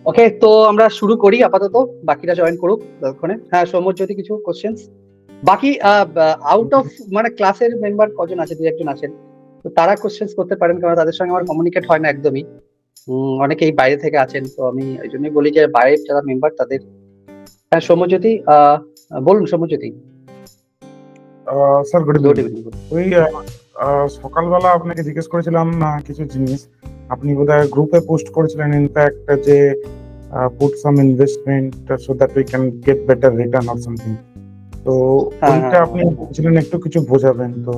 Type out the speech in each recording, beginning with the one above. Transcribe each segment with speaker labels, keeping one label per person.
Speaker 1: ওকে, তো আমরা শুরু করি আপাতত, বাকিরা জয়েন করুক ততক্ষণে। হ্যাঁ সৌম্য, যদি কিছু কোশ্চেন্স বাকি আউট অফ মানে ক্লাসের মেম্বার কজন আছে, দুই একজন আছেন, তো তারা কোশ্চেন্স করতে পারেন, কারণ তাদের সঙ্গে আমার কমিউনিকেট হয় না একদমই। অনেকেই বাইরে থেকে আছেন, তো আমি ওই জন্যই বলি যে বাইরের যারা মেম্বার তাদের। হ্যাঁ সৌম্যজ্যোতি, বলুন Soumyajyoti.
Speaker 2: Sir good
Speaker 1: good
Speaker 2: evening.
Speaker 1: Evening.
Speaker 2: ওই সকালবেলা আপনাকে জিজ্ঞেস করেছিলাম কিছু জিনিস। আপনি বোধহয় গ্রুপে পোস্ট করেছিলেন ইনফ্যাক্ট যে put some investment so that we can get better return or something. তো
Speaker 1: হ্যাঁ
Speaker 2: ওইটা
Speaker 1: হ্যাঁ
Speaker 2: আপনি বলছিলেন একটু কিছু বোঝাবেন তো।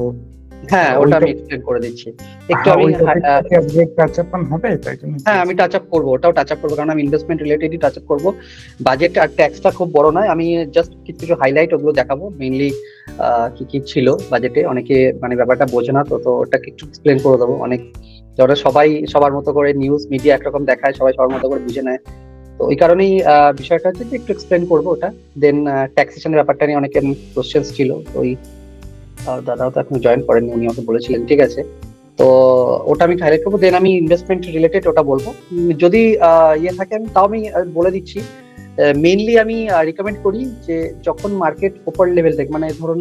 Speaker 1: হ্যাঁ, ওটা
Speaker 2: ওইটা
Speaker 1: আমি এক্সপ্লেন করে দিচ্ছি একটু।
Speaker 2: হ্যাঁ,
Speaker 1: আমি
Speaker 2: ওই টপিকটা কি আজকে টাচ আপ হবে তাই জন্য
Speaker 1: হ্যাঁ আমি টাচ আপ করবো, ওটাও টাচ আপ করবো, কারণ আমি ইনভেস্টমেন্ট রিলেটেডই টাচ আপ করবো। বাজেট আর ট্যাক্সটা খুব বড় নয়, আমি জাস্ট কিছু কিছু হাইলাইট ওগুলো দেখাবো মেইনলি। কি কি ছিল বাজেটে, অনেকে মানে ব্যাপারটা বোঝে না, তো তো ওটাকে একটু এক্সপ্লেন করে দেবো। অনেক যারা সবাই সবার মতো করে নিউজ মিডিয়া একরকম দেখায়, সবাই সবার মতো করে বুঝে নেয়, তো ওই কারণেই বিষয়টা হচ্ছে যে একটু এক্সপ্লেন করবো ওটা। দেন ট্যাক্সেশনের ব্যাপারটা নিয়ে অনেকের কোশ্চেন্স ছিল, তো ওই দাদাও তো এখন জয়েন করেননি, উনি আমাকে বলেছিলেন, ঠিক আছে। তো ওটা আমি হাইলাইট করবো, দেন আমি ইনভেস্টমেন্ট রিলেটেড ওটা বলবো। যদি ইয়ে থাকে আমি তাও আমি বলে দিচ্ছি। মেইনলি আমি রিকমেন্ড করি যে যখন মার্কেট ওপর লেভেল থেকে, মানে ধরুন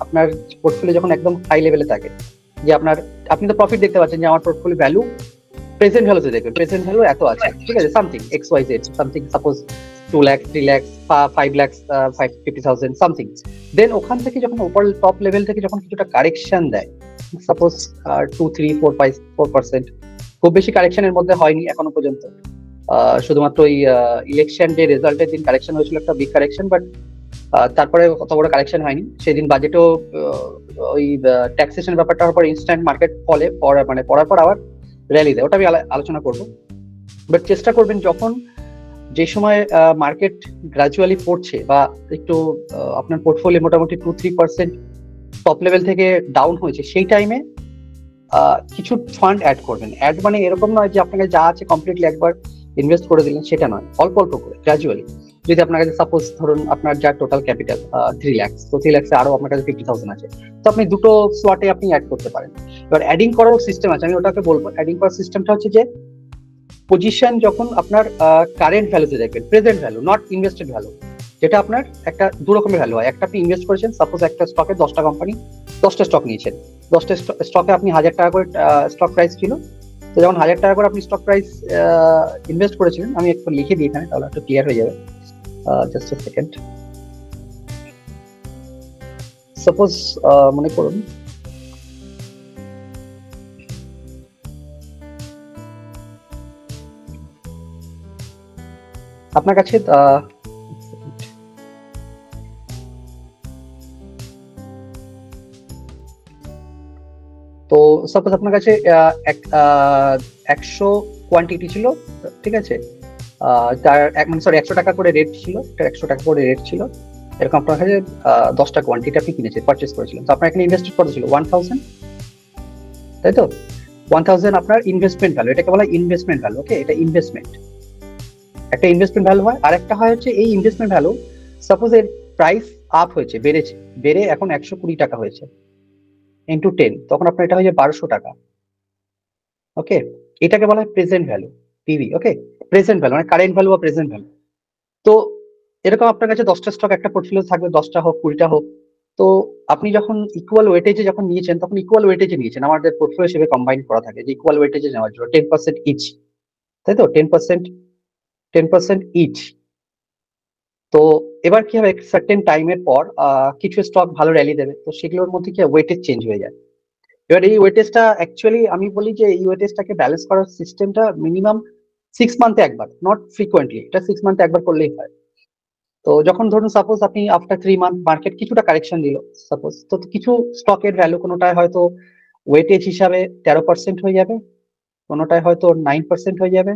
Speaker 1: আপনার পোর্টফোলিও যখন একদম হাই লেভেলে থাকে, যে আপনার, আপনি তো প্রফিট দেখতে পাচ্ছেন যে আমার পোর্টফোলিও ভ্যালু, প্রেজেন্ট ভ্যালুতে দেখবেন প্রেজেন্ট ভ্যালু এত আছে, ঠিক আছে, something X Y Z, something suppose 2 lakh, 3 lakh, 5 lakh, 50,000 something. Then ওখান থেকে যখন ওপর টপ লেভেল থেকে যখন কিছুটা কারেকশন দেয়, সাপোজ 2, 3, 4, 5, 4%, খুব বেশি কারেকশনের মধ্যে হয়নি এখনো পর্যন্ত। শুধুমাত্র ওই ইলেকশন ডে রেজাল্টের দিন কারেকশন হয়েছিল, একটা বিগ কারেকশন, বাট তারপরে অত বড় কারেকশন হয়নি। সেদিন বাজেটও ওই ট্যাক্সেশন ব্যাপারটা হওয়ার পর ইনস্ট্যান্ট মার্কেট ফলে মানে পড়ার পর আবার র্যালি দেয়, ওটা আমি আলোচনা করবো। বাট চেষ্টা করবেন যখন, যে সময় মার্কেট গ্রাজুয়ালি পড়ছে বা একটু আপনার পোর্টফোলিও মোটামুটি 2-3% টপ লেভেল থেকে ডাউন হয়েছে, সেই টাইমে কিছু ফান্ড অ্যাড করবেন। অ্যাড মানে এরকম নয় যে আপনাকে যা আছে কমপ্লিটলি একবার ইনভেস্ট করে দিলেন, সেটা নয়, অল্প অল্প করে গ্রাজুয়ালি। যদি আপনার কাছে সাপোজ ধরুন আপনার যা টোটাল ক্যাপিটাল 3 লাখ, তো 3 লাখে আরো আপনার কাছে 50,000 আছে, তো আপনি দুটো স্লটে আপনি অ্যাড করতে পারেন। এবার অ্যাডিং করার সিস্টেম আছে, আমি ওটাকে বলবো। অ্যাডিং করার সিস্টেমটা হচ্ছে যে পজিশন যখন আপনার কারেন্ট ভ্যালুতে দেখবেন, present value, not invested value, যেটা আপনার একটা দু রকমের ভ্যালু হয়। একটা আপনি ইনভেস্ট করেছেন, সাপোজ একটা স্টকে 10টা কোম্পানি, 10টা স্টক নিয়েছেন, 10টা স্টকে আপনি 1,000 টাকা করে স্টক প্রাইস ছিল। তো যখন 1,000 টাকা করে আপনি স্টক প্রাইস ইনভেস্ট করেছিলেন, আমি একটু লিখে দিই এখানে, তাহলে একটু ক্লিয়ার হয়ে যাবে। Just a second. সাপোজ মনে করুন আপনার কাছে তো সাপোজ আপনার কাছে 100 কোয়ান্টিটি ছিল, ঠিক আছে, তার মানে সরি 100 টাকা করে রেট ছিল, 100 টাকা করে রেট ছিল, এরকম আপনার কাছে 10টা কোয়ান্টিটি আপনি কিনেছেন, পারচেস করেছিলেন, তো আপনার এখানে ইনভেস্ট কত ছিল 1,000, তাই তো? 1,000 আপনার ইনভেস্টমেন্ট ভ্যালু, এটাকে বলা হয় ইনভেস্টমেন্ট ভ্যালু। ওকে, এটা ইনভেস্টমেন্ট, একটা ইনভেস্টমেন্ট ভ্যালু হয়। আর একটা হয় হচ্ছে এই ইনভেস্টমেন্ট ভ্যালু, সাপোজ এর প্রাইস আপ হয়েছে, বেড়েছে, বেড়ে এখন 120 টাকা হয়েছে, ইন্টু 10, তখন আপনার এটা হয়ে যায় 1200 টাকা। ওকে, এটাকে বলা হয় প্রেজেন্ট ভ্যালু, পিভি। ওকে, প্রেজেন্ট ভ্যালু মানে কারেন্ট ভ্যালু বা প্রেজেন্ট ভ্যালু। তো এরকম আপনার কাছে 10টা স্টক একটা পোর্টফোলিও থাকবে, 10টা হোক 20টা হোক। তো আপনি যখন ইকুয়াল ওয়েটেজে যখন নিয়েছেন, তখন ইকুয়াল ওয়েটেজে নিয়েছেন, আমাদের পোর্টফোলিও হিসেবে কম্বাইন করা থাকে যে ইকুয়াল ওয়েটেজে নেওয়ার জন্য 10% ইচ, তাই তো? 10% ইচ। তো এবার কি হবে, সার্টেন টাইমের পর কিছু স্টক ভালো র্যালি দেবে, তো সেগুলোর মধ্যে কি ওয়েটেজ চেঞ্জ হয়ে যায়। এবার এই ওয়েটেজটা অ্যাকচুয়ালি আমি বলি যে এই ওয়েটেজটাকে ব্যালেন্স করার সিস্টেমটা মিনিমাম 6 মান্থে একবার, নট ফ্রিকোয়েন্টলি, এটা 6 মান্থে একবার করলেই হয়। তো যখন ধরুন সাপোজ আপনি আফটার 3 মান্থ মার্কেট কিছুটা কারেকশন দিল, সাপোজ, তো কিছু স্টকের ভ্যালু কোনোটায় হয়তো ওয়েটেজ হিসাবে 13% হয়ে যাবে, কোনোটায় হয়তো 9% হয়ে যাবে,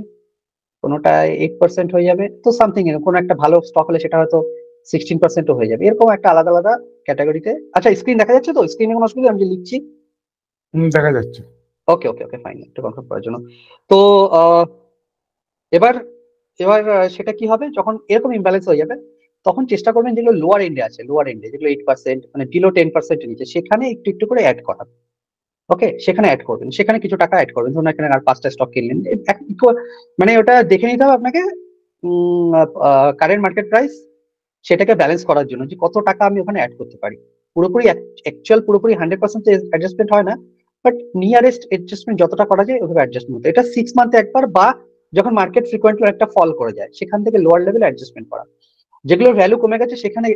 Speaker 1: কোনোটায় 8% হয়ে যাবে, তো সামথিং এরকম। কোনো একটা ভালো স্টক হলে সেটা হয়তো 16%ও হয়ে যাবে, এরকম একটা আলাদা আলাদা ক্যাটাগরিতে। আচ্ছা, স্ক্রিন দেখা যাচ্ছে তো? স্ক্রিনে কোনো অসুবিধা? আমি যে লিখছি।
Speaker 2: দেখা যাচ্ছে।
Speaker 1: ওকে ওকে ওকে, ফাইন, একটু কনফার্ম করার জন্য। তো এবার এবার সেটা কি হবে, যখন এরকম ইমব্যালেন্স হয়ে যাবে, তখন চেষ্টা করবেন যেগুলো লোয়ার এন্ডে আছে, লোয়ার এন্ডে যেগুলো 8% মানে বিলো 10% নিচে, সেখানে একটু একটু করে অ্যাড করা। ওকে, সেখানে অ্যাড করবেন, সেখানে কিছু টাকা অ্যাড করবেন। ধরুন এখানে আর 5টা স্টক কিনলেন, মানে ওটা দেখে নিতে হবে আপনাকে কারেন্ট মার্কেট প্রাইস, সেটাকে ব্যালেন্স করার জন্য যে কত টাকা আমি ওখানে অ্যাড করতে পারি। পুরোপুরি অ্যাকচুয়াল পুরোপুরি 100% অ্যাডজাস্টমেন্ট হয় না, বাট নিয়ারেস্ট অ্যাডজাস্টমেন্ট যতটা করা যায় ওভাবে অ্যাডজাস্টমেন্ট। এটা 6 মান্থে একবার, বা যখন মার্কেট ফ্রিকোয়েন্টলি একটা ফল করে যায় সেখান থেকে লোয়ার লেভেল অ্যাডজাস্টমেন্ট করা। যেগুলোর ভ্যালু কমে গেছে সেখানে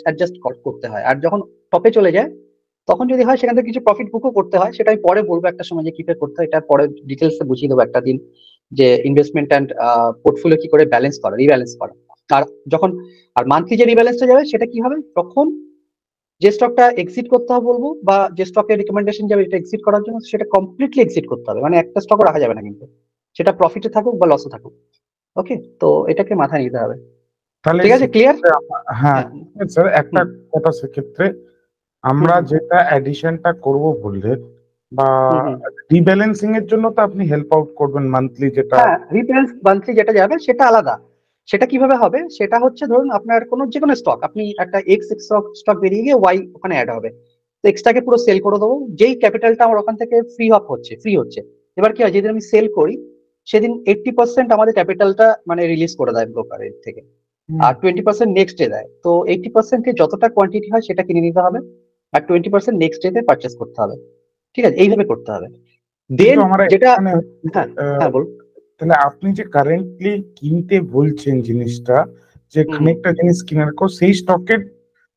Speaker 1: অ্যাডজাস্ট করতে হয়। আর যখন টপে চলে যায় তখন যদি হয় সেখান থেকে কিছু প্রফিট বুকও করতে হয়, সেটা আমি পরে বলবো একটা সময় যে কিভাবে করতে হয়। এটা পরে ডিটেলসে বুঝিয়ে দেবো একটা দিন, যে ইনভেস্টমেন্ট অ্যান্ড পোর্টফোলিও কি করে ব্যালেন্স করা, রিব্যালেন্স করা। আর যখন আর মান্থলি যে রিব্যালেন্সটা যাবে সেটা কি হবে, তখন যে স্টকটা এক্সিট করতে হবে বলবো, বা যে স্টকের রিকমেন্ডেশন যাবে এটা এক্সিট করার জন্য, সেটা কমপ্লিটলি এক্সিট করতে হবে। মানে একটা স্টকও রাখা যাবে না কিন্তু, সেটা প্রফিটে থাকুক বা লসে থাকুক। ওকে, তো এটাকে মাথায় নিতে হবে।
Speaker 2: তাহলে
Speaker 1: ঠিক আছে, ক্লিয়ার?
Speaker 2: হ্যাঁ
Speaker 1: হ্যাঁ,
Speaker 2: স্যার, একটা কথা সেক্ষেত্রে আমরা
Speaker 1: হুম,
Speaker 2: যেটা অ্যাডিশনটা করব বললেন বা
Speaker 1: হুম, হুম।
Speaker 2: রিব্যালেন্সিং এর জন্য তো আপনি হেল্প আউট করবেন মান্থলি, যেটা
Speaker 1: হ্যাঁ, রিব্যালেন্স মান্থলি যেটা যাবে সেটা আলাদা। সেটা কিভাবে হবে, সেটা হচ্ছে ধরুন আপনার কোনো যে কোনো স্টক, আপনি একটা এক্স স্টক বেরিয়ে গিয়ে ওয়াই ওখানে অ্যাড হবে, তো এক্সটাকে পুরো সেল করে দেবো। যেই ক্যাপিটালটা আমার ওখান থেকে ফ্রি হচ্ছে, এবার কি হয়, যেদিন আমি সেল করি সেদিন 80% আমাদের ক্যাপিটালটা মানে রিলিজ করে দেয় ব্রোকারের থেকে,
Speaker 2: হুম,
Speaker 1: আর 20% নেক্সট ডে দেয়। তো 80% এর যতটা কোয়ান্টিটি হয় সেটা কিনে নিতে হবে, আর 20% নেক্সট ডে তে পারচেস করতে হবে। ঠিক আছে, এইভাবে করতে হবে।
Speaker 2: কিন্তু
Speaker 1: দেন
Speaker 2: আমার
Speaker 1: যেটা,
Speaker 2: এখানে
Speaker 1: হ্যাঁ, হ্যাঁ বলুন।
Speaker 2: তাহলে আপনি যে কারেন্টলি কিনতে বলছেন জিনিসটা, যে
Speaker 1: হুম, হুম।
Speaker 2: খানিকটা জিনিস কেনার পর সেই স্টকের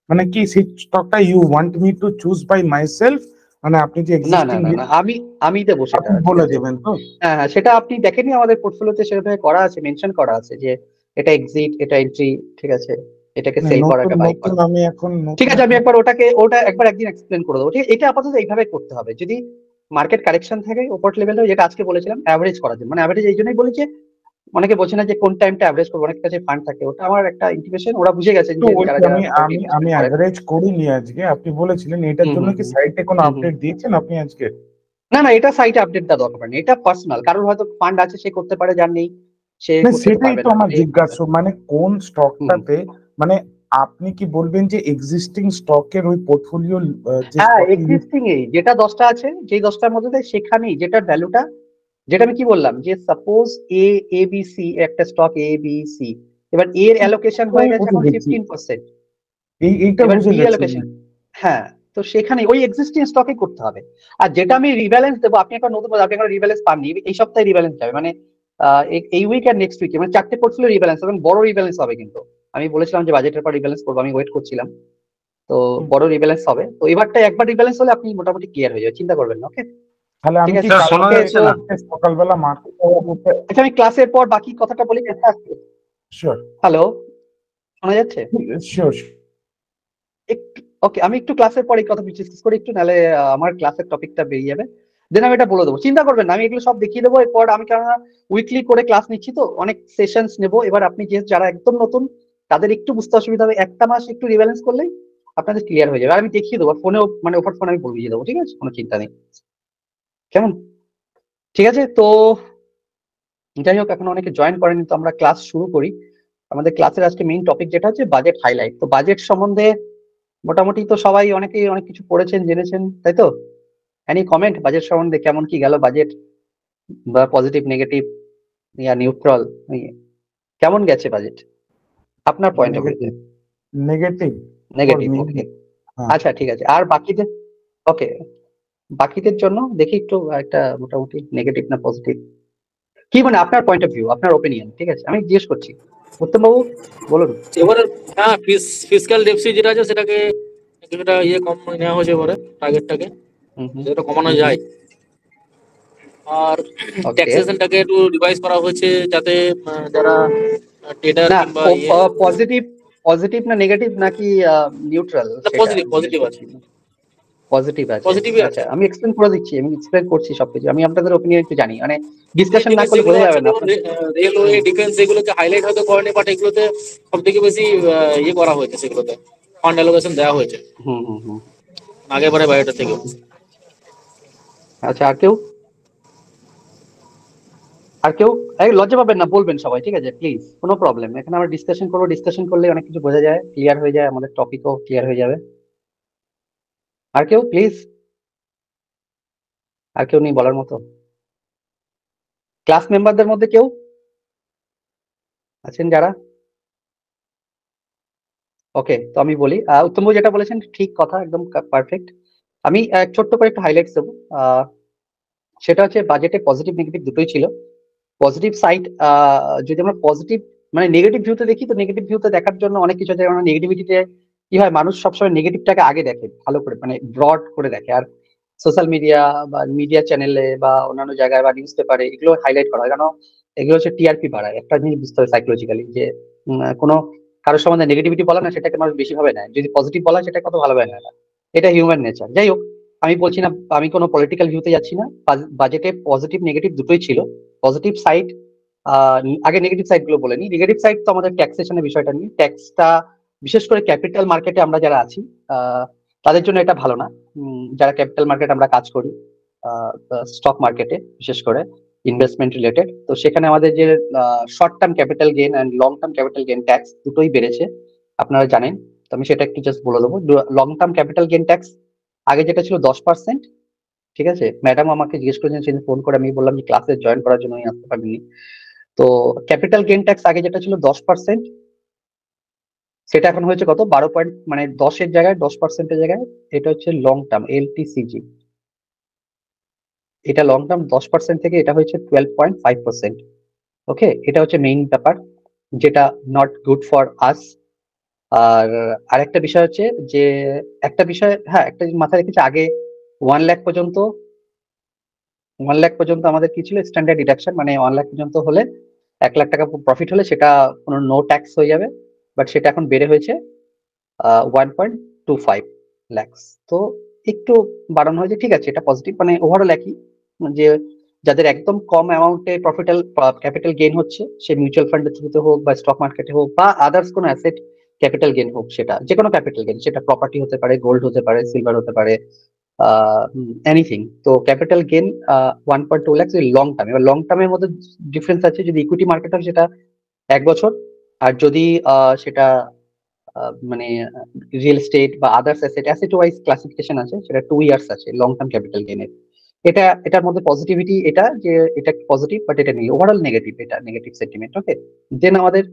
Speaker 2: মানে কি, সেই স্টকটা you want me to choose by myself, মানে আপনি যে
Speaker 1: না, না,
Speaker 2: এক্সিস্টিং
Speaker 1: না, না, আমি দেবো সেটা,
Speaker 2: আপনি
Speaker 1: ঠিক
Speaker 2: বলে
Speaker 1: আছে।
Speaker 2: দেবেন তো?
Speaker 1: হ্যাঁ, হ্যাঁ, সেটা আপনি দেখেননি আমাদের পোর্টফোলিওতে সেভাবে করা আছে, মেনশন করা আছে যে এটা এক্সিট, এটা এন্ট্রি, ঠিক আছে, এটাকে
Speaker 2: মানে
Speaker 1: সেল করা,
Speaker 2: নতুন
Speaker 1: এটা বাই
Speaker 2: নতুন
Speaker 1: করা।
Speaker 2: আমি এখন
Speaker 1: ঠিক
Speaker 2: নতুন
Speaker 1: আছে, আমি
Speaker 2: এখন
Speaker 1: একবার ওটা একবার একদিন এক্সপ্লেন করে দেবো। ঠিক আছে, এটা আপাতত এইভাবে করতে হবে। যদি মার্কেট কারেকশন থাকে উপর লেভেলে, যেটা আজকে বলেছিলাম অ্যাভারেজ করার জন্য, মানে অ্যাভারেজ এই জন্যই বলেছি, অনেকে বলছে না যে কোন টাইমটা অ্যাভারেজ করবো, অনেক কাছে ফান্ড থাকে, ওটা আমার একটা ইন্টিমেশন, ওরা বুঝে গেছেন
Speaker 2: তো
Speaker 1: যে
Speaker 2: ওই
Speaker 1: যারা
Speaker 2: যে
Speaker 1: যারা
Speaker 2: আমি
Speaker 1: মোটামুটি
Speaker 2: আমি আমি
Speaker 1: ইনভেস্টমেন্ট করেন।
Speaker 2: অ্যাভারেজ করিনি আজকে, আপনি বলেছিলেন এটার
Speaker 1: হুম,
Speaker 2: জন্য
Speaker 1: হুম,
Speaker 2: কি
Speaker 1: হুম,
Speaker 2: সাইটে কোনো
Speaker 1: হুম, হুম।
Speaker 2: আপডেট দিয়েছেন আপনি আজকে?
Speaker 1: না, না, এটা সাইটে আপডেট দেওয়া দরকার নেই, এটা পার্সোনাল। কারোর হয়তো ফান্ড আছে সে করতে পারে, যার নেই সে
Speaker 2: না
Speaker 1: করতে তো
Speaker 2: সেটাই
Speaker 1: পারবে
Speaker 2: তো
Speaker 1: না,
Speaker 2: আমার
Speaker 1: সে
Speaker 2: জিজ্ঞাসা, মানে কোন
Speaker 1: হুম।
Speaker 2: স্টকটাতে, মানে আপনি কি বলবেন যে এক্সিস্টিং স্টকের ওই পোর্টফোলিও যে
Speaker 1: হ্যাঁ,
Speaker 2: স্টক
Speaker 1: এক্সিস্টিং এই যেটা 10টা আছে, যেই 10টার মধ্যে দিয়ে সেখানেই যেটার ভ্যালুটা, যেটা আমি কি বললাম, যে suppose A A B C, একটা স্টক এ বি সি, এবার এর অ্যালোকেশন হয়ে গেছে
Speaker 2: বুঝে
Speaker 1: এখন
Speaker 2: গেছি,
Speaker 1: 15%,
Speaker 2: এইটা
Speaker 1: এবার
Speaker 2: বুঝে
Speaker 1: বি
Speaker 2: গেছি।
Speaker 1: অ্যালোকেশন, হ্যাঁ, তো সেখানে ওই এক্সিস্টিং স্টকে করতে হবে। আর যেটা আমি রিব্যালেন্স দেবো, আপনি একটা নতুন, আপনি একটা রিব্যালেন্স পাননি, এই সপ্তাহে রিব্যালেন্স যাবে, মানে এই উইক আর নেক্সট উইকে, মানে 4টে পোর্টফোলিও রিব্যালেন্স এবং বড় রিব্যালেন্স হবে কিন্তু। আমি বলেছিলাম যে বাজেটের পর রিব্যালেন্স করবো, আমি ওয়েট করছিলাম, তো বড় রিব্যালেন্স হবে। তো এবারটা একবার রিব্যালেন্স হলে আপনি মোটামুটি ক্লিয়ার হয়ে যাবে, চিন্তা করবেন না। ওকে,
Speaker 2: তাহলে
Speaker 1: ঠিক
Speaker 2: আমি কি
Speaker 1: আছে,
Speaker 3: স্যার শোনা
Speaker 1: ওকে।
Speaker 3: যাচ্ছে
Speaker 1: তো
Speaker 3: না?
Speaker 2: সকালবেলা মার্কেট যাওয়ার?
Speaker 1: আচ্ছা, আমি ক্লাসের পর বাকি কথাটা বলি।
Speaker 2: শিওর,
Speaker 1: হ্যালো, শোনা যাচ্ছে?
Speaker 2: শিওর।
Speaker 1: একটু, ওকে, আমি একটু ক্লাসের পর এই কথা ডিসকাস করি একটু, নাহলে আমার ক্লাসের টপিকটা বেরিয়ে যাবে। দেন আমি এটা বলে দেবো, চিন্তা করবেন না, আমি এগুলো সব দেখিয়ে দেবো এরপর। আমি কেননা উইকলি করে ক্লাস নিচ্ছি, তো অনেক সেশনস নেবো। এবার আপনি যেহেতু যারা একদম নতুন, তাদের একটু বুঝতে অসুবিধা হবে, একটা মাস একটু রিব্যালেন্স করলেই আপনাদের ক্লিয়ার হয়ে যাবে। আর আমি দেখিয়ে দেবো ফোনেও, মানে ওপর ফোন আমি বুঝিয়ে দেবো, ঠিক আছে, কোনো চিন্তা নেই। কেমন? ঠিক আছে, তো যাই হোক, এখন অনেকে জয়েন করেনি, তো আমরা ক্লাস শুরু করি। আমাদের ক্লাসের আজকে মেইন টপিক যেটা হচ্ছে বাজেট হাইলাইট। তো বাজেট সম্বন্ধে মোটামুটি তো সবাই অনেকেই অনেক কিছু পড়েছেন, জেনেছেন, তাই তো? এনি কমেন্ট বাজেট সম্বন্ধে, কেমন কি গেল বাজেট, বা পজিটিভ, নেগেটিভ, ইয়া নিউট্রাল, কেমন গেছে বাজেট আপনার পয়েন্ট অফ ভিউতে?
Speaker 2: Negative, negative for
Speaker 1: negative,
Speaker 2: me.
Speaker 1: Okay.
Speaker 2: হ্যাঁ,
Speaker 1: আচ্ছা, ঠিক আছে। আর বাকিদের, ওকে, বাকিদের জন্য দেখি একটু একটা মোটামুটি নেগেটিভ না পজিটিভ, কি মানে আপনার পয়েন্ট অফ ভিউ, আপনার ওপিনিয়ন, ঠিক আছে, আমি জিজ্ঞেস করছি। উত্তম বাবু, বলুন।
Speaker 3: এবারে হ্যাঁ, ফিসক্যাল ডেফিসিট যেটা আছে সেটাকে কিছুটা কম নেওয়া হয়েছে এবারে, টার্গেটটাকে
Speaker 1: হুম, হুম,
Speaker 3: যেটা কমানো
Speaker 1: হুম, হুম।
Speaker 3: যায়। আর
Speaker 1: ওকে,
Speaker 3: ট্যাক্সেশনটাকে একটু রিভাইজ করা হয়েছে যাতে যারা ট্রেডার
Speaker 1: না,
Speaker 3: কিংবা
Speaker 1: পজিটিভ, পজিটিভ না নেগেটিভ নাকি নিউট্রাল, সেটা
Speaker 3: পজিটিভ
Speaker 1: জিজ্ঞেস
Speaker 3: পজিটিভ আছে,
Speaker 1: করছি। পজিটিভ আছে,
Speaker 3: পজিটিভই
Speaker 1: আচ্ছা,
Speaker 3: আছে।
Speaker 1: আমি এক্সপ্লেন করে দিচ্ছি, আমি এক্সপ্লেন করছি সবকিছু, আমি আপনাদের ওপিনিয়ন একটু জানি, মানে
Speaker 3: যে
Speaker 1: ডিসকাশন না
Speaker 3: জিনিস
Speaker 1: করলে
Speaker 3: যেগুলো
Speaker 1: বোঝা
Speaker 3: আছে
Speaker 1: যাবে না
Speaker 3: যেমন
Speaker 1: আপনার।
Speaker 3: রেলওয়ে,
Speaker 1: হুম,
Speaker 3: ডিফেন্স, এগুলোকে হাইলাইট হয়তো করেনি, বাট এগুলোতে সব থেকে বেশি করা হয়েছে, সেগুলোতে ফান্ড অ্যালোকেশন দেওয়া হয়েছে
Speaker 1: হুম, হুম, হুম।
Speaker 3: আগেরবারে বাজেটের থেকে।
Speaker 1: আচ্ছা, আর কেউ, আর কেউ, এই লজ্জা পাবেন না, বলবেন সবাই, ঠিক আছে, প্লিজ, কোনো প্রবলেম। এখানে আমরা ডিসকাশন করবো, ডিসকাশন করলে অনেক কিছু বোঝা যায়, ক্লিয়ার হয়ে যায়, আমাদের টপিকও ক্লিয়ার হয়ে যাবে। আর কেউ প্লিজ, আর কেউ নেই বলার মতো ক্লাস মেম্বারদের মধ্যে কেউ? আছেন যারা? ওকে, তো আমি বলি, উত্তমবাবু যেটা বলেছেন ঠিক কথা, একদম পারফেক্ট। আমি ছোট্ট করে একটু হাইলাইটস দেবো। সেটা হচ্ছে বাজেটে পজিটিভ নেগেটিভ দুটোই ছিল। পজিটিভ সাইড, যদি আমরা পজিটিভ মানে নেগেটিভ ভিউতে দেখি, তো নেগেটিভ ভিউতে দেখার জন্য অনেক কিছু আছে। যেমন নেগেটিভিটিতে কি হয়, মানুষ সবসময় নেগেটিভটাকে আগে দেখে, ভালো করে মানে ব্রড করে দেখে। আর সোশ্যাল মিডিয়া বা মিডিয়া চ্যানেলে বা অন্যান্য জায়গায় বা নিউজ পেপারে এগুলো হাইলাইট করা হয়, কেন এগুলো হচ্ছে টিআরপি বাড়ায়। একটা জিনিস বুঝতে হবে সাইকোলজিক্যালি, যে কোনো কারোর সম্বন্ধে নেগেটিভিটি বলা না, সেটাকে মানুষ বেশি ভাবে নেয়। যদি পজিটিভ বলা হয়, সেটা কত ভালোভাবে নেয় না। এটা হিউম্যান নেচার। যাই হোক, আমি বলছি না, আমি কোনো পলিটিক্যাল ভিউতে যাচ্ছি না। বাজেটে পজিটিভ নেগেটিভ দুটোই ছিল। পজিটিভ সাইড, আগে নেগেটিভ সাইড গুলো বলে নিই। নেগেটিভ সাইড তো আমাদের ট্যাক্সেশনের বিষয়টা নিয়ে। ট্যাক্সটা বিশেষ করে ক্যাপিটাল মার্কেটে আমরা যারা আছি, তাদের জন্য এটা ভালো না। যারা ক্যাপিটাল মার্কেট আমরা কাজ করি, স্টক মার্কেটে বিশেষ করে ইনভেস্টমেন্ট রিলেটেড, তো সেখানে আমাদের যে short term capital gain and long term capital gain tax দুটোই বেড়েছে, আপনারা জানেন। তো আমি সেটা একটু জাস্ট বলে দেবো। Long term capital gain tax আগে যেটা ছিল 10%, ঠিক আছে। ম্যাডাম আমাকে জিজ্ঞেস করেছেন সেদিন ফোন করে, আমি বললাম যে ক্লাসে জয়েন করার জন্য আমি আসতে পারিনি। তো ক্যাপিটাল গেইন ট্যাক্স আগে যেটা ছিল 10%, সেটা এখন হয়েছে কত, 12 মানে 10-এর জায়গায় 10%-এর জায়গায় এটা হচ্ছে লং টার্ম এলটিসিজি। এটা লং টার্ম 10% থেকে এটা হয়েছে 12.5%। ওকে, এটা হচ্ছে মেইন ব্যাপার, যেটা নট গুড ফর আস। আর আরেকটা বিষয় হচ্ছে যে, একটা বিষয়, হ্যাঁ, একটা জিনিস মাথায় রেখেছে, আগে 1 লাখ পর্যন্ত 1 লাখ পর্যন্ত আমাদের কি ছিল, স্ট্যান্ডার্ড ডিডাকশন, মানে 1 লাখ পর্যন্ত হলে 1 লাখ টাকা প্রফিট হলে সেটা কোনো নো ট্যাক্স হয়ে যাবে। বাট সেটা এখন বেড়ে হয়েছে 1.25 lakhs। তো একটু বাড়ানো হয়েছে, ঠিক আছে, এটা পজিটিভ। মানে ওভারঅল একই, যে যাদের একদম কম অ্যামাউন্টে প্রফিটাল ক্যাপিটাল গেইন হচ্ছে, সে মিউচুয়াল ফান্ডের থ্রুতে হোক বা স্টক মার্কেটে হোক বা আদার্স কোনো অ্যাসেট ক্যাপিটাল গেইন হোক, সেটা যে কোনো ক্যাপিটাল গেইন, সেটা প্রপার্টি হতে পারে, গোল্ড হতে পারে, সিলভার হতে পারে, এনিথিং। তো capital gain 1.2 lakhs long term. এবার লং টার্মের মধ্যে ডিফারেন্স আছে, যদি ইকুইটি মার্কেট হয় সেটা 1 বছর, আর যদি সেটা মানে রিয়েল এস্টেট বা আদার্স অ্যাসেট ওয়াইজ ক্লাসিফিকেশন আছে, সেটা 2 ইয়ার্স আছে লং টার্ম ক্যাপিটাল গেইনের। এটার মধ্যে পজিটিভিটি এটা, যে এটা পজিটিভ, বাট এটা নেই, ওভারঅল নেগেটিভ, এটা নেগেটিভ সেন্টিমেন্ট। ওকে, দেন আমাদের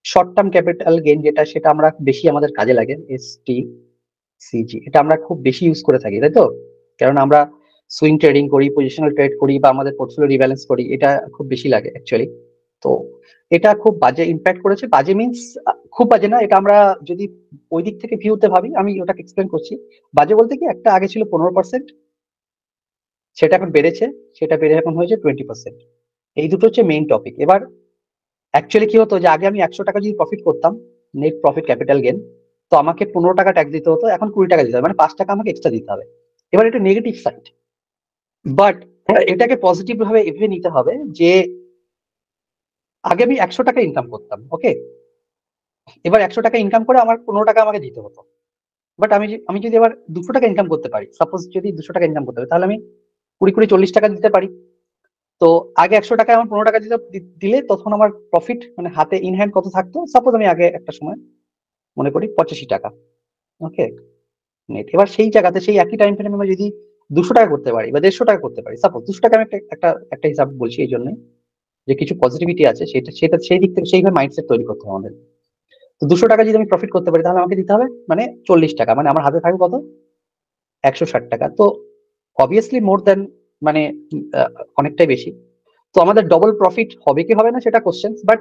Speaker 1: শর্ট টার্ম ক্যাপিটাল গেইন যেটা, সেটা আমরা বেশি আমাদের কাজে লাগে, এসটিসিজি। এটা আমরা খুব বেশি ইউজ করে থাকি, তাই তো? কারণ আমরা সুইং ট্রেডিং করি, পজিশনাল ট্রেড করি, বা আমাদের পোর্টফোলিও রিব্যালেন্স করি, এটা খুব বেশি লাগে অ্যাকচুয়ালি। তো এটা খুব বাজে ইম্প্যাক্ট করেছে। বাজে মিনস খুব বাজে না, এটা আমরা যদি ওই দিক থেকে ভিউতে ভাবি, আমি ওটাকে এক্সপ্লেন করছি। বাজে বলতে কি, একটা আগে ছিল 15%, সেটা এখন বেড়েছে, সেটা বেড়ে এখন হয়েছে 20%। এই দুটো হচ্ছে মেইন টপিক। এবার অ্যাকচুয়ালি কি হতো, যে আগে আমি 100 টাকা যদি প্রফিট করতাম, নেট প্রফিট ক্যাপিটাল গেন, তো আমাকে 15 টাকা ট্যাক্স দিতে হতো, এখন 20 টাকা দিতে হবে, মানে 5 টাকা আমাকে এক্সট্রা দিতে হবে। এবার এটা নেগেটিভ সাইড, বাট এটাকে পজিটিভ ভাবে এভাবে নিতে হবে যে, আগে আমি 100 টাকা ইনকাম করতাম, ওকে, এবার 100 টাকা ইনকাম করে আমার 15 টাকা আমাকে দিতে হতো। বাট আমি যদি এবার 200 টাকা ইনকাম করতে পারি, সাপোজ যদি 200 টাকা ইনকাম করতে পারি, তাহলে আমি 20-40 টাকা দিতে পারি। তো আগে 100 টাকায় আমার 15 টাকা দিলে তখন আমার প্রফিট মানে হাতে ইন হ্যান্ড কত থাকতো, সাপোজ আমি আগে একটা সময় মনে করি 85 টাকা, ওকে, নেট। এবার সেই জায়গাতে সেই একই টাইম ফ্রেমে আমি যদি 200 টাকা করতে পারি বা 150 টাকা করতে পারি, সাপোজ 200 টাকা, আমি একটা হিসাব বলছি এই জন্য, যে কিছু পজিটিভিটি আছে, সেটা সেটা সেই দিক থেকে সেইভাবে মাইন্ডসেট তৈরি করতে হবে আমাদের। তো 200 টাকা যদি আমি প্রফিট করতে পারি, তাহলে আমাকে দিতে হবে মানে 40 টাকা, মানে আমার হাতে থাকবে কত, 160 টাকা। তো অবভিয়াসলি মোর দেন, মানে আহ, অনেকটাই বেশি। তো আমাদের ডবল প্রফিট হবে কি হবে না সেটা কোশ্চেন, বাট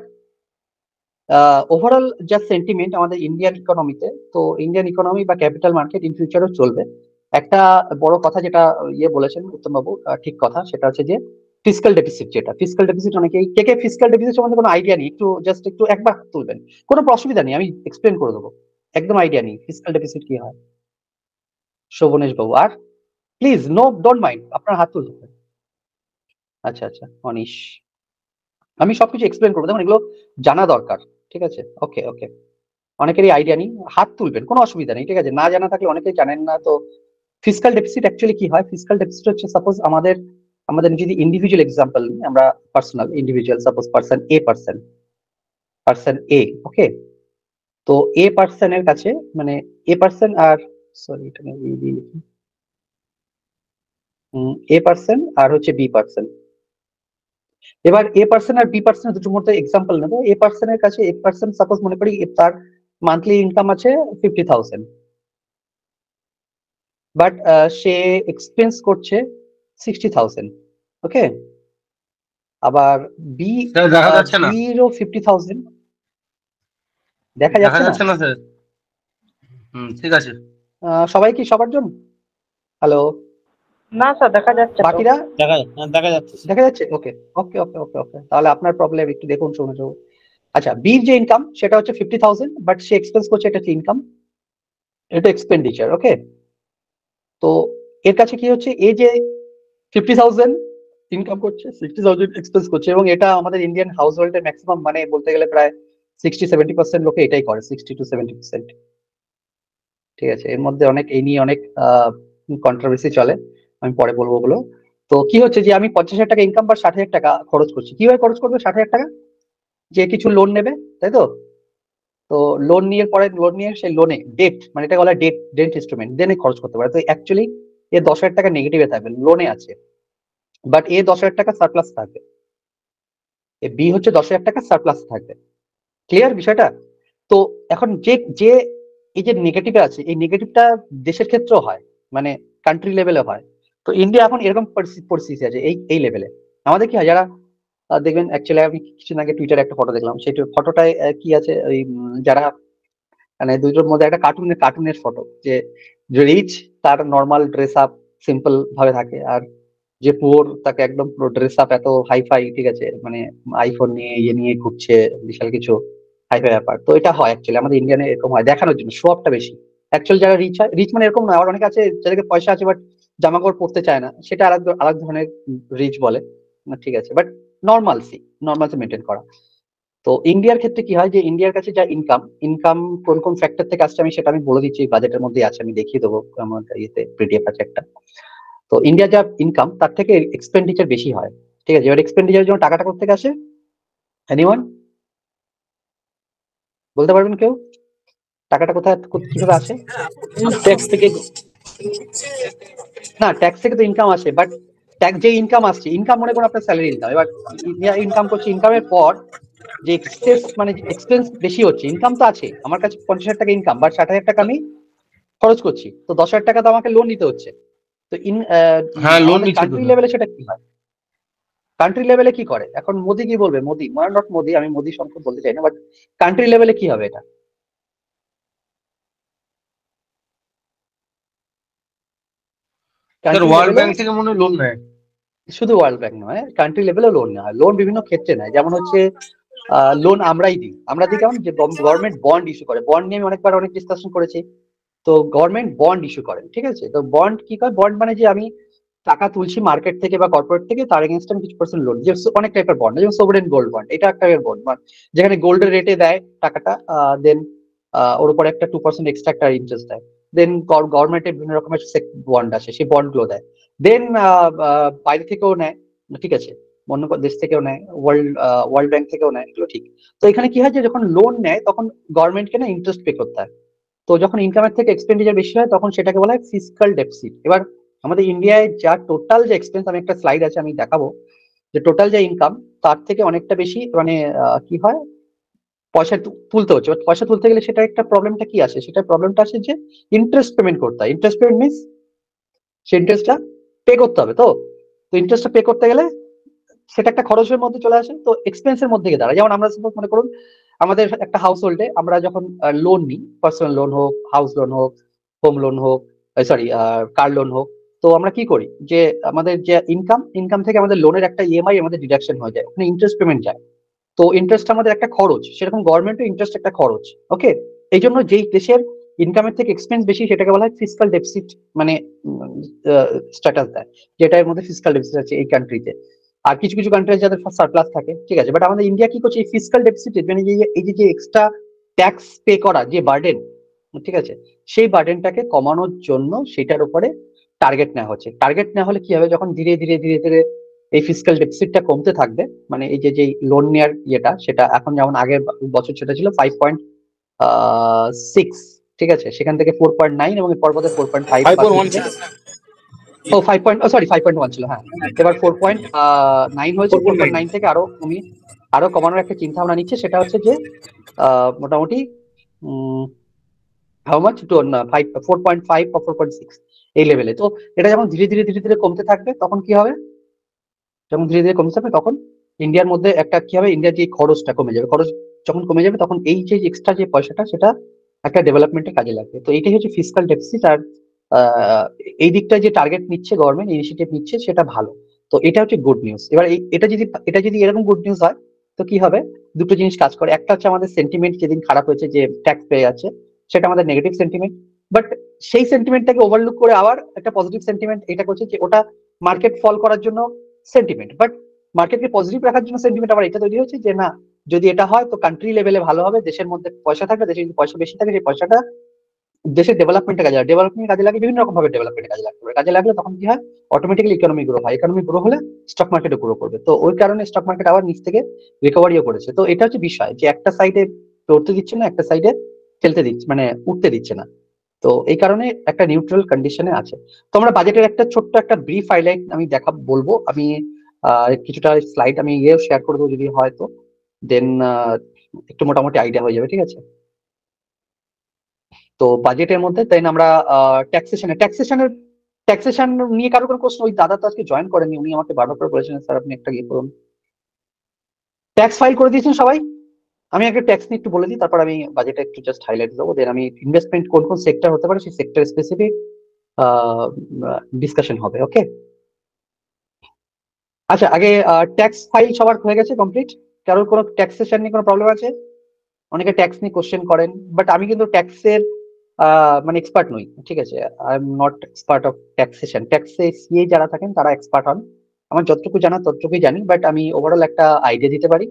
Speaker 1: ওভারঅল যা সেন্টিমেন্ট আমাদের ইন্ডিয়ান ইকোনমিতে, তো ইন্ডিয়ান ইকোনমি বা ক্যাপিটাল মার্কেট ইন ফিউচারও চলবে। একটা বড় কথা যেটা ইয়ে বলেছেন উত্তমবাবু, ঠিক কথা, সেটা হচ্ছে যে ফিসকাল ডেফিসিট। যেটা ফিসকাল ডেফিসিট, অনেকেই কে ফিসকাল ডেফিসিট সম্বন্ধে কোনো আইডিয়া নেই, একটু জাস্ট একটু একবার হাত তুলবেন, কোনো অসুবিধা নেই, আমি এক্সপ্লেন করে দেবো। একদম আইডিয়া নেই ফিসকাল ডেফিসিট কি হয়? শোভনেশ বাবু, আর প্লিজ নো ডোন্ট মাইন্ড, আপনার হাত তুলতে হবে। আচ্ছা আচ্ছা, অনিশ, আমি সবকিছু এক্সপ্লেন করবো, দেখুন এগুলো জানা দরকার, ঠিক আছে? ওকে ওকে, অনেকেরই আইডিয়া নেই, হাত তুলবেন, কোনো অসুবিধা নেই, ঠিক আছে? না জানা থাকলে, অনেকেই জানেন না। তো ফিসকাল ডেফিসিট অ্যাকচুয়ালি কি হয়? ফিসকাল ডেফিসিট হচ্ছে, সাপোজ আমাদের আমাদের যদি ইন্ডিভিজুয়াল এক্সাম্পল নিই, আমরা personal individual, suppose person A, ওকে, তো এ পার্সনের কাছে, মানে এ পার্সন আর, সরি এটা আমি লিখি, এ পার্সন আর হচ্ছে বি পার্সন, এবার এ পার্সন আর বি পার্সনের দুটোর মধ্যে এক্সাম্পল নেবো। এ পার্সনের কাছে এ পার্সন সাপোজ মনে করি তার মান্থলি ইনকাম আছে 50,000, বাট সে এক্সপেন্স করছে 60,000। ওকে, আবার বি
Speaker 4: স্যার দেখা যাচ্ছে না,
Speaker 1: বিরও 50,000 দেখা
Speaker 4: দেখা
Speaker 1: যাচ্ছে না।
Speaker 4: যাচ্ছে না স্যার। ঠিক আছে।
Speaker 1: সবাই কি সবার জন্য? হ্যালো,
Speaker 5: না স্যার দেখা যাচ্ছে তো।
Speaker 1: বাকিরা
Speaker 4: দেখা যাচ্ছে।
Speaker 1: দেখা যাচ্ছে? ওকে ওকে ওকে ওকে ওকে, তাহলে আপনার প্রবলেম একটু দেখুন, শুনে। আচ্ছা, বির যে ইনকাম সেটা হচ্ছে 50,000, বাট সে এক্সপেন্স করছে, এটা হচ্ছে ইনকাম, এটা এক্সপেন্ডিচার। ওকে, তো এর কাছে কি হচ্ছে, এই যে 50,000 ইনকাম করছে, 60,000 এক্সপেন্স করছে, এবং এটা আমাদের ইন্ডিয়ান হাউস হোল্ডের ম্যাক্সিমাম, মানে বলতে গেলে প্রায় 60-70% লোকে এটাই করে, 60-70%। ঠিক আছে, এর মধ্যে অনেক, এই নিয়ে অনেক কন্ট্রোভার্সি চলে, আমি পরে বলবো ওগুলো। তো কি হচ্ছে যে আমি 50,000 টাকা ইনকাম বা 60,000 টাকা খরচ করছি। কিভাবে খরচ করবে 60,000 টাকা? যে কিছু লোন নেবে, তাই তো? তো লোন নিয়ে পরে, লোন নিয়ে সেই লোনে ডেট, মানে এটা বলা ডেট ইনস্ট্রুমেন্ট, দেনে খরচ করতে পারে। তো অ্যাকচুয়ালি এ 10,000 টাকা নেগেটিভে থাকবে, লোনে আছে, বাট এ 10,000 টাকা সারপ্লাস থাকবে। এ বি হচ্ছে 10,000 টাকা সারপ্লাস থাকবে। ক্লিয়ার বিষয়টা? তো এখন যে যে এই যে নেগেটিভে আছে, এই নেগেটিভটা দেশের ক্ষেত্রেও হয়, মানে কান্ট্রি লেভেলে হয়। তো ইন্ডিয়া এখন এরকম পরিস্থিতি আছে, এই লেভেলে। আমাদের কি হয়, যারা দেখবেন, অ্যাকচুয়ালি আমি কিছুদিন আগে টুইটারে একটা ফটো দেখলাম, সেই ফটোটায় কি আছে, ওই যারা, মানে দুটোর মধ্যে একটা কার্টুনের ফটো, যে রিচ তার নর্মাল ড্রেস আপ সিম্পল ভাবে থাকে, আর যে পুয়ার তাকে একদম পুরো ড্রেস আপ এত হাইফাই, ঠিক আছে, মানে আইফোন নিয়ে ইয়ে নিয়ে ঘুরছে, বিশাল কিছু হাইফাই ব্যাপার। তো এটা হয় অ্যাকচুয়ালি আমাদের ইন্ডিয়ানে, এরকম হয় দেখানোর জন্য, শো অফটা বেশি। অ্যাকচুয়ালি যারা রিচ হয়, রিচ মানে এরকম না, আবার অনেক আছে যাদেরকে পয়সা আছে বাট জামা কাপড় পরতে চায় না, সেটা আলাদা আলাদা ধরনের রিচ বলে। ঠিক আছে, বাট নর্মালসি মেনটেন করা। তো ইন্ডিয়ার ক্ষেত্রে কি হয়, যে ইন্ডিয়ার কাছে যা ইনকাম কোন কোন ফ্যাক্টর থেকে আসছে, সেটা আমি বলে দিচ্ছি, বাজেটের মধ্যে আছে, আমি দেখিয়ে দেবো আমার ইয়েতে, পিডিএফ আছে একটা। তো ইন্ডিয়া যা ইনকাম তার থেকে এক্সপেন্ডিচার বেশি হয়। ঠিক আছে, এবার এক্সপেন্ডিচারের জন্য টাকাটা কোথা থেকে আসে? এনিওয়ান বলতে পারবেন কেউ? টাকাটা কোথায়, কিভাবে আসে?
Speaker 3: ট্যাক্স থেকে।
Speaker 1: না, ট্যাক্স থেকে তো ইনকাম আসে, বাট ট্যাক্স যে ইনকাম আসছে, ইনকাম মনে করুন আপনার স্যালারি ইনকাম, এবার ইনকাম করছে, ইনকামের পর যে এক্সেস, মানে এক্সপেন্স বেশি হচ্ছে। ইনকাম তো আছে আমার কাছে 50,000 টাকা ইনকাম, বাট 60,000 টাকা আমি খরচ করছি, তো 10,000 টাকা তো আমাকে লোন নিতে হচ্ছে। তো
Speaker 4: হ্যাঁ, লোন
Speaker 1: আমাদের
Speaker 4: নিচ্ছে তো
Speaker 1: কান্ট্রি
Speaker 4: স্যার।
Speaker 1: লেভেলে সেটা কি হয়? কান্ট্রি লেভেলে কি করে এখন মোদি কি বলবে? মোদি, নট মোদি, আমি মোদি সম্পর্কে বলতে চাই না, বাট কান্ট্রি লেভেলে কি হবে এটা?
Speaker 4: স্যার
Speaker 1: কান্ট্রি
Speaker 4: ওয়ার্ল্ড
Speaker 1: লেভেলে
Speaker 4: ব্যাংক থেকে মনে হয় লোন নেয়।
Speaker 1: শুধু ওয়ার্ল্ড ব্যাংক নয়, কান্ট্রি লেভেলেও লোন নেওয়া হয়। লোন বিভিন্ন ক্ষেত্রে নেয়, যেমন হচ্ছে লোন আমরা দিই কেমন, যে গভর্নমেন্ট বন্ড ইস্যু করে। বন্ড নিয়ে আমি অনেকবার অনেক ডিসকাশন করেছি। তো গভর্নমেন্ট বন্ড ইস্যু করেন, ঠিক আছে। তো বন্ড কি করে? বন্ড মানে যে আমি টাকা তুলছি মার্কেট থেকে বা কর্পোরেট থেকে, তার এগেনস্ট আমি কিছু পার্সেন্ট লোন, যে অনেক টাইপের বন্ড, যেমন সোভারেন গোল্ড বন্ড, এটা একটা বন্ড, যেখানে গোল্ডের রেটে দেয় টাকাটা, দেন ওর উপর একটা 2% এক্সট্রা একটা ইন্টারেস্ট দেয়। দেন গভর্নমেন্টের বিভিন্ন রকমের বন্ড আছে, সেই বন্ড গুলো দেয়। দেন বাইরে থেকেও নেয়, ঠিক আছে, অন্য দেশ থেকেও নেয়, ওয়ার্ল্ড ব্যাংক থেকেও নেয়, এগুলো ঠিক। তো এখানে কি হয়, যে যখন লোন নেয় তখন গভর্নমেন্টকে না ইন্টারেস্ট পে করতে হয়। তো যখন ইনকামের থেকে এক্সপেন্ডিচার বেশি হয়, তখন সেটাকে বলা হয় ফিসকাল ডেফিসিট। এবার আমাদের ইন্ডিয়ায় যা টোটাল যে এক্সপেন্স, আমি একটা স্লাইড আছে আমি দেখাবো, যে টোটাল যে ইনকাম তার থেকে অনেকটা বেশি, মানে কি হয়, পয়সা তুলতে হচ্ছে। পয়সা তুলতে গেলে সেটা একটা প্রবলেমটা কি আসে, সেটা প্রবলেমটা আসে যে ইন্টারেস্ট পেমেন্ট করতে হয়। ইন্টারেস্ট পেমেন্ট মিনস সেই ইন্টারেস্টটা পে করতে হবে। তো ইন্টারেস্টটা পে করতে গেলে সেটা একটা খরচের মধ্যে চলে আসে, তো এক্সপেন্সের মধ্যে গিয়ে দাঁড়ায়। যেমন আমরা সাপোজ মনে করুন, আমাদের একটা হাউস হোল্ডে আমরা যখন লোন নিই, পার্সোনাল লোন হোক, হাউস লোন হোক, হোম লোন হোক, সরি কার লোন হোক, তো আমরা কি করি, যে আমাদের যে ইনকাম থেকে আমাদের লোনের একটা ইএমআই আমাদের ডিডাকশন হয়ে যায়, ওখানে ইন্টারেস্ট পেমেন্ট যায়। তো ইন্টারেস্ট আমাদের একটা খরচ, সেরকম গভর্নমেন্টও ইন্টারেস্ট একটা খরচ। ওকে, এই জন্য যেই দেশের ইনকামের থেকে এক্সপেন্স বেশি, সেটাকে বলা হয় ফিসকাল ডেফিসিট, মানে স্ট্যাটাস দেয়, যেটা এর মধ্যে ফিসকাল ডেফিসিট আছে এই কান্ট্রিতে। আর কিছু কিছু কান্ট্রি যাদের সারপ্লাস থাকে, ঠিক আছে, বাট আমাদের ইন্ডিয়া কি করছে, এই ফিসকাল ডেফিসিট, মানে এই যে এক্সট্রা ট্যাক্স পে করা যে বার্ডেন, ঠিক আছে, সেই বার্ডেনটাকে কমানোর জন্য সেটার উপরে টার্গেট নেওয়া হচ্ছে। টার্গেট নেওয়া হলে কি হবে, যখন ধীরে ধীরে ধীরে ধীরে এই ফিসকাল ডেফিসিটটা কমতে থাকবে, মানে এই যে লোন নেওয়ার ইয়েটা, সেটা এখন যেমন আগের বছর সেটা ছিল 5.6, ঠিক আছে, সেখান থেকে 4.9, এবং পরবর্তী 4.5
Speaker 3: 5.1 ছিল।
Speaker 1: ও 5.1 ছিল, হ্যাঁ এবার 4.9 হয়েছে। 4.9 থেকে আরো কমানোর একটা চিন্তা ভাবনা নিচ্ছে, সেটা হচ্ছে যে মোটামুটি হাউ মাচ টু 4.5 বা 4.6 এই লেভেলে। তো এটা যখন ধীরে ধীরে ধীরে ধীরে কমতে থাকবে তখন কি হবে, যখন ধীরে ধীরে কমতে থাকবে তখন ইন্ডিয়ার মধ্যে একটা কি হবে, ইন্ডিয়ার যে খরচটা কমে যাবে, খরচ যখন কমে যাবে তখন এই যে এক্সট্রা যে পয়সাটা সেটা একটা ডেভেলপমেন্টের কাজে লাগবে। তো এইটাই হচ্ছে ফিসকাল ডেফিসিট। আর এই দিকটা যে টার্গেট নিচ্ছে গভর্নমেন্ট, ইনিশিয়েটিভ নিচ্ছে, সেটা ভালো। তো এটা হচ্ছে গুড নিউজ। এবার এটা যদি এরকম গুড নিউজ হয় তো কি হবে, দুটো জিনিস কাজ করে। একটা হচ্ছে আমাদের সেন্টিমেন্ট যেদিন খারাপ হয়েছে, যে ট্যাক্স পেয়ে যাচ্ছে, সেটা আমাদের নেগেটিভ সেন্টিমেন্ট। বাট সেই সেন্টিমেন্টটাকে ওভারলুক করে আবার একটা পজিটিভ সেন্টিমেন্ট এটা করছে, যে ওটা মার্কেট ফল করার জন্য সেন্টিমেন্ট, বাট মার্কেটকে পজিটিভ রাখার জন্য সেন্টিমেন্ট আবার এটা তৈরি হচ্ছে যে না, যদি এটা হয় তো কান্ট্রি লেভেলে ভালো হবে, দেশের মধ্যে পয়সা থাকবে, দেশে যদি পয়সা বেশি থাকে সেই পয়সাটা দেশের ডেভেলপমেন্টে কাজে লাগে, ডেভেলপমেন্ট কাজে লাগে, বিভিন্ন রকম ভাবে ডেভেলপমেন্টে কাজে লাগবে। কাজে লাগলে তখন কি হয়, অটোমেটিক্যালি ইকোনমি গ্রো হয়, ইকোনমি গ্রো হলে স্টক মার্কেটও গ্রো করবে। তো ওই কারণে স্টক মার্কেট আবার নিচ থেকে রিকভারিও করেছে। তো এটা হচ্ছে বিষয়, যে একটা সাইডে চড়তে দিচ্ছে না, একটা সাইডে ফেলতে দিচ্ছে, মানে উঠতে দিচ্ছে না। তো এই কারণে একটা নিউট্রাল কন্ডিশনে আছে। তো আমরা বাজেটের একটা ছোট্ট একটা ব্রিফ হাইলাইট আমি বলবো। আমি কিছুটা স্লাইড আমি শেয়ার করে দেবো যদি হয়, তো দেন একটু মোটামুটি আইডিয়া হয়ে যাবে, ঠিক আছে। তো বাজেটের মধ্যে দেন আমরা ট্যাক্সেশন নিয়ে কারো কোনো প্রশ্ন, ওই দাদা তো আজকে জয়েন করেনি, উনি আমাকে বারবার করে বলেছেন স্যার আপনি একটা ইয়ে করুন। ট্যাক্স ফাইল করে দিয়েছেন সবাই? আমি একটা ট্যাক্স নিয়ে একটু বলে দিই, তারপর আমি বাজেটে একটু জাস্ট হাইলাইট দেবো, দেন আমি ইনভেস্টমেন্ট কোন কোন সেক্টর হতে পারে সেই সেক্টর স্পেসিফিক ডিসকাশন হবে, ওকে। আচ্ছা, আগে ট্যাক্স ফাইল সবার হয়ে গেছে কমপ্লিট? কারোর কোনো ট্যাক্সেশন নিয়ে কোনো প্রবলেম আছে? অনেকে ট্যাক্স নিয়ে কোশ্চেন করেন, বাট আমি কিন্তু ট্যাক্সের মানে এক্সপার্ট নই, ঠিক আছে। I am not expert of taxation. ট্যাক্সে সিএ যারা থাকেন তারা এক্সপার্ট হন, আমার যতটুকু জানা ততটুকুই জানি, বাট আমি ওভারঅল একটা আইডিয়া দিতে পারি।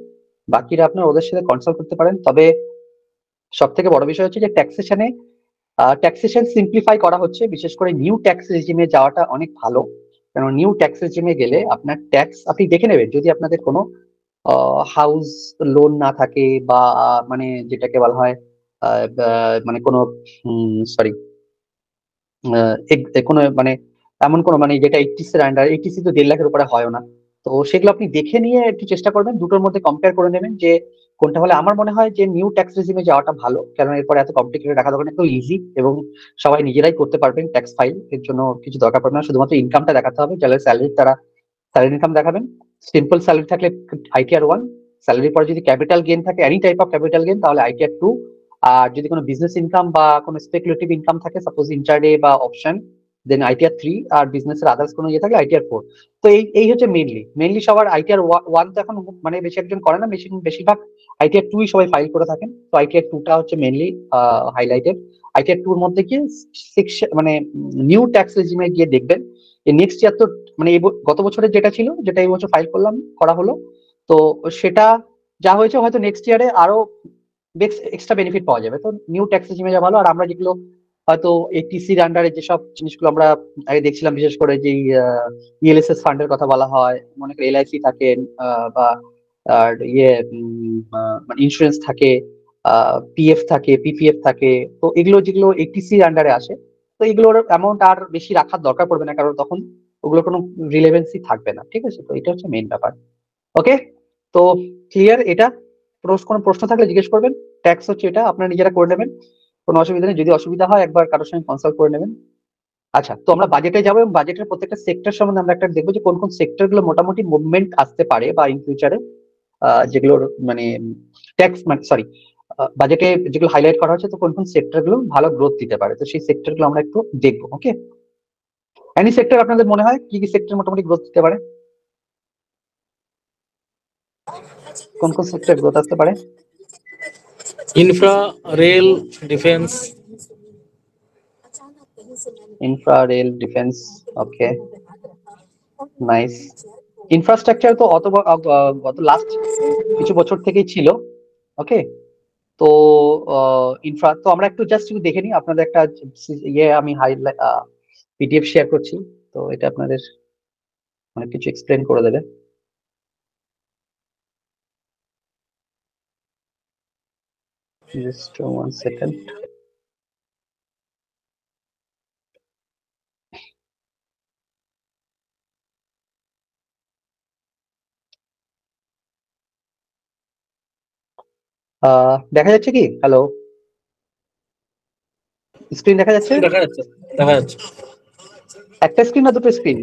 Speaker 1: বাকিরা আপনার ওদের সাথে কনসাল্ট করতে পারেন। তবে সব থেকে বড় বিষয় হচ্ছে যে ট্যাক্সেশন সিম্পলিফাই করা হচ্ছে, বিশেষ করে নিউ ট্যাক্স রেজিমে যাওয়াটা অনেক ভালো। কারণ নিউ ট্যাক্স রেজিমে গেলে আপনার ট্যাক্স আপনি দেখে নেবেন, যদি আপনাদের কোনো হাউস লোন না থাকে, বা মানে যেটাকে বলা হয় মানে কোনো সরি কোনো মানে এমন কোনো মানে যেটা এইচটিসি এর আন্ডার, এইচটিসি তো 1.5 লাখের উপরে হয় না। তো সেগুলো আপনি দেখে নিয়ে একটু চেষ্টা করবেন, দুটোর মধ্যে কম্পেয়ার করে নেবেন যে কোনটা হলে। আমার মনে হয় যে নিউ ট্যাক্স রেজিমে যাওয়াটা ভালো, কারণ এরপর এত কমপ্লিকেটেড রাখা দরকার, একটু ইজি, এবং সবাই নিজেরাই করতে পারবেন ট্যাক্স ফাইল। এর জন্য কিছু দরকার পড়বে না, শুধুমাত্র ইনকামটা দেখাতে হবে। যারা স্যালারি তারা স্যালারি ইনকাম দেখাবেন। সিম্পল স্যালারি থাকলে ITR 1, স্যালারির পরে যদি ক্যাপিটাল গেইন থাকে, any type of capital gain, তাহলে ITR 2। আর যদি কোনো বিজনেস ইনকাম বা কোনো স্পেকুলেটিভ ইনকাম থাকে, সাপোজ ইন্টারডে বা অপশন, দেন ITR 3। আর বিজনেসের আদার্স কোনো ইয়ে থাকে ITR 4। তো এই হচ্ছে মেইনলি সবার। ITR 1 তো এখন মানে বেশি একজন করে না, বেশিরভাগ ITR 2 সবাই ফাইল করে থাকেন। তো ITR 2টা হচ্ছে মেইনলি হাইলাইটেড। ITR 2 এর মধ্যে কি মানে নিউ ট্যাক্স রেজিমে গিয়ে দেখবেন নেক্সট ইয়ার তো মানে গত বছরের যেটা এই বছর ফাইল করা হলো, তো সেটা যা হয়েছে হয়তো নেক্সট ইয়ারে আরো এক্সট্রা বেনিফিট পাওয়া যাবে। তো নিউ ট্যাক্স রেজিমে যা ভালো। আর আমরা যেগুলো হয়তো এইচটিসির আন্ডারে যেসব জিনিসগুলো আমরা আগে দেখছিলাম, বিশেষ করে যে ইএলএসএস ফান্ডের কথা বলা হয়, মনে করি LIC থাকে, বা আর মানে ইন্স্যুরেন্স থাকে, PF থাকে, PPF থাকে। তো এগুলো যেগুলো এইচটিসির আন্ডারে আসে, তো এগুলোর অ্যামাউন্ট আর বেশি রাখার দরকার পড়বে না, কারণ তখন ওগুলো কোনো রিলেভেন্সি থাকবে না, ঠিক আছে। তো এটা হচ্ছে মেইন ব্যাপার, ওকে। তো ক্লিয়ার এটা? কোনো প্রশ্ন থাকলে জিজ্ঞেস করবেন। ট্যাক্স হচ্ছে এটা, আপনারা নিজেরা করে নেবেন, কোনো অসুবিধা নেই। যদি অসুবিধা হয় একবার কারোর সঙ্গে কনসাল্ট করে নেবেন। আচ্ছা, তো আমরা বাজেটে যাবো, এবং বাজেটের প্রত্যেকটা সেক্টর সম্বন্ধে আমরা একটা দেখবো যে কোন কোন সেক্টর গুলো মোটামুটি মুভমেন্ট আসতে পারে, বা ইন ফিউচারে যেগুলোর মানে ট্যাক্স মানে সরি বাজেটে যেগুলো হাইলাইট করা হচ্ছে, তো কোন কোন সেক্টর গুলো ভালো গ্রোথ দিতে পারে, তো সেই সেক্টর গুলো আমরা একটু দেখবো, ওকে। এনি সেক্টর আপনাদের মনে হয় কি কি সেক্টর মোটামুটি গ্রোথ দিতে পারে? কোন কোন সেক্টর গ্রোথ আসতে পারে?
Speaker 3: Infra, rail, defence.
Speaker 1: Infra, rail, defence, okay, nice. Infrastructure তো গত লাস্ট কিছু বছর থেকেই ছিল, ওকে। তো ইনফ্রা তো আমরা একটু জাস্ট দেখে নিই। আপনাদের একটা আমি PDF শেয়ার করছি, তো এটা আপনাদের অনেক কিছু এক্সপ্লেন করে দেবে। Just 1 second. দেখা যাচ্ছে কি? হ্যালো, স্ক্রিন দেখা যাচ্ছে?
Speaker 3: দেখা যাচ্ছে, দেখা যাচ্ছে।
Speaker 1: একটা স্ক্রিন না দুটো স্ক্রিন?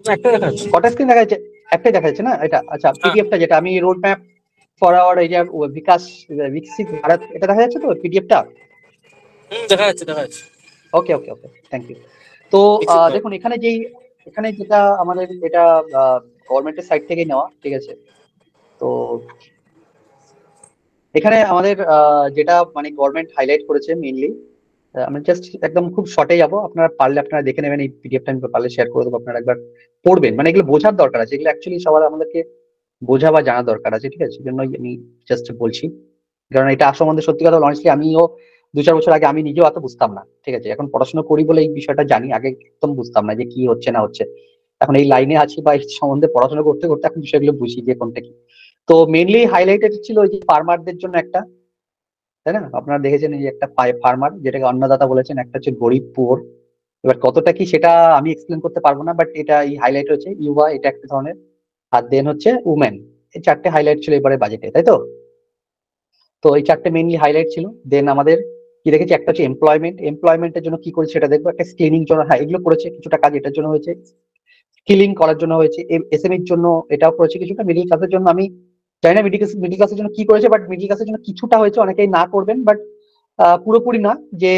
Speaker 3: একটা দেখা যাচ্ছে।
Speaker 1: কটা স্ক্রিন দেখা যাচ্ছে? একটাই দেখা যাচ্ছে না এটা? আচ্ছা, পিডিএফটা যেটা আমি road map for our area Vikas Viksit Bharat, এটা দেখা যাচ্ছে তো পিডিএফটা?
Speaker 3: দেখা যাচ্ছে, দেখা যাচ্ছে।
Speaker 1: ওকে ওকে ওকে, থ্যাংক ইউ। তো দেখুন এখানে যেটা আমাদের এটা গভর্নমেন্টের সাইড থেকে নেওয়া, ঠিক আছে? তো এখানে আমাদের যেটা মানে গভর্নমেন্ট হাইলাইট করেছে মেইনলি, আমি জাস্ট একদম খুব শর্টে যাব, আপনারা পারলে আপনারা দেখে নেবেন, এই পিডিএফটা আমি পারলে শেয়ার করে দেবো, আপনারা একবার পড়বেন, মানে এগুলো বোঝার দরকার আছে, এগুলো অ্যাকচুয়ালি সবার আমাদেরকে বোঝা বা জানা দরকার আছে, ঠিক আছে? সেজন্যই আমি জাস্ট বলছি, কারণ এটা সম্বন্ধে সত্যি কথা অনেস্টলি আমিও 2-4 বছর আগে আমি নিজেও অত বুঝতাম না, ঠিক আছে? এখন পড়াশোনা করি বলে এই বিষয়টা জানি, আগে একদম বুঝতাম না যে কি হচ্ছে না হচ্ছে। এখন এই লাইনে আছি বা এই সম্বন্ধে পড়াশোনা করতে করতে এখন বিষয়গুলো বুঝি যে কোনটা কি। তো মেইনলি হাইলাইটেড ছিল ওই যে ফার্মারদের জন্য একটা, তাই না? আপনারা দেখেছেন এই একটা ফার্মার যেটাকে অন্নদাতা বলেছেন, একটা হচ্ছে গরিব পুয়োর। এবার কতটা কি সেটা আমি এক্সপ্লেন করতে পারবো না, বাট এটা এই হাইলাইট হচ্ছে ইউয়া, এটা একটা ধরনের, আর দেন হচ্ছে উমেন, এই চারটে হাইলাইট ছিল এবারে বাজেটে, তাই তো? তো এই চারটে মেইনলি হাইলাইট ছিল। দেন আমাদের কি দেখেছি, একটা হচ্ছে এমপ্লয়মেন্টের জন্য কি করেছে সেটা দেখবো, একটা স্ক্রিনিং জন্য, হ্যাঁ এগুলো করেছে, কিছুটা কাজ এটার জন্য হয়েছে, স্কিলিং করার জন্য হয়েছে, এসএমইর জন্য এটাও করেছে কিছুটা, মিডিল ক্লাসের জন্য আমি জানি না মিডিল ক্লাসের জন্য কি করেছে, বাট মিডিল ক্লাসের জন্য কিছুটা হয়েছে, অনেকেই না করবেন, বাট পুরোপুরি না। যে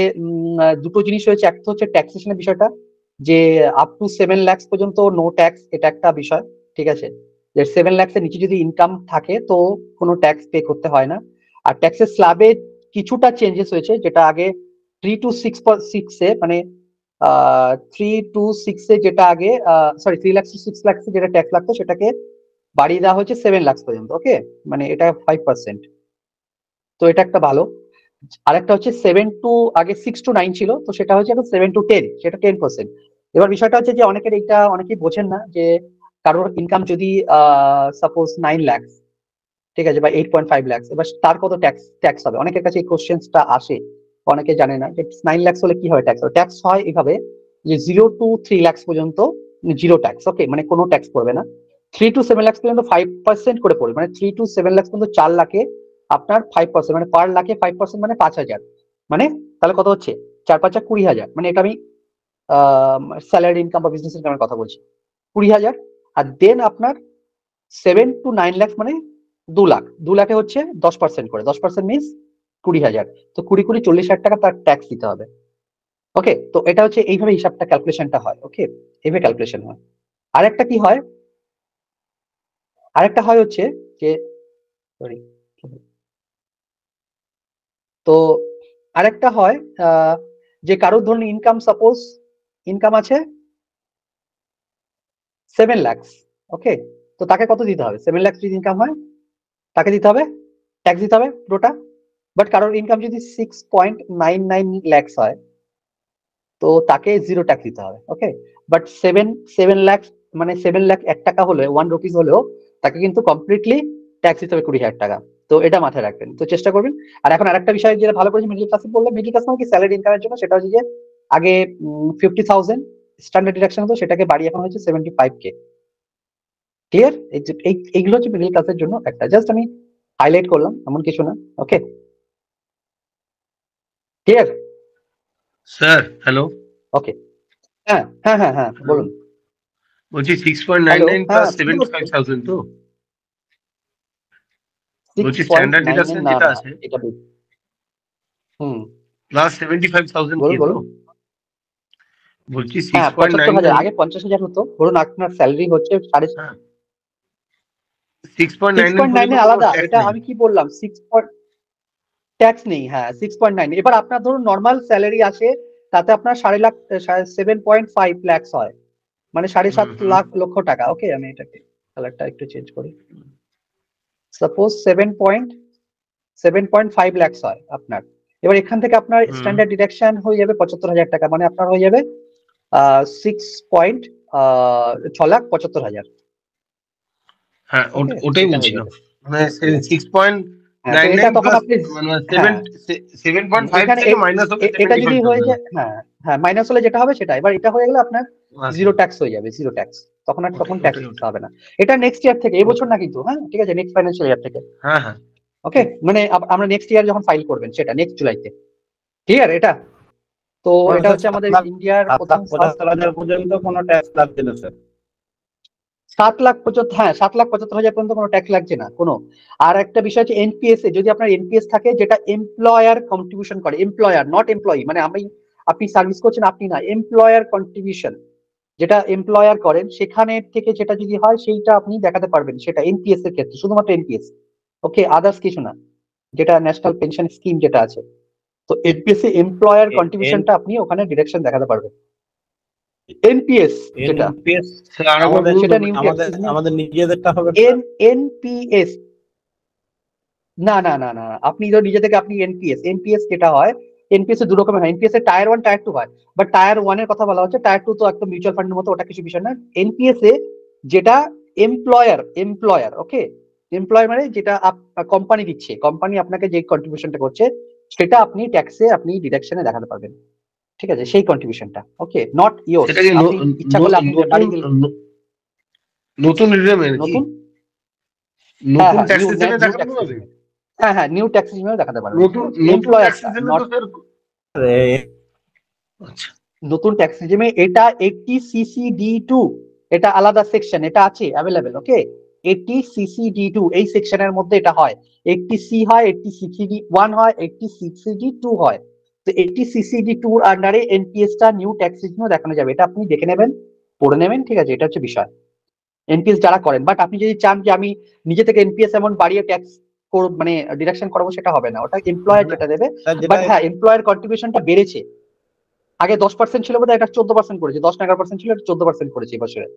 Speaker 1: দুটো জিনিস হয়েছে, একটা হচ্ছে ট্যাক্সেশনের বিষয়টা, যে আপ টু 7 লাখ পর্যন্ত নো ট্যাক্স, এটা একটা বিষয়, ঠিক আছে? যে 7 লাখ এর নিচে যদি ইনকাম থাকে তো কোনো ট্যাক্স পে করতে হয় না। আর ট্যাক্সের স্ল্যাবে কিছুটা চেঞ্জেস হয়েছে, যেটা আগে 3 to 6 এ, মানে 3 to 6 এ যেটা আগে, সরি 3 লাখ to 6 লাখ যেটা ট্যাক্স লাগতো সেটাকে বাড়িয়ে দেওয়া হয়েছে 7 লাখ পর্যন্ত, ওকে? মানে এটা 5%। তো এটা একটা ভালো। আরেকটা হচ্ছে 7 to, আগে 6 to 9 ছিল, তো সেটা হচ্ছে এখন 7 to 10, সেটা 10%। এবার বিষয়টা হচ্ছে যে অনেকের এটা অনেকেই বোঝেন না, যে কারোর ইনকাম যদি সাপোজ 9 লাখ, ঠিক আছে, বা 8.5 লাখ, এবার তার কত ট্যাক্স হবে? অনেকের কাছে এই কোশ্চেনটা আসে, অনেকে জানে না যে 9 লাখ হলে কি হবে ট্যাক্স হবে। ট্যাক্স হয় এইভাবে যে 0 to 3 লাখ পর্যন্ত জিরো ট্যাক্স, ওকে? মানে কোনো ট্যাক্স পড়বে না। 3 to 7 লাখ পর্যন্ত 5% করে পড়বে, মানে 3 to 7 লাখ পর্যন্ত 4 লাখে আপনার 5%, মানে পার লাখে 5%, মানে 5,000, মানে তাহলে কত হচ্ছে? 4-5 20,000, মানে এটা আমি স্যালারি ইনকাম বা বিজনেস ইনকামের কথা বলছি, 20,000। আর দেন আপনার 7 to 9 লাখ মানে 2 লাখ, 2 লাখে হচ্ছে 10% করে, 10% মিনস 20,000। তো 20 40,000 টাকা তার ট্যাক্স দিতে হবে, ওকে? তো এটা হচ্ছে এইভাবে হিসাবটা ক্যালকুলেশনটা হয়, ওকে? এইভাবে ক্যালকুলেশন হয়। আরেকটা কি হয়, আরেকটা হয় হচ্ছে যে, সরি, তো আরেকটা হয় যে কারোর ধরুন ইনকাম, সাপোজ ইনকাম আছে 7 লাখ, ওকে? তো তাকে কত দিতে হবে? 7 লাখ যদি ইনকাম হয় তাকে দিতে হবে, ট্যাক্স দিতে হবে পুরোটা। বাট কারোর ইনকাম যদি 6.99 লাখ হয় তো তাকে জিরো ট্যাক্স দিতে হবে, ওকে? বাট 7 লাখ, মানে 7 লাখ 1 টাকা হলে 1 রুপিস হলেও তাকে কিন্তু কমপ্লিটলি ট্যাক্স দিতে হবে 20,000 টাকা। তো এটা মাথায় রাখবেন, তো চেষ্টা করবেন। আর এখন আরেকটা বিষয় যেটা ভালো করেছে মিডল ক্লাসে বললে, মিডল ক্লাস মানে কি স্যালারি ইনকামের জন্য, সেটা হচ্ছে যে আগে 50,000 স্ট্যান্ডার্ড ডিডাকশন হতো, সেটাকে বাড়িয়ে এখন হচ্ছে 75K। ক্লিয়ার? এইগুলো হচ্ছে মিডল ক্লাসের জন্য একটা, জাস্ট আমি হাইলাইট করলাম, এমন কিছু না, ওকে? ক্লিয়ার?
Speaker 4: স্যার হ্যালো,
Speaker 1: ওকে, হ্যাঁ হ্যাঁ হ্যাঁ হ্যাঁ, বলুন।
Speaker 4: বলছি
Speaker 1: হ্যালো,
Speaker 4: 6.99
Speaker 1: হ্যাঁ
Speaker 4: প্লাস
Speaker 1: শুনতে পাচ্ছি।
Speaker 4: 75,000 তো? বলছি স্ট্যান্ডার্ড
Speaker 1: 6.9
Speaker 4: ডিডাকশন
Speaker 1: না
Speaker 4: যেটা
Speaker 1: না,
Speaker 4: আছে
Speaker 1: এটা হুম,
Speaker 4: প্লাস 75,000 কি
Speaker 1: বলুন
Speaker 4: তো?
Speaker 1: বলুন।
Speaker 4: বলছি
Speaker 1: হ্যাঁ 75,000,
Speaker 4: 6.99,
Speaker 1: আগে 50,000 হতো। ধরুন আপনার স্যালারি হচ্ছে সাড়ে
Speaker 4: হ্যাঁ,
Speaker 1: সিক্স
Speaker 4: 6.99
Speaker 1: পয়েন্ট
Speaker 4: পর্যন্ত
Speaker 1: নাইনে
Speaker 4: কোনো
Speaker 1: আলাদা,
Speaker 4: ট্যাক্স
Speaker 1: এটা
Speaker 4: নেই।
Speaker 1: আমি কি বললাম? ট্যাক্স নেই, হ্যাঁ 6.9। এবার আপনার ধরুন নর্মাল স্যালারি আসে, তাতে আপনার 7.5 লাখ হয়, মানে 7.5 লাখ লক্ষ টাকা, ওকে? আমি এটাকে কালারটা একটু চেঞ্জ করি, সাপোজ 7.5 লাখ হয় আপনার। এবার এখান থেকে আপনার
Speaker 4: হুম,
Speaker 1: স্ট্যান্ডার্ড ডিডাকশন হয়ে যাবে 75,000 টাকা, মানে আপনার হয়ে যাবে 6.75,000,
Speaker 4: হ্যাঁ
Speaker 1: ওকে?
Speaker 4: ওটাই
Speaker 1: এটা হয়ে
Speaker 4: বলছিলাম,
Speaker 1: যাবে।
Speaker 4: মানে 6.99
Speaker 1: হ্যাঁ, তো এটা তখন
Speaker 4: প্লাস
Speaker 1: আপনি,
Speaker 4: মানে
Speaker 1: হ্যাঁ
Speaker 4: 7.5
Speaker 1: এখানে
Speaker 4: থেকে মাইনাস হবে
Speaker 1: এটা যদি হয়ে
Speaker 4: 75,000।
Speaker 1: যায়, হ্যাঁ হ্যাঁ মাইনাস হলে যেটা হবে সেটা, এবার এটা হয়ে গেলে আপনার
Speaker 4: আচ্ছা,
Speaker 1: জিরো ট্যাক্স হয়ে যাবে, জিরো ট্যাক্স, তখন আর তখন ট্যাক্স
Speaker 4: ওটাই,
Speaker 1: দিতে হবে না। এটা নেক্সট ইয়ার থেকে, এবছর না কিন্তু, হ্যাঁ ঠিক আছে, নেক্সট ফাইন্যান্সিয়াল ইয়ার থেকে।
Speaker 4: হ্যাঁ হ্যাঁ
Speaker 1: ওকে, মানে আমরা নেক্সট ইয়ার যখন ফাইল করবেন সেটা নেক্সট জুলাইতে, ক্লিয়ার এটা? তো এটা হচ্ছে আমাদের ইন্ডিয়ার প্রথম
Speaker 6: ৭,৭৫,০০০ পর্যন্ত কোনো ট্যাক্স লাগছে না স্যার।
Speaker 1: 7 লাখ পর্যন্ত, হ্যাঁ 7,75,000 পর্যন্ত কোনো ট্যাক্স লাগছে না কোনো। আর একটা বিষয় হচ্ছে এনপিএস এ, যদি আপনার এনপিএস থাকে যেটা এমপ্লয়ার কন্ট্রিবিউশন করে, এমপ্লয়ার নট এমপ্লয়ি, মানে আপনি সার্ভিস করছেন আপনি না, এমপ্লয়ার কন্ট্রিবিউশন যেটা এমপ্লয়ার করেন সেখানে থেকে যেটা যদি হয় সেইটা আপনি দেখাতে পারবেন, সেটা এনপিএস এর ক্ষেত্রে শুধুমাত্র এনপিএস, ওকে, আদার্স কিছু না, যেটা ন্যাশনাল পেনশন স্কিম যেটা আছে। তো এনপিএস এ এমপ্লয়ার কন্ট্রিবিউশনটা আপনি ওখানে ডিরেকশন দেখাতে পারবেন। এনপিএস যেটা,
Speaker 6: এনপিএস
Speaker 4: স্যার আরেকবার বলুন
Speaker 1: সেটা
Speaker 4: তো।
Speaker 1: নিউ
Speaker 6: আমাদের নিজেদেরটা হবে
Speaker 1: এনপিএস, না না না না, আপনি তো নিজে থেকে আপনি এনপিএস যেটা হয়, এনপিএস এর দু রকমের হয়, এনপিএস এর টায়ার 1 টায়ার 2 হয়, বাট টায়ার 1 এর কথা বলা হচ্ছে, টায়ার 2 তো একদম মিউচুয়াল ফান্ডের মতো, ওটা কিছু বিষয় না। এনপিএস এ যেটা এমপ্লয়ার, ওকে, এমপ্লয়ার মানে যেটা কোম্পানি দিচ্ছে, কোম্পানি আপনাকে যে কন্ট্রিবিউশনটা করছে সেটা আপনি ট্যাক্সে আপনি ডিডাকশনে দেখাতে পারবেন, ঠিক আছে, সেই কন্ট্রিবিউশনটা, ওকে, নট ইয়োর।
Speaker 4: সেটা কি
Speaker 1: আপনি ইচ্ছা করলে আপনি বাড়ি দিলেন
Speaker 4: নতুন রিজমে
Speaker 1: নতুন,
Speaker 4: নতুন
Speaker 1: হ্যাঁ
Speaker 4: ট্যাক্স
Speaker 1: নিউ
Speaker 4: সিস্টেমে
Speaker 1: নিউ
Speaker 4: দেখাতে
Speaker 1: ট্যাক্স,
Speaker 4: পারবে?
Speaker 1: হ্যাঁ নিউ ট্যাক্স সিস্টেমে দেখাতে পারবেন,
Speaker 4: নতুন নতুন ট্যাক্স
Speaker 1: এমপ্লয়ারটা
Speaker 4: সিস্টেমে
Speaker 1: নট,
Speaker 4: তো স্যার। আচ্ছা
Speaker 1: নতুন ট্যাক্স রেজিমে এটা 80 CCD2, এটা আলাদা সেকশন, এটা আছে অ্যাভেলেবেল, ওকে, 80 CCD2 এই সেকশনের মধ্যে এটা হয়, 80C হয়, 80CCD1 হয়, 80CCD2 হয়। তো 80CCD2 এর আন্ডারে এনপিএস টা নিউ ট্যাক্স রেজিমে দেখানো যাবে, এটা আপনি দেখে নেবেন, পড়ে নেবেন, ঠিক আছে, এটা হচ্ছে বিষয় এনপিএস যারা করেন। বাট আপনি যদি চান যে আমি নিজে থেকে এনপিএস এমন বাড়িয়ে ট্যাক্স মানে ডিডাকশন করবো, সেটা হবে না, ওটা এমপ্লয়ার যেটা দেবে।
Speaker 6: স্যার, যেটা
Speaker 1: বাট হ্যাঁ এমপ্লয়ার কন্ট্রিবিউশনটা বেড়েছে, আগে 10% ছিল বোধহয়, এটা 14% করেছে, 10 না 11% ছিল, এটা 14% করেছে এবছরে।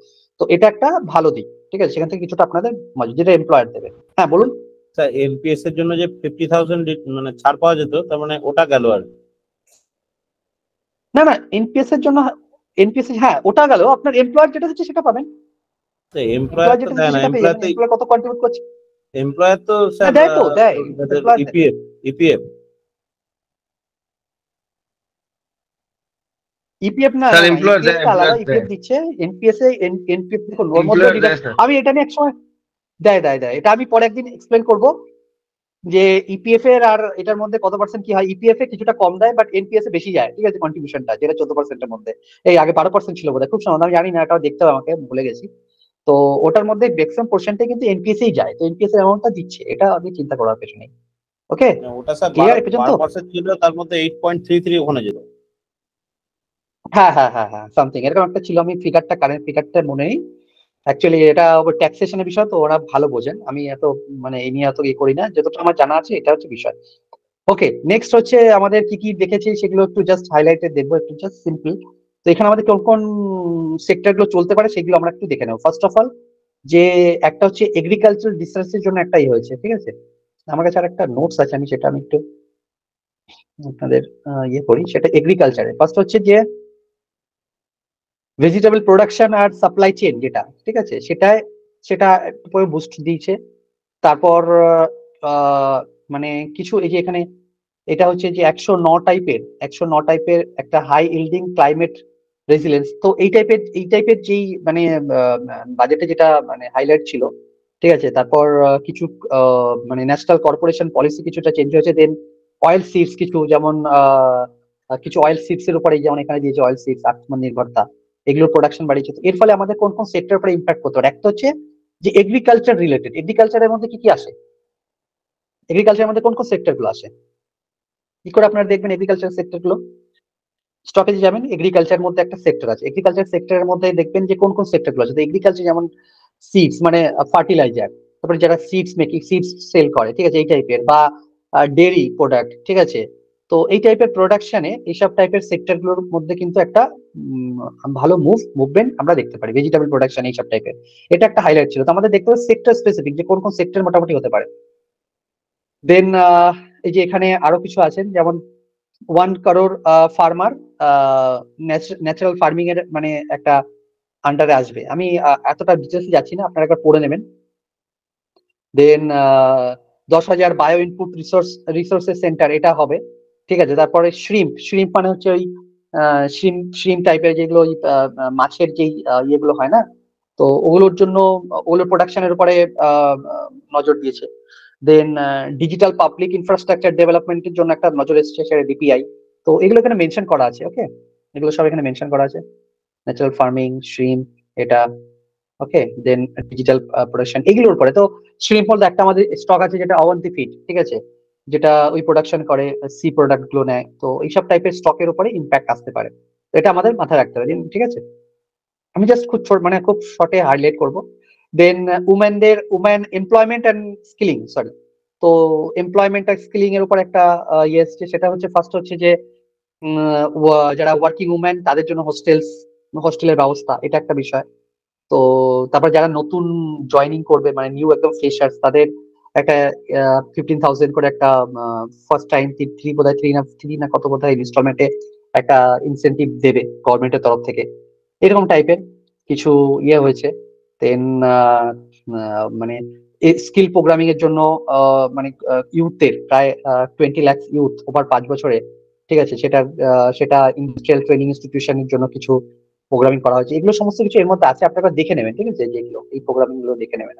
Speaker 1: তো এটা একটা ভালো দিক, ঠিক আছে, সেখান থেকে কিছুটা আপনাদের যেটা এমপ্লয়ার দেবে। হ্যাঁ বলুন।
Speaker 6: স্যার এনপিএস এর জন্য যে 50,000 মানে ছাড় পাওয়া যেত, তার মানে ওটা গেল আর কি।
Speaker 1: না না, এনপিএস এর জন্য, এনপিএস হ্যাঁ ওটা গেল, আপনার এমপ্লয়ার যেটা দিচ্ছে সেটা পাবেন,
Speaker 6: এমপ্লয়ার
Speaker 1: এমপ্লয়ার
Speaker 6: তো
Speaker 1: যেটা
Speaker 6: দেয়
Speaker 1: দিচ্ছে
Speaker 6: না,
Speaker 1: সেটা পেয়ে যাবেন, এমপ্লয়ার কত কন্ট্রিবিউট করছে।
Speaker 6: এমপ্লয়ার তো
Speaker 1: হ্যাঁ
Speaker 6: স্যার
Speaker 1: দেয় তো, দেয়, এমপ্লয়ার দেয়।
Speaker 6: ইপিএফ ইপিএফ
Speaker 1: ইপিএফ না
Speaker 4: স্যার
Speaker 1: না না,
Speaker 4: এমপ্লয়ার
Speaker 1: ইপিএফ
Speaker 4: দেয়,
Speaker 1: টা আলাদা,
Speaker 4: এমপ্লয়ার
Speaker 1: ইপিএফ
Speaker 4: দেয়,
Speaker 1: দিচ্ছে, এনপিএস এ, এনপিএফ দেখুন ওর মধ্যে
Speaker 4: এমপ্লয়ার দেয় স্যার।
Speaker 1: আমি এটা নিয়ে একসময়, দেয়, এটা আমি পরে একদিন এক্সপ্লেন করবো যে ইপিএফ এর আর এটার মধ্যে কত পার্সেন্ট কি হয়। ইপিএফ এ কিছুটা কম দেয়, বাট এনপিএস এ বেশি যায়, ঠিক আছে, কন্ট্রিবিউশনটা যেটা 14%-এর মধ্যে, এই আগে 12% ছিল বোধহয়, খুব সম্ভবত, আমি জানি না, এটাও দেখতে হবে আমাকে, ভুলে গেছি। তো ওটার মধ্যে ম্যাক্সিমাম পোর্শনটা কিন্তু এনপিএস এই যায়, তো এনপিএস এর অ্যামাউন্টটা দিচ্ছে, এটা আপনি চিন্তা করার কিছু নেই। ওকে,
Speaker 6: ওটা স্যার
Speaker 1: ক্লিয়ার এ পর্যন্ত?
Speaker 6: 12% ছিল, তার মধ্যে 8.33 ওখানে যেত।
Speaker 1: হ্যাঁ সামথিং এরকম একটা ছিল, আমি ফিগারটা, কারেন্ট ফিগারটা মনে নেই অ্যাকচুয়ালি, এটা ট্যাক্সেশনের বিষয় তো ওরা ভালো বোঝেন, আমি এত মানে এই নিয়ে এত ইয়ে করি না, যতটা আমার জানা আছে এটা হচ্ছে বিষয়। ওকে, নেক্সট হচ্ছে আমাদের কি কি দেখেছি সেগুলো একটু জাস্ট হাইলাইটে দেখবো, একটু জাস্ট সিম্পল। তো এখানে আমাদের কোন কোন সেক্টর গুলো চলতে পারে সেগুলো আমরা একটু দেখে নেবো। ফার্স্ট অফ অল, যে একটা হচ্ছে এগ্রিকালচার রিসার্চের জন্য একটা ইয়ে হয়েছে, ঠিক আছে, আমার কাছে আর একটা নোটস আছে, আমি সেটা আমি একটু আপনাদের ইয়ে করি, সেটা এগ্রিকালচারে ফার্স্ট হচ্ছে যে ভেজিটেবল প্রোডাকশন আর সাপ্লাই চেন যেটা, ঠিক আছে, সেটা একটু বুস্ট দিয়েছে। তারপর মানে কিছু এই যে এখানে এটা হচ্ছে যে 109 টাইপের একটা হাই ইল্ডিং ক্লাইমেট রেজিলেন্স, তো এই টাইপের যেই মানে বাজেটে যেটা মানে হাইলাইট ছিল, ঠিক আছে। তারপর কিছু মানে ন্যাশনাল কর্পোরেশন পলিসি কিছুটা চেঞ্জ হয়েছে। দেন অয়েল সিডস কিছু, যেমন কিছু অয়েল সিডস এর উপরে, যেমন এখানে দিয়েছে অয়েল সিডস আত্মনির্ভরতা, এগুলোর প্রোডাকশন বাড়িয়েছে। তো এর ফলে আমাদের কোন কোন সেক্টর উপরে ইম্প্যাক্ট করতে পারে, একটা হচ্ছে যে এগ্রিকালচার রিলেটেড, এগ্রিকালচারের মধ্যে কি কি আসে, এগ্রিকালচারের মধ্যে কোন কোন সেক্টর গুলো আসে, কি করে আপনারা দেখবেন এগ্রিকালচার সেক্টর গুলো, স্টকে যাবেন, এগ্রিকালচার মধ্যে একটা সেক্টর আছে, এগ্রিকালচার সেক্টরের মধ্যে দেখবেন যে কোন কোন সেক্টর গুলো আছে। তো এগ্রিকালচার যেমন সিডস মানে ফার্টিলাইজার, তারপরে যারা সিডস মেকিং, সিডস সেল করে, ঠিক আছে, এই টাইপের, বা ডেয়ারি প্রোডাক্ট, ঠিক আছে। তো এই টাইপের প্রোডাকশনে এইসব টাইপের সেক্টর গুলোর মধ্যে কিন্তু একটা ভালো মুভমেন্ট আমরা দেখতে পারি, ভেজিটেবল প্রোডাকশন এইসব টাইপের, এটা একটা হাইলাইট ছিল। তো আমাদের দেখতে হবে সেক্টর স্পেসিফিক যে কোন কোন সেক্টর মোটামুটি হতে পারে। দেন এই যে এখানে আরো কিছু আছেন, যেমন 1 crore ফার্মার ন্যাচারাল ফার্মিং এর মানে একটা আন্ডারে আসবে, আমি এতটা ডিটেলসে যাচ্ছি না, আপনারা একবার পড়ে নেবেন। দেন 10,000 বায়ো ইনপুট রিসোর্সেস সেন্টার, এটা হবে, ঠিক আছে। তারপরে শ্রিম্প মানে হচ্ছে ওই শ্রিম টাইপের যেগুলো মাছের যেই ইয়েগুলো হয় না, তো ওগুলোর জন্য ওগুলোর প্রোডাকশনের উপরে নজর দিয়েছে। দেন ডিজিটাল পাবলিক ইনফ্রাস্ট্রাকচার ডেভেলপমেন্টের জন্য একটা নজর এসেছে, সেটা ডিপিআই। তো এগুলো এখানে মেনশন করা আছে। ওকে, এগুলো সব এখানে মেনশন করা আছে। ন্যাচারাল ফার্মিং, শ্রিম, এটা ওকে। দেন ডিজিটাল প্রোডাকশন এগুলোর উপরে। তো শ্রিম ফল একটা আমাদের স্টক আছে যেটা অবন্তি ফিড, ঠিক আছে, যেটা ওই প্রোডাকশন করে, সি প্রোডাক্ট গুলো নেয়। তো এইসব টাইপের স্টকের উপরে ইম্প্যাক্ট আসতে পারে। তো এটা আমাদের মাথায় রাখতে হবে, ঠিক আছে। আমি জাস্ট খুব মানে খুব শর্টে হাইলাইট করব। Then women employment and skilling, sorry. তো এমপ্লয়মেন্ট আর স্কিলিং এর উপর একটা ইয়ে এসছে, সেটা হচ্ছে ফার্স্ট হচ্ছে যে যারা ওয়ার্কিং উমেন তাদের জন্য হোস্টেলের ব্যবস্থা, এটা একটা বিষয়। তো তারপর যারা নতুন জয়নিং করবে, মানে নিউ একদম ফ্রেশার্স, তাদের একটা 15,000 করে একটা ফার্স্ট টাইম বোধহয় থ্রি না কত বোধহয় ইনস্টলমেন্টে একটা ইনসেনটিভ দেবে গভর্নমেন্টের তরফ থেকে, এরকম টাইপের কিছু ইয়ে হয়েছে। দেন মানে স্কিল প্রোগ্রামিং এর জন্য মানে ইউথের প্রায় 20 লাখ ইউথ ওভার 5 বছরে, ঠিক আছে, সেটা ইন্ডাস্ট্রিয়াল ট্রেনিং ইনস্টিটিউশনের জন্য কিছু প্রোগ্রামিং করা হয়েছে। এগুলো সমস্ত কিছু এর মধ্যে আছে, আপনারা দেখে নেবেন, ঠিক আছে, যেগুলো এই প্রোগ্রামিং গুলো দেখে নেবেন।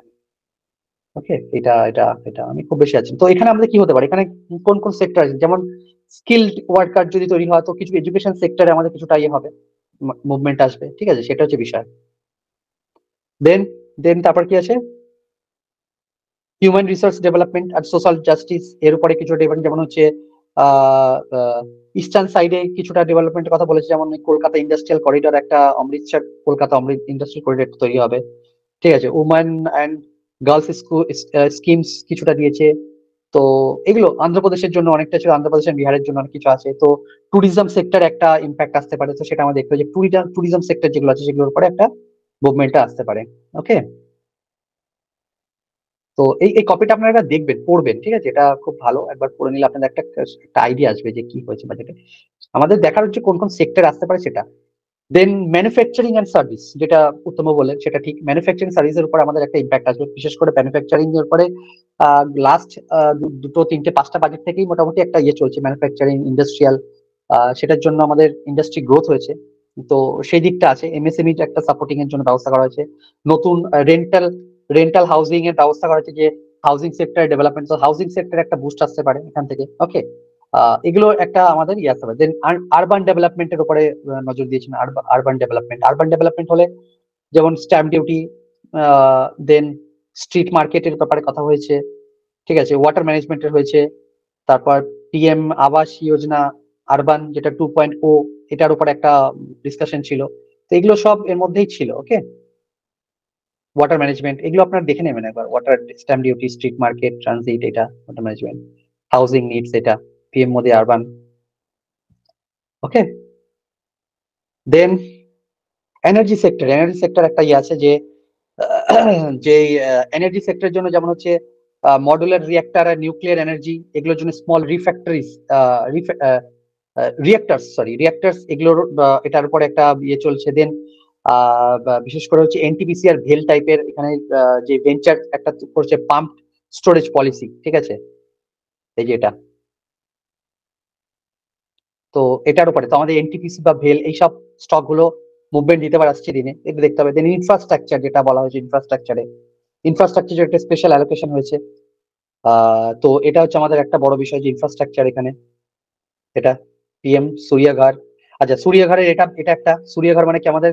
Speaker 1: ওকে, এটা এটা এটা আমি খুব বেশি আছি। তো এখানে আমাদের কি হতে পারে, এখানে কোন কোন সেক্টর আছে, যেমন স্কিলড ওয়ার্কার যদি তৈরি হয়, তো কিছু এডুকেশন সেক্টরে আমাদের কিছুটা ইয়ে হবে, মুভমেন্ট আসবে, ঠিক আছে, সেটা হচ্ছে বিষয়। দেন দেন তারপর কি আছে, হিউম্যান রিসোর্স ডেভেলপমেন্ট আর সোশ্যাল জাস্টিস, এর উপরে কিছু ডেভেলপমেন্ট, যেমন হচ্ছে ইস্টার্ন সাইডে কিছুটা ডেভেলপমেন্টের কথা বলেছে, যেমন কলকাতা ইন্ডাস্ট্রিয়াল করিডর, একটা অমৃতসর কলকাতা অমৃত ইন্ডাস্ট্রিয়াল করিডর তৈরি হবে, ঠিক আছে। Women and girls school schemes কিছুটা দিয়েছে। তো এগুলো আন্ধ্রপ্রদেশের জন্য অনেকটা ছিল, আন্ধ্রপ্রদেশ আর বিহারের জন্য অনেক কিছু আছে। তো ট্যুরিজম সেক্টর একটা ইম্প্যাক্ট আসতে পারে, তো সেটা আমরা দেখতে পাই যে ট্যুরিজম সেক্টর যেগুলো আছে সেগুলোর উপরে একটা মুভমেন্টটা আসতে পারে। ওকে, তো এই কপিটা আপনারা দেখবেন, পড়বেন, ঠিক আছে, এটা খুব ভালো, একবার পড়ে নিলে আপনাদের একটা আইডিয়া আসবে যে কি হয়েছে বাজেটে। আমাদের দেখার হচ্ছে কোন কোন সেক্টর আসতে পারে সেটা। দেন ম্যানুফ্যাকচারিং এন্ড সার্ভিস, যেটা উত্তম বললেন সেটা ঠিক, ম্যানুফ্যাকচারিং সার্ভিসের উপর আমাদের একটা ইম্প্যাক্ট আসবে, বিশেষ করে ম্যানুফ্যাকচারিং এর উপরে লাস্ট দুটো তিনটে পাঁচটা বাজেট থেকেই মোটামুটি একটা ইয়ে চলছে ম্যানুফ্যাকচারিং ইন্ডাস্ট্রিয়াল, সেটার জন্য আমাদের ইন্ডাস্ট্রি গ্রোথ হয়েছে। তো সেই দিকটা আছে, এমএসএমই একটা সাপোর্টিং এর জন্য ব্যবস্থা করা হয়েছে, নতুন রেন্টাল হাউজিং এর ব্যবস্থা করা হয়েছে, যে হাউজিং সেক্টর ডেভেলপমেন্ট, তো হাউজিং সেক্টর একটা বুস্ট আসতে পারে এখান থেকে। ওকে, এগুলো একটা আমাদের ইয়ে আসতে পারে। দেন আরবান ডেভেলপমেন্টের উপরে নজর দিয়েছেন। আরবান ডেভেলপমেন্ট হলে যেমন স্ট্যাম্প ডিউটি, দেন স্ট্রিট মার্কেটের ব্যাপারে কথা হয়েছে, ঠিক আছে, ওয়াটার ম্যানেজমেন্টের হয়েছে, তারপর পিএম আবাস যোজনা আরবান যেটা 2.0, এটার উপর একটা ডিসকাশন ছিল। তো এগুলো সব এর মধ্যেই ছিল। ওকে, ওয়াটার ম্যানেজমেন্ট এগুলো আপনারা দেখে নেবেন একবার, water stamp duty, street market, transit, এটা ওয়াটার ম্যানেজমেন্ট, হাউজিং নিডস, এটা পিএম মোদি আরবান। ওকে, দেন এনার্জি সেক্টর একটা ইয়ে আছে, যে যে এনার্জি সেক্টরের জন্য যেমন হচ্ছে মডুলার রিয়েক্টর আর নিউক্লিয়ার এনার্জি, এগুলোর জন্য স্মল রিয়েক্টার্স এগুলোর এটার উপরে একটা ইয়ে চলছে। দেন বিশেষ করে হচ্ছে এনটিপিসি আর ভেল টাইপের এখানে যে ভেঞ্চার একটা করছে, পাম্প স্টোরেজ পলিসি, ঠিক আছে, এই যে এটা। তো এটার উপরে তো আমাদের এনটিপিসি বা ভেল এইসব স্টক গুলো মুভমেন্ট দিতে পারে আসছে দিনে, এগুলো দেখতে হবে। দেন ইনফ্রাস্ট্রাকচার, যেটা বলা হয়েছে ইনফ্রাস্ট্রাকচার একটা স্পেশাল অ্যালোকেশন হয়েছে। তো এটা হচ্ছে আমাদের একটা বড় বিষয়, যে ইনফ্রাস্ট্রাকচার এখানে এটা পিএম সূর্যাঘর। আচ্ছা, সূর্যাঘরের এটা একটা সূর্যাঘর মানে কি, আমাদের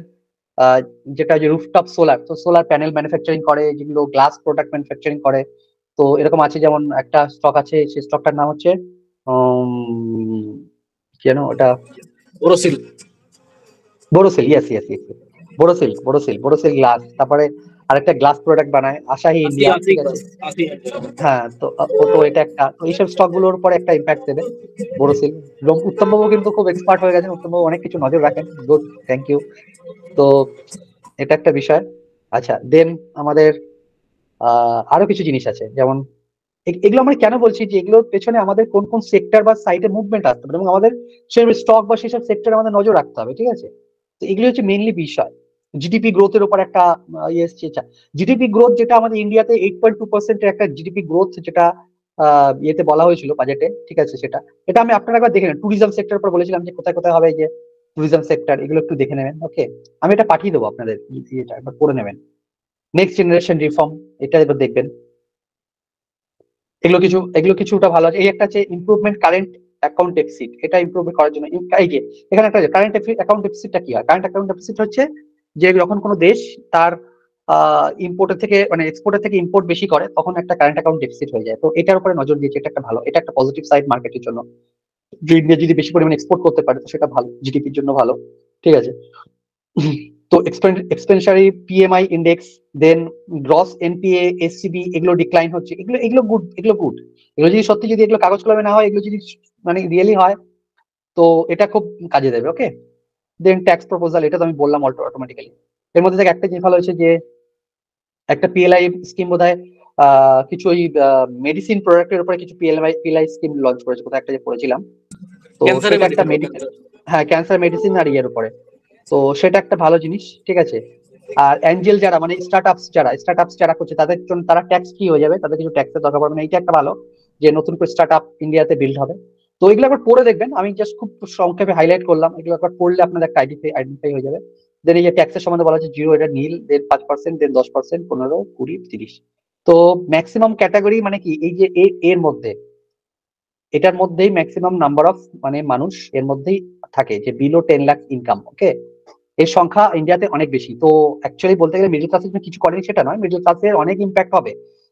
Speaker 1: যেটা যে রুফটপ সোলার, তো সোলার প্যানেল ম্যানুফ্যাকচারিং করে, যেগুলো গ্লাস প্রোডাক্ট ম্যানুফ্যাকচারিং করে। তো এরকম আছে, যেমন একটা স্টক আছে, সেই স্টকটার নাম হচ্ছে কি জানো ওটা,
Speaker 3: ওরোসিল।
Speaker 1: Borosil, yes, Borosil glass. তারপরে আরেকটা গ্লাস প্রোডাক্ট বানায় আশাহি ইন্ডিয়া, ঠিক আছে। হ্যাঁ, তো এটা একটা, তো এইসব স্টক গুলোর উপর একটা ইম্প্যাক্ট দেবে বোরোসিল। এবং উত্তমবাবু কিন্তু খুব এক্সপার্ট হয়ে গেছেন, উত্তমবাবু অনেক কিছু নজর রাখেন, গুড, থ্যাংক ইউ। তো এটা একটা বিষয়। আচ্ছা, দেন আমাদের আরো কিছু জিনিস আছে, যেমন এগুলো আমরা কেন বলছি, যে এগুলোর পেছনে আমাদের কোন কোন সেক্টর বা সাইটে মুভমেন্ট আসতে পারে, এবং আমাদের সেই স্টক বা সেসব সেক্টরে আমাদের নজর রাখতে হবে, ঠিক আছে। তো এগুলো হচ্ছে মেইনলি বিষয়। জিডিপি গ্রোথের উপর একটা ইয়ে এসছে, জিডিপি গ্রোথ যেটা আমাদের ইন্ডিয়াতে 8.2% একটা জিডিপি গ্রোথ, যেটা ইয়েতে বলা হয়েছিল বাজেটে, ঠিক আছে, সেটা এটা আমি আপনারা একবার দেখে নেন। ট্যুরিজম সেক্টর উপর বলেছিলাম যে কোথায় কোথায় হবে, যে ট্যুরিজম সেক্টর, এগুলো একটু দেখে নেবেন। ওকে, আমি এটা পাঠিয়ে দেবো আপনাদের, এটা একবার পড়ে নেবেন। নেক্সট জেনারেশন রিফর্ম, এটা এবার দেখবেন। এগুলো কিছুটা ভালো আছে। এই একটা আছে ইমপ্রুভমেন্ট কারেন্ট অ্যাকাউন্ট ডেফিসিট, এটা ইমপ্রুভমেন্ট করার জন্য এই যে এখানে একটা কারেন্ট অ্যাকাউন্ট ডেফিসিটটা কি হয়? কারেন্ট অ্যাকাউন্ট ডেফিসিট হচ্ছে যে যখন কোনো দেশ তার ইম্পোর্টের থেকে মানে এক্সপোর্টের থেকে ইম্পোর্ট বেশি করে, তখন একটা কারেন্ট অ্যাকাউন্ট ডেফিসিট হয়ে যায়। তো এটার উপরে নজর দিয়েছে, এটা একটা ভালো, এটা একটা পজিটিভ সাইড মার্কেটের জন্য। যে ইন্ডিয়া যদি বেশি পরিমাণে এক্সপোর্ট করতে পারে তো সেটা ভালো, জিডিপির জন্য ভালো। ঠিক আছে, তো এক্সপেন্সারি পিএমআই ইন্ডেক্স, দেন গ্রস এনপিএ, এসসিবি, এগুলো ডিক্লাইন হচ্ছে। এগুলো গুড, এগুলো গুড। এগুলো যদি সত্যি, যদি এগুলো কাগজ কলমে না হয়, এগুলো যদি মানে রিয়েলি হয়, তো এটা খুব কাজে দেবে। ওকে, দেন ট্যাক্স প্রপোজাল, এটা তো আমি বললাম অটোমেটিক্যালি। এর মধ্যে থেকে একটা জিনিস ভালো হয়েছে যে একটা পিএলআই স্কিম বোধহয় কিছু ওই মেডিসিন প্রোডাক্টের উপরে কিছু পিএলআই স্কিম লঞ্চ করেছে, কোথায় একটা যে পড়েছিলাম। তো
Speaker 3: ক্যান্সারের
Speaker 1: সেটা একটা
Speaker 3: medicine
Speaker 1: মেডিসিন, হ্যাঁ ক্যান্সার মেডিসিন আর ইয়ের উপরে। তো সেটা একটা ভালো জিনিস। ঠিক আছে, আর অ্যাঞ্জেল যারা মানে স্টার্টআপস যারা করছে তাদের জন্য, তারা ট্যাক্স ফ্রি হয়ে যাবে, তাদের কিছু ট্যাক্সের দরকার পড়বে না। এটা একটা ভালো যে নতুন করে স্টার্টআপ ইন্ডিয়াতে বিল্ড হবে। তো এগুলো একবার পড়ে দেখবেন, আমি জাস্ট খুব সংক্ষেপে হাইলাইট করলাম। এগুলো একবার পড়লে আপনাদের একটা আইডেন্টিফাই হয়ে যাবে। দেন এই যে ট্যাক্সের সম্বন্ধে বলা হচ্ছে 0, এটা নীল, দেন 5%, দেন 10%, 15, 20, 30। তো ম্যাক্সিমাম ক্যাটাগরি মানে কি, এই যে এর মধ্যে, এটার মধ্যেই ম্যাক্সিমাম নাম্বার অফ মানে মানুষ এর মধ্যেই থাকে যে বিলো 10 লাখ ইনকাম। ওকে, এর সংখ্যা ইন্ডিয়াতে অনেক বেশি। তো অ্যাকচুয়ালি বলতে গেলে মিডল ক্লাসের জন্য কিছু করেনি সেটা নয়, মিডল ক্লাসের অনেক ইম্প্যাক্ট হবে।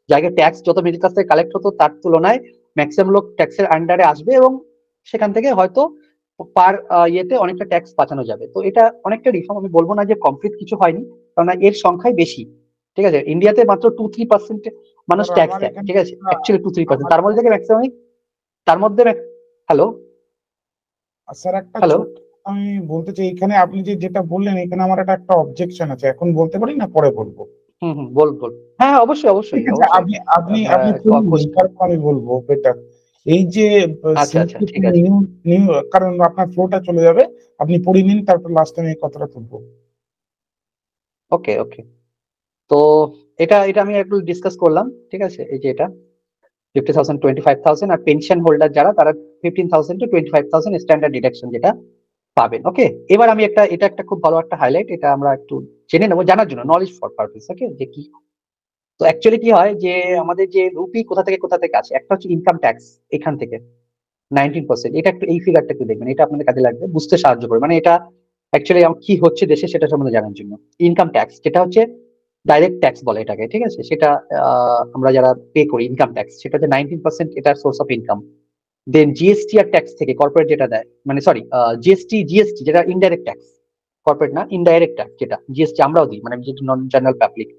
Speaker 1: জায়গায় ট্যাক্স যত মিডল ক্লাস থেকে কালেক্ট হতো তার তুলনায় ম্যাক্সিমাম লোক ট্যাক্সের আন্ডারে আসবে, এবং সেখান থেকে হয়তো পার ইয়েতে অনেকটা ট্যাক্স বাঁচানো যাবে। তো এটা অনেকটা রিফর্ম, আমি বলবো না যে কমপ্লিট কিছু হয়নি, কারণ এর সংখ্যাই বেশি। ঠিক আছে, ইন্ডিয়াতে মাত্র 2-3% মানুষ
Speaker 2: স্যার
Speaker 1: ট্যাক্স
Speaker 2: আমার
Speaker 1: দেয়।
Speaker 2: এখানে
Speaker 1: ঠিক আছে, অ্যাকচুয়ালি 2-3%,
Speaker 2: আমার
Speaker 1: তার মধ্যে থেকে ম্যাক্সিমাম, তার মধ্যে হ্যালো
Speaker 2: স্যার একটা
Speaker 1: হ্যালো
Speaker 2: ছোট আমি বলতে চাই, এখানে আপনি যেটা বললেন, এখানে আমার একটা অবজেকশন আছে, এখন বলতে পারি না পরে বলবো?
Speaker 1: বল। হ্যাঁ অবশ্যই অবশ্যই
Speaker 2: ঠিক আছে,
Speaker 1: অবশ্যই।
Speaker 2: আপনি আপনি
Speaker 1: আমরা
Speaker 2: আপনি পড়ুন, তারপর আমি বলবো বেটার। এই যে
Speaker 1: আচ্ছা আচ্ছা, ঠিক আছে।
Speaker 2: নিউ নিউ, কারণ আপনার ফ্লোটা চলে যাবে, আপনি পড়ে নিন, তারপর লাস্টে আমি এই কথাটা তুলবো।
Speaker 1: ওকে ওকে, তো এটা এটা আমি একটু ডিসকাস করলাম। ঠিক আছে, এই যে এটা 50,000, 25,000, আর পেনশন হোল্ডার যারা, তারা 15,000 to 25,000 স্ট্যান্ডার্ড ডিডাকশন যেটা পাবেন। ওকে, এবার আমি এটা একটা খুব ভালো একটা হাইলাইট, এটা আমরা একটু জেনে নেবো, জানার জন্য, নলেজ ফর পারপাস। ওকে, যে কি, তো অ্যাকচুয়ালি কি হয় যে আমাদের যে রুপি কোথা থেকে আছে, একটা হচ্ছে ইনকাম ট্যাক্স, এখান থেকে 19%। এটা একটু, এই ফিগারটা একটু দেখবেন, এটা আপনাদের কাজে লাগবে, বুঝতে সাহায্য করবে। মানে এটা অ্যাকচুয়ালি কি হচ্ছে দেশে সেটা সম্বন্ধে জানার জন্য। ইনকাম ট্যাক্স যেটা হচ্ছে ডাইরেক্ট ট্যাক্স বলে এটাকে। ঠিক আছে, সেটা আমরা যারা পে করি ইনকাম ট্যাক্স, সেটা হচ্ছে 19%, এটার source of income. Then GST আর ট্যাক্স থেকে কর্পোরেট যেটা দেয়, মানে সরি, জিএসটি যেটা ইনডাইরেক্ট ট্যাক্স, কর্পোরেট না, ইনডাইরেক্ট ট্যাক্স যেটা জিএসটি আমরাও দিই, মানে যেটা নন জেনারেল পাবলিক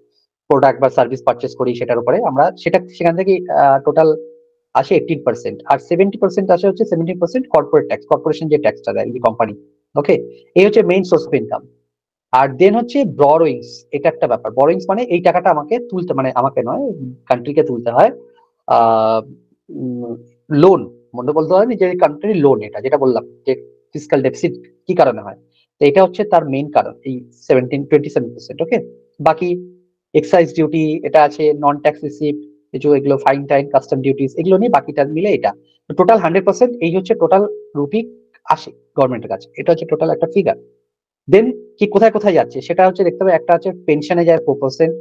Speaker 1: প্রোডাক্ট বা সার্ভিস পারচেস করি সেটার উপরে আমরা, সেখান থেকে টোটাল আসে 18%, আর 70% আসে হচ্ছে 17% কর্পোরেট ট্যাক্স, কর্পোরেশন যে ট্যাক্সটা দেয় কোম্পানি। ওকে, এই হচ্ছে মেইন সোর্স অফ ইনকাম। আর দেন হচ্ছে বরোইংস, এটা একটা ব্যাপার। বরোইংস মানে এই টাকাটা আমাকে তুলতে, মানে আমাকে নয়, কান্ট্রিকে তুলতে হয়। লোন মনে বলতে হয়, যে কান্ট্রির লোন, এটা যেটা বললাম যে ফিসকাল ডেফিসিট কি কারণে হয়, তো এটা হচ্ছে তার মেইন কারণ, এই 27%। ওকে, বাকি এক্সাইজ ডিউটি এটা আছে, নন ট্যাক্স রিসিপ্ট, কিছু এগুলো ফাইন টাইন, কাস্টম ডিউটিস, এগুলো নিয়ে বাকিটা মিলে এটা টোটাল 100%। এই হচ্ছে টোটাল রুপি আসে গভর্নমেন্টের কাছে, এটা হচ্ছে টোটাল একটা ফিগার। দেন কি কোথায় কোথায় যাচ্ছে সেটা হচ্ছে দেখতে হবে। একটা হচ্ছে পেনশনে যায় 4%।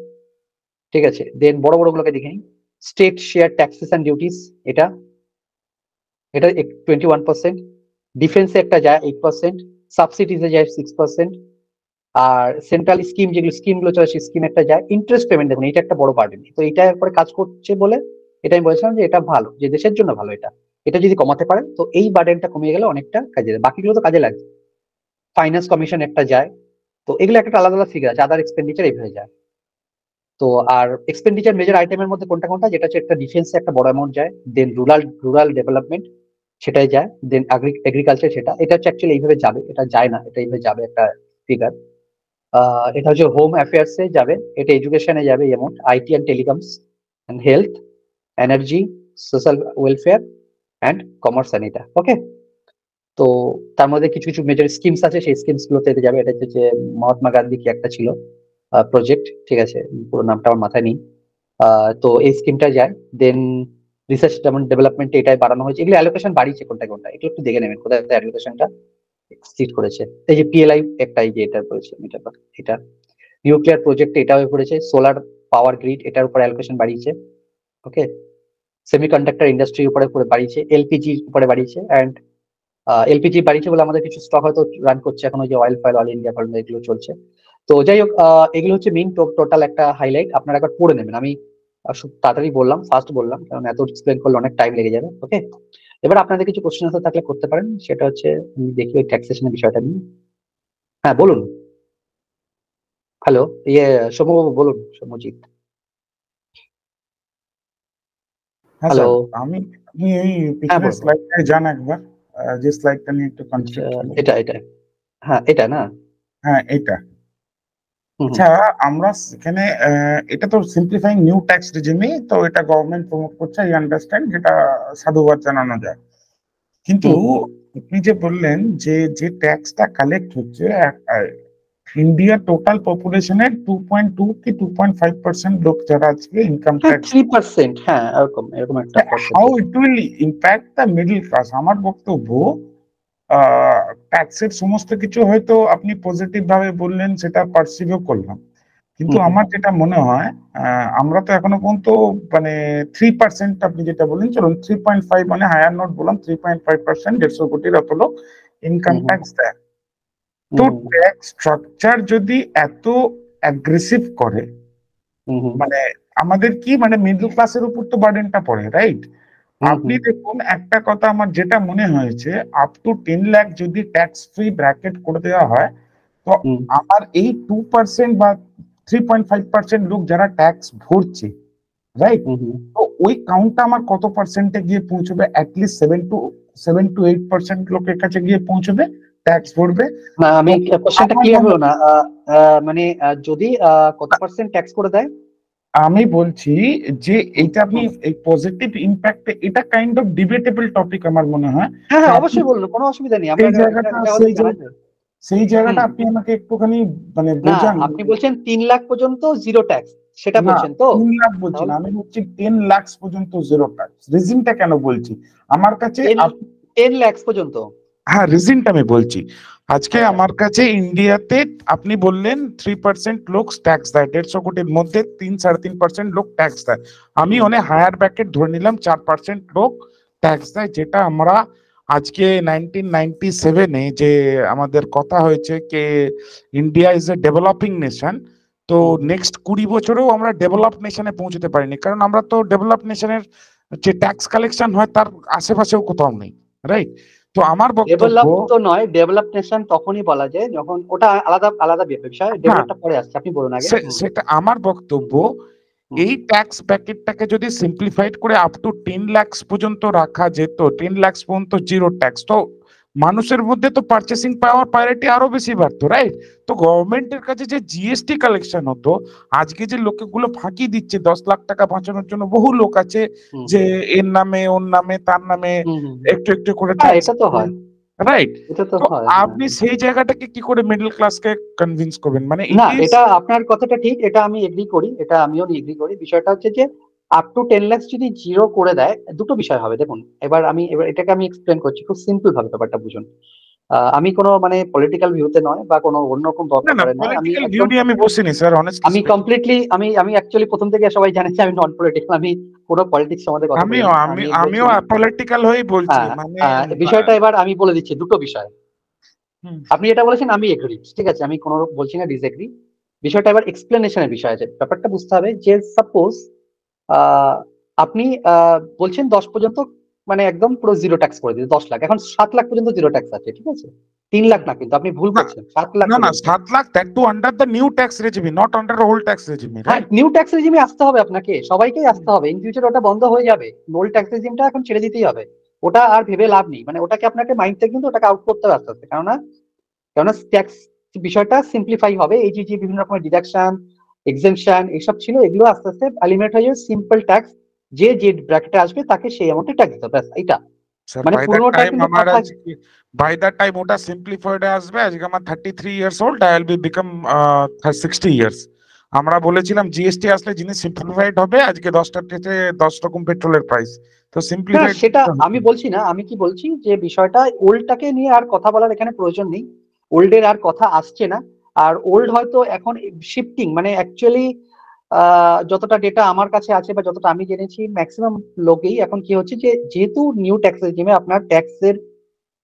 Speaker 1: ঠিক আছে, দেন বড় গুলোকে দেখে নিই। State share taxes and duties, এটা এটা 21%। ডিফেন্সে একটা যায় 8%, সাবসিডিজে যায় 6%, আর সেন্ট্রাল স্কিমগুলো চলে সেই স্কিম একটা যায়। ইন্টারেস্ট পেমেন্ট দেখুন, এটা একটা বড় পার্ট, তো এটার উপরে কাজ করছে বলে এটা আমি বলেছিলাম যে এটা ভালো, যে দেশের জন্য ভালো। এটা যদি কমাতে পারে তো এই বার্ডেনটা কমে গেলে অনেকটা কাজে দেয়, বাকিগুলো তো কাজে লাগে। ফাইন্যান্স কমিশন একটা যায়, তো এগুলো একটা আলাদা আলাদা ফিগার আছে। আদার এক্সপেন্ডিচার এইভাবে যায়। তো আর এক্সপেন্ডিচার মেজর আইটেমের মধ্যে কোনটা, যেটা হচ্ছে একটা ডিফেন্সে একটা বড় অ্যামাউন্ট যায়, দেন রুরাল ডেভেলপমেন্ট সেটাই যায়, দেন এগ্রিকালচার, এটা হচ্ছে অ্যাকচুয়ালি এইভাবে যাবে, এটা যায় না, এটা এইভাবে যাবে একটা ফিগার। এটা হচ্ছে হোম অ্যাফেয়ার্স এ যাবে, এটা এডুকেশনে যাবে amount, IT and telecoms and health, energy, social welfare and commerce and এটা। ওকে, তো তার মধ্যে কিছু কিছু মেজর স্কিমস আছে, সেই স্কিমস গুলোতে যাবে। এটা হচ্ছে যে মহাত্মা গান্ধী কি একটা ছিল প্রজেক্ট, ঠিক আছে, পুরো নামটা আমার মাথায় নেই। তো এই স্কিমটা যায়। দেন রিসার্চ যেমন ডেভেলপমেন্ট এটাই বাড়ানো হয়েছে, এগুলো অ্যালোকেশন বাড়িয়েছে কোনটা, এগুলো একটু দেখে নেবেন কোথায় অ্যালোকেশনটা এক্সিড করেছে। এই যে পিএলআই একটা, এই যে এটা করেছে, এটা নিউক্লিয়ার প্রজেক্ট এটাও করেছে, সোলার পাওয়ার গ্রিড এটার উপর অ্যালোকেশন বাড়িয়েছে, ওকে, সেমিকন্ডাক্টর ইন্ডাস্ট্রির উপরে বাড়িয়েছে, এলপিজির উপরে বাড়িয়েছে, অ্যান্ড এলপিজি বাড়িয়েছে বলে আমাদের কিছু স্টক হয়তো রান করছে এখন, ওই যে oil file, all India farm, এগুলো চলছে। তো যাই হোক, এগুলো হচ্ছে মেইন টোটাল একটা হাইলাইট, আপনারা একবার পড়ে নেবেন। আমি খুব তাড়াতাড়ি বললাম, ফার্স্ট বললাম, কারণ এত এক্সপ্লেন করলে অনেক টাইম লেগে যাবে, ওকে। এবার আপনাদের কিছু কোশ্চেন আনসার থাকলে করতে পারেন, সেটা হচ্ছে আমি দেখি ওই ট্যাক্সেশনের বিষয়টা নিয়ে। হ্যাঁ বলুন, হ্যালো, সৌম্যবাবু বলুন, সৌম্যজিৎ।
Speaker 2: হ্যাঁ
Speaker 1: হ্যালো,
Speaker 2: স্যার, আমি আপনি এই পিছনের
Speaker 1: বলুন।
Speaker 2: স্লাইডটায় যান একবার, যে স্লাইডটা নিয়ে একটু
Speaker 1: আচ্ছা,
Speaker 2: কনফ্লিক্ট হলো।
Speaker 1: এটা হ্যাঁ, এটা না?
Speaker 2: হ্যাঁ এটা।
Speaker 1: হুম,
Speaker 2: আচ্ছা, আমরা এখানে এটা তো সিম্পলিফাইং নিউ ট্যাক্স রেজিমই, তো এটা গভর্নমেন্ট প্রমোট করছে, আই আন্ডারস্ট্যান্ড, যেটা সাধুবাদ জানানো যায়। কিন্তু আপনি যে বললেন যে যে ট্যাক্সটা কালেক্ট হচ্ছে, ইন্ডিয়া টোটাল পপুলেশনের 2.2 কি 2.5% লোক যারা আজকে ইনকাম
Speaker 1: হ্যাঁ,
Speaker 2: ট্যাক্স,
Speaker 1: 3%, হ্যাঁ, এরকম একটা
Speaker 2: how
Speaker 1: percentage।
Speaker 2: It will impact the middle class? আমার বক্তব্য, ট্যাক্সের সমস্ত কিছু হয়তো আপনি পজিটিভ ভাবে বললেন, সেটা পারসিভও করলাম, কিন্তু আমার যেটা মনে হয়, আমরা তো এখনো পর্যন্ত মানে 3%, আপনি যেটা বললেন, চলুন 3.5 মানে হায়ার নোট বললাম, 3.5%, 150 কোটির অত লোক ইনকাম ট্যাক্স দেয়। তো ট্যাক্স স্ট্রাকচার যদি এত অ্যাগ্রেসিভ করে, মানে আমাদের কি, মানে মিডল ক্লাসের উপর তো বার্ডেনটা পড়ে, রাইট? আপনি দেখুন, একটা কথা আমার যেটা মনে হয়েছে, আপ টু 10 লাখ যদি ট্যাক্স ফ্রি ব্র্যাকেট করে দেওয়া হয়, তো আমার এই 2% বা 3.5% লোক যারা ট্যাক্স ভরছে, রাইট, তো ওই কাউন্টটা আমার কত পার্সেন্টে গিয়ে পৌঁছবে? অ্যাটলিস্ট 7 to 8% লোকের কাছে গিয়ে পৌঁছবে, ট্যাক্স ভরবে।
Speaker 1: না, আমি কোশ্চেনটা ক্লিয়ার হলো না। মানে যদি কত পার্সেন্ট ট্যাক্স করে দেয়?
Speaker 2: আমি বলছি যে এইটা আপনি এই পজিটিভ ইম্প্যাক্ট, এটা কাইন্ড অফ ডিবেটেবল টপিক আমার মনে হয়।
Speaker 1: হ্যাঁ, অবশ্যই বলুন, কোনো অসুবিধা নেই, আমরা
Speaker 2: সেই জায়গাটা আপনি আমাকে একটুখানি মানে
Speaker 1: না,
Speaker 2: বোঝান।
Speaker 1: আপনি বলছেন 3 লাখ পর্যন্ত জিরো ট্যাক্স, সেটা
Speaker 2: না,
Speaker 1: বলছেন তো?
Speaker 2: 3 লাখ বলছি না, আমি বলছি 10 লাখ পর্যন্ত জিরো ট্যাক্স। রিজনটা কেন বলছি আমার কাছে,
Speaker 1: 10 লাখ পর্যন্ত?
Speaker 2: হ্যাঁ রিজনটা আমি বলছি। আজকে আমার কাছে ইন্ডিয়াতে আপনি বললেন 3% লোক ট্যাক্স দেয়, 150 কোটির মধ্যে 3-3.5% লোক ট্যাক্স দেয়। আমি অনেক হায়ার ব্র্যাকেট ধরে নিলাম 4% লোক ট্যাক্স দেয়, যেটা আমরা আজকে 1997-এ যে আমাদের কথা হয়েছে যে India is a developing nation, তো নেক্সট 20 বছরেও আমরা ডেভেলপ নেশনে পৌঁছতে পারিনি, কারণ আমরা তো ডেভেলপ নেশনের যে ট্যাক্স কালেকশন হয় তার আশেপাশেও কোথাও নেই, রাইট? তো আমার
Speaker 1: ডেভেলপ
Speaker 2: বক্তব্য,
Speaker 1: তো নয়, ডেভেলপ নেশন তখনই বলা যায় যখন ওটা আলাদা আলাদা বিষয়, ডেভেলপটা পরে আসছে, আপনি বলুন আগে।
Speaker 2: সেটা আমার বক্তব্য, এই ট্যাক্স ব্র্যাকেটটাকে যদি সিম্পলিফাইড করে আপ টু 10 লাখ পর্যন্ত রাখা যেত, 10 লাখ পর্যন্ত জিরো ট্যাক্স, তো মানুষের মধ্যে তো পারচেসিং পাওয়ার প্রায়োরিটি আরো বেশি বাড়তো, রাইট? তো গভর্নমেন্টের কাছে যে জিএসটি কালেকশন হতো, আজকে যে লোকগুলো ফাঁকি দিচ্ছে 10 লাখ টাকা বাঁচানোর জন্য, বহু লোক আছে যে এর নামে ওর নামে তার নামে একটু একটু করে ট্যাক্স,
Speaker 1: এটা তো হয়,
Speaker 2: রাইট?
Speaker 1: এটা তো
Speaker 2: তো
Speaker 1: হয়।
Speaker 2: আপনি সেই জায়গাটাকে কি করে মিডল ক্লাসকে কনভিন্স করবেন? মানে
Speaker 1: না, এটা আপনার কথাটা ঠিক, এটা আমি এগ্রি করি, এটা আমিও এগ্রি করি। বিষয়টা হচ্ছে যে আপ টু 10 লাখ যদি জিরো করে দেয়, দুটো বিষয় হবে। দেখুন, এবার এটাকে আমি এক্সপ্লেন করছি খুব সিম্পল ভাবে, ব্যাপারটা বুঝুন। আমি কোনো মানে পলিটিক্যাল ভিউতে নয় বা কোনো অন্যরকম
Speaker 2: না না,
Speaker 1: ব্যাপারে নয়,
Speaker 2: পলিটিক্যাল ভিউ নিয়ে আমি বসিনি স্যার, অনেস্টলি
Speaker 1: আমি কমপ্লিটলি আমি অ্যাকচুয়ালি প্রথম থেকে সবাই জানে যে আমি নন পলিটিক্যাল, আমি পুরো পলিটিক্স আমাদের কথা বলি না।
Speaker 2: আমিও পলিটিক্যাল হয়েই বলছি, মানে
Speaker 1: বিষয়টা এবার আমি বলে দিচ্ছি, দুটো বিষয়। আপনি এটা বলেছেন, আমি এগ্রি, ঠিক আছে, আমি কোনো বলছি না ডিসএগ্রি। বিষয়টা এবার এক্সপ্লেনেশনের বিষয় আছে, ব্যাপারটা বুঝতে হবে যে সাপোজ আপনি বলছেন 10 পর্যন্ত, মানে একদম পুরো জিরো ট্যাক্স করে দিতে 10 লাখ, এখন 7 লাখ পর্যন্ত জিরো ট্যাক্স আছে, ঠিক আছে? 3 লাখ না, কিন্তু আপনি ভুল করছেন, 7 লাখ।
Speaker 2: না না, 7 lakh that too under the new tax regime, not under the old tax regime,
Speaker 1: হ্যাঁ, নিউ ট্যাক্স রেজিমে আসতে হবে, আপনাকে সবাইকেই আসতে হবে। ইন ফিউচার ওটা বন্ধ হয়ে যাবে, ওল্ড ট্যাক্স রেজিমটা এখন ছেড়ে দিতেই হবে। ওটা আর ভেবে লাভ নেই, মানে ওটাকে আপনাকে মাইন্ড থেকে কিন্তু ওটাকে আউট করতে হবে আস্তে আস্তে, কেননা ট্যাক্স বিষয়টা সিম্পলিফাই হবে। এই যে বিভিন্ন রকমের ডিডাকশন, এক্সেমশন এইসব ছিল, এগুলো আস্তে আস্তে এলিমিনেট হয়ে যাবে। সিম্পল ট্যাক্স, যে ব্র্যাকেটে আসবে তাকে সেই অ্যামাউন্টে ট্যাক্স দিতে হবে, ব্যাস। এটা মানে পুরোটা কিন্তু
Speaker 2: বাই দ্যাট টাইম ওটা সিম্পলিফাইড আসবে। আজকে আমার 33 years old, I will be become 60 years. আমরা বলেছিলাম জিএসটি আসলে জিনিস সিম্পলিফাইড হবে, আজকে 10টা থেকে 10 রকম পেট্রোলের প্রাইস, তো
Speaker 1: না
Speaker 2: সিম্পলিফাইড
Speaker 1: সেটা আমি বলছি না, আমি কি বলছি যে বিষয়টা ওল্ডটাকে নিয়ে আর কথা বলার এখানে প্রয়োজন নেই, ওল্ডের আর কথা আসছে না। আর ওল্ড হয়তো এখন শিফটিং, মানে অ্যাকচুয়ালি যতটা ডেটা আমার কাছে আছে বা যতটা আমি জেনেছি, ম্যাক্সিমাম লোকেই এখন কি হচ্ছে যে যেহেতু নিউ ট্যাক্স রেজিমে আপনার ট্যাক্সের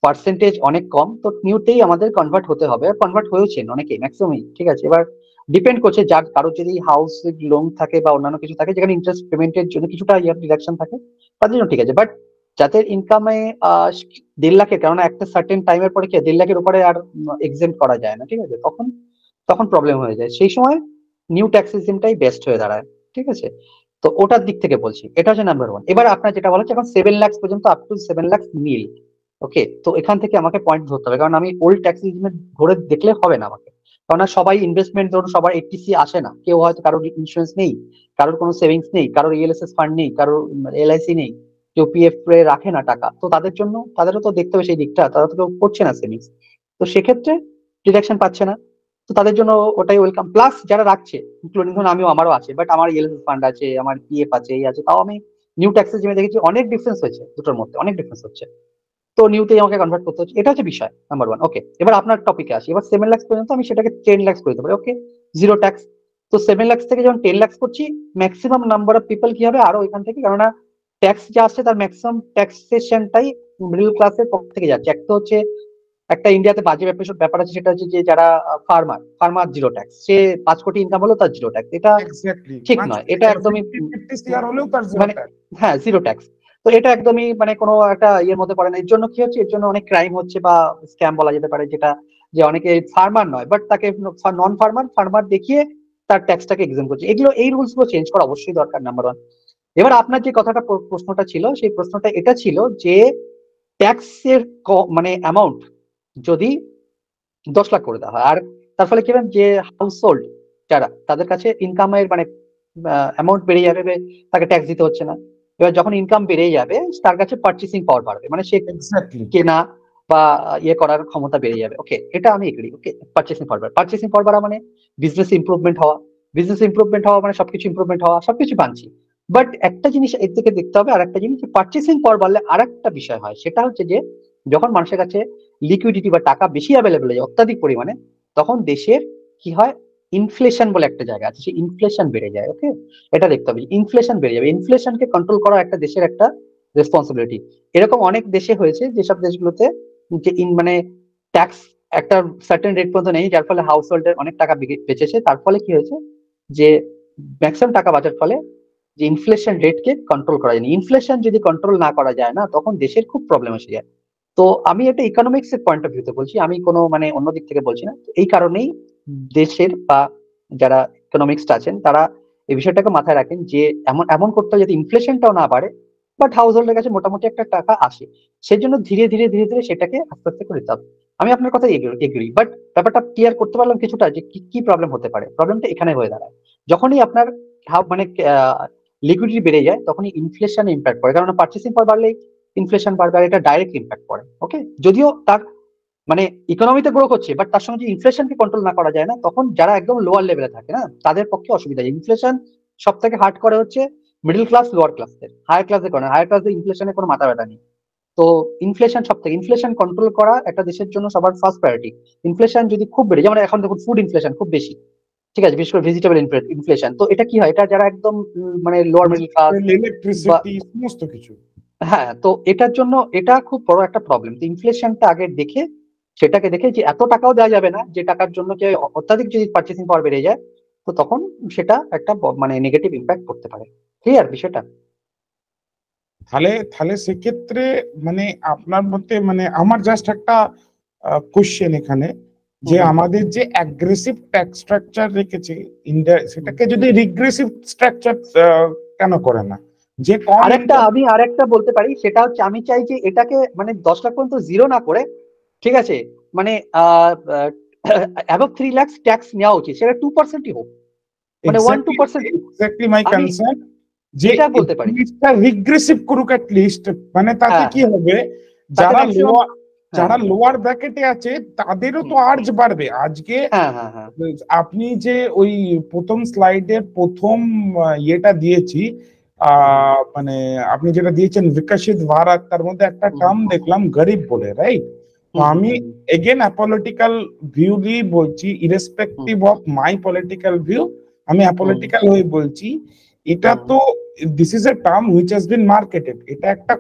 Speaker 1: পার্সেন্টেজ অনেক কম, তো নিউতেই আমাদের কনভার্ট হতে হবে, আর কনভার্ট হয়েছেন অনেকেই, ম্যাক্সিমামই, ঠিক আছে। এবার ডিপেন্ড করছে যার কারো যদি হাউস লোন থাকে বা অন্যান্য কিছু থাকে যেখানে ইন্টারেস্ট পেমেন্টের জন্য কিছুটা ইয়ার ডিডাকশন থাকে, তাদের জন্য ঠিক আছে। বাট যাদের ইনকামে 1.5 লাখের, কারণ একটা সার্টেন টাইমের পরে কি 1.5 লাখের উপরে আর এক্সেম্ট করা যায় না, ঠিক আছে, তখন তখন প্রবলেম হয়ে যায়, সেই সময় নিউ ট্যাক্স সিস্টেমটাই বেস্ট হয়ে দাঁড়ায়, ঠিক আছে। তো ওটার দিক থেকে বলছি, এটা হচ্ছে নাম্বার ওয়ান। এবার আপনার যেটা বলা হচ্ছে এখন 7 লাখ পর্যন্ত, আপ টু 7 লাখ মিল, ওকে। তো এখান থেকে আমাকে পয়েন্ট ধরতে হবে, কারণ আমি ওল্ড ট্যাক্স রেজিমে ধরে দেখলে হবে না আমাকে, কারণ সবাই ইনভেস্টমেন্ট, ধরুন সবার এটিসি আসে না, কেউ হয়তো কারোর ইন্স্যুরেন্স নেই, কারোর কোনো সেভিংস নেই, কারোর ইএলএসএস ফান্ড নেই, কারোর এলআইসি নেই, কেউ পিএফ এ রাখে না টাকা, তো তাদের জন্য তাদেরও তো দেখতে হবে সেই দিকটা, তারা তো কেউ করছে না সেভিংস, তো সেক্ষেত্রে ডিডাকশন পাচ্ছে না, তো তাদের জন্য ওটাই ওয়েলকাম। প্লাস যারা রাখছে, ইনক্লুডিং ধরুন আমিও, আমারও আছে, বাট আমার ইএলএসএস ফান্ড আছে, আমার পিএফ আছে, এই আছে, তাও আমি নিউ ট্যাক্স রেজিমে দেখেছি অনেক ডিফারেন্স হয়েছে, দুটোর মধ্যে অনেক ডিফারেন্স হচ্ছে, তো নিউতেই আমাকে কনভার্ট করতে হচ্ছে, এটা হচ্ছে বিষয় নাম্বার ওয়ান, ওকে। এবার আপনার টপিকে আসি, এবার 7 লাখ পর্যন্ত আমি সেটাকে 10 লাখ করে দিতে পারি, ওকে, জিরো ট্যাক্স। তো 7 লাখ থেকে যখন 10 লাখ করছি, ম্যাক্সিমাম নাম্বার অফ পিপল কি হবে আরো এখান থেকে, কেননা ট্যাক্স যা আসছে তার ম্যাক্সিমাম ট্যাক্সেশনটাই মিডল ক্লাসের পক্ষ থেকে যাচ্ছে। একটা হচ্ছে, একটা ইন্ডিয়াতে বাজে ব্যাপার আছে, সেটা হচ্ছে যে যারা ফার্মার জিরো ট্যাক্স, সে 5 কোটি ইনকাম হলো তার জিরো ট্যাক্স, এটা
Speaker 2: এক্স্যাক্টলি
Speaker 1: ঠিক নয়, এটা একদমই
Speaker 2: 50 সিআর হলেও তার জিরো
Speaker 1: মানে
Speaker 2: ট্যাক্স।
Speaker 1: হ্যাঁ জিরো ট্যাক্স। তো এটা একদমই মানে কোনো একটা ইয়ের মধ্যে পড়ে না, এর জন্য কি হচ্ছে, এর জন্য অনেক ক্রাইম হচ্ছে বা স্ক্যাম বলা যেতে পারে, যেটা যে অনেকে ফার্মার নয় বাট তাকে নন ফার্মার দেখিয়ে তার ট্যাক্সটাকে এক্সাম করছে, এগুলো এই রুলস গুলো চেঞ্জ করা অবশ্যই দরকার, নাম্বার ওয়ান। এবার আপনার যে কথাটা প্রশ্নটা ছিল, সেই প্রশ্নটা এটা ছিল যে ট্যাক্সের মানে অ্যামাউন্ট যদি 10 লাখ করে দেওয়া হয়, আর তার ফলে কি হবে যে হাউস হোল্ড যারা, তাদের কাছে ইনকামের মানে অ্যামাউন্ট বেড়ে যাবে, তাকে ট্যাক্স দিতে হচ্ছে না। এবার যখন ইনকাম বেড়ে যাবে, তার কাছে পার্চেসিং পাওয়ার বাড়বে, মানে সে
Speaker 2: এক্স্যাক্টলি
Speaker 1: কেনা বা ইয়ে করার ক্ষমতা বেড়ে যাবে, ওকে, এটা আমি এগ্রি, ওকে। পার্চেসিং পাওয়ার বাড়া মানে বিজনেস ইমপ্রুভমেন্ট হওয়া মানে সবকিছু ইমপ্রুভমেন্ট হওয়া, সবকিছু মানছি। বাট একটা জিনিস এর থেকে দেখতে হবে, আর একটা জিনিস, পার্চেসিং পাওয়ার বাড়লে আর একটা বিষয় হয়, সেটা হচ্ছে যে যখন মানুষের কাছে লিকুইডিটি বা টাকা বেশি অ্যাভেলেবল হয় অত্যাধিক পরিমাণে, তখন দেশের কি হয়, ইনফ্লেশন বলে একটা জায়গা আছে, সেই ইনফ্লেশন বেড়ে যায়, ওকে। এটা দেখতে হবে, ইনফ্লেশন বেড়ে যাবে, ইনফ্লেশনকে কন্ট্রোল করা একটা দেশের একটা রেসপন্সিবিলিটি। এরকম অনেক দেশে হয়েছে যেসব দেশগুলোতে যে মানে ট্যাক্স একটা সার্টেন রেট পর্যন্ত নেই, যার ফলে হাউস হোল্ডের অনেক টাকা বেঁচেছে, তার ফলে কি হয়েছে যে ম্যাক্সিমাম টাকা বাঁচার ফলে যে ইনফ্লেশন রেটকে কন্ট্রোল করা যায়নি, ইনফ্লেশন যদি কন্ট্রোল না করা যায় না, তখন দেশের খুব প্রবলেম এসে যায়। তো আমি এটা ইকোনমিক্স এর পয়েন্ট অফ ভিউতে বলছি, আমি কোনো মানে অন্য দিক থেকে বলছি না। তো এই কারণেই দেশের বা যারা ইকোনমিক্সটা আছেন তারা এই বিষয়টাকে মাথায় রাখেন যে এমন এমন করতে হবে যাতে ইনফ্লেশনটাও না বাড়ে, বাট হাউস হোল্ডের কাছে মোটামুটি একটা টাকা আসে, সেই জন্য ধীরে ধীরে সেটাকে আস্তে আস্তে করে দিতে হবে। আমি আপনার কথা এগ্রি, বাট ব্যাপারটা ক্লিয়ার করতে পারলাম কিছুটা যে কি কি প্রবলেম হতে পারে। প্রবলেমটা এখানে হয়ে দাঁড়ায় যখনই আপনার মানে লিকুইডিটি বেড়ে যায়, তখনই ইনফ্লেশন ইম্প্যাক্ট পড়ে, কারণ পার্চেসিং পাওয়ার বাড়লে ইনফ্লেশন বাড়বে, আর এটা ডাইরেক্ট ইম্প্যাক্ট পড়ে, ওকে। যদিও তার মানে ইকোনমিতে গ্রো করছে, বাট তার সঙ্গে যে ইনফ্লেশনকে কন্ট্রোল না করা যায় না, তখন যারা একদম লোয়ার লেভেলে থাকে না, তাদের পক্ষে অসুবিধা। ইনফ্লেশন সব থেকে হার্ট করে হচ্ছে মিডল ক্লাস, লোয়ার ক্লাসদের, হায়ার ক্লাসে করে, হায়ার ক্লাসে ইনফ্লেশনের কোনো মাথা ব্যথা নেই। তো ইনফ্লেশন সব থেকে, ইনফ্লেশন কন্ট্রোল করা একটা দেশের জন্য সবার ফার্স্ট প্রায়োরিটি। ইনফ্লেশন যদি খুব বেড়ে, যেমন এখন দেখুন ফুড ইনফ্লেশন খুব বেশি, ঠিক আছে, বিশেষ করে ভেজিটেবল ইনফ্লেশন, তো এটা কি হয়, এটা যারা একদম মানে লোয়ার মিডল ক্লাস বা
Speaker 2: ইলেকট্রিসিটি সমস্ত কিছু,
Speaker 1: হ্যাঁ, তো এটার জন্য এটা খুব বড় একটা প্রবলেম। তো ইনফ্লেশনটা আগে দেখে, সেটাকে দেখে যে এত টাকাও দেওয়া যাবে না যে টাকার জন্য যে অত্যাধিক যদি পার্চেসিং পাওয়ার বেড়ে যায়, তো তখন সেটা একটা মানে নেগেটিভ ইম্প্যাক্ট করতে পারে। ক্লিয়ার বিষয়টা?
Speaker 2: তাহলে তাহলে সেক্ষেত্রে মানে আপনার মতে, মানে আমার জাস্ট একটা কোশ্চেন এখানে, যে আমাদের যে অ্যাগ্রেসিভ ট্যাক্স স্ট্রাকচার রেখেছে ইন্ডিয়া, সেটাকে যদি রিগ্রেসিভ স্ট্রাকচার কেন করে না, যে কম
Speaker 1: আমি আরেকটা বলতে পারি, সেটা হচ্ছে আমি চাই যে এটাকে মানে 10 লাখ পর্যন্ত জিরো না করে, ঠিক আছে, মানে অ্যাবভ 3 লাখ ট্যাক্স নেওয়া উচিত, সেটা 2%ই হোক, মানে 1-2%।
Speaker 2: এক্স্যাক্টলি মাই কনসার্ন, যে
Speaker 1: এটা বলতে পারি
Speaker 2: রিগ্রেসিভ করুক অ্যাট লিস্ট, মানে তাতে কি হবে, যারা লোয়ার ব্র্যাকেটে আছে তাদেরও তো আর্জ বাড়বে। আজকে আপনি যে ওই প্রথম স্লাইডের প্রথম ইয়েটা দিয়েছি, মানে আপনি যেটা দিয়েছেন বিকশিত ভারত, তার মধ্যে একটা টার্ম দেখলাম গরিব বলে, রাইট? তো আমি এগেন অ্যাপলিটিক্যাল ভিউ দিয়ে বলছি, irrespective of my political view, আমি অ্যাপলিটিক্যাল হয়ে বলছি, এটা তো this is a term which has been marketed. এটা একটা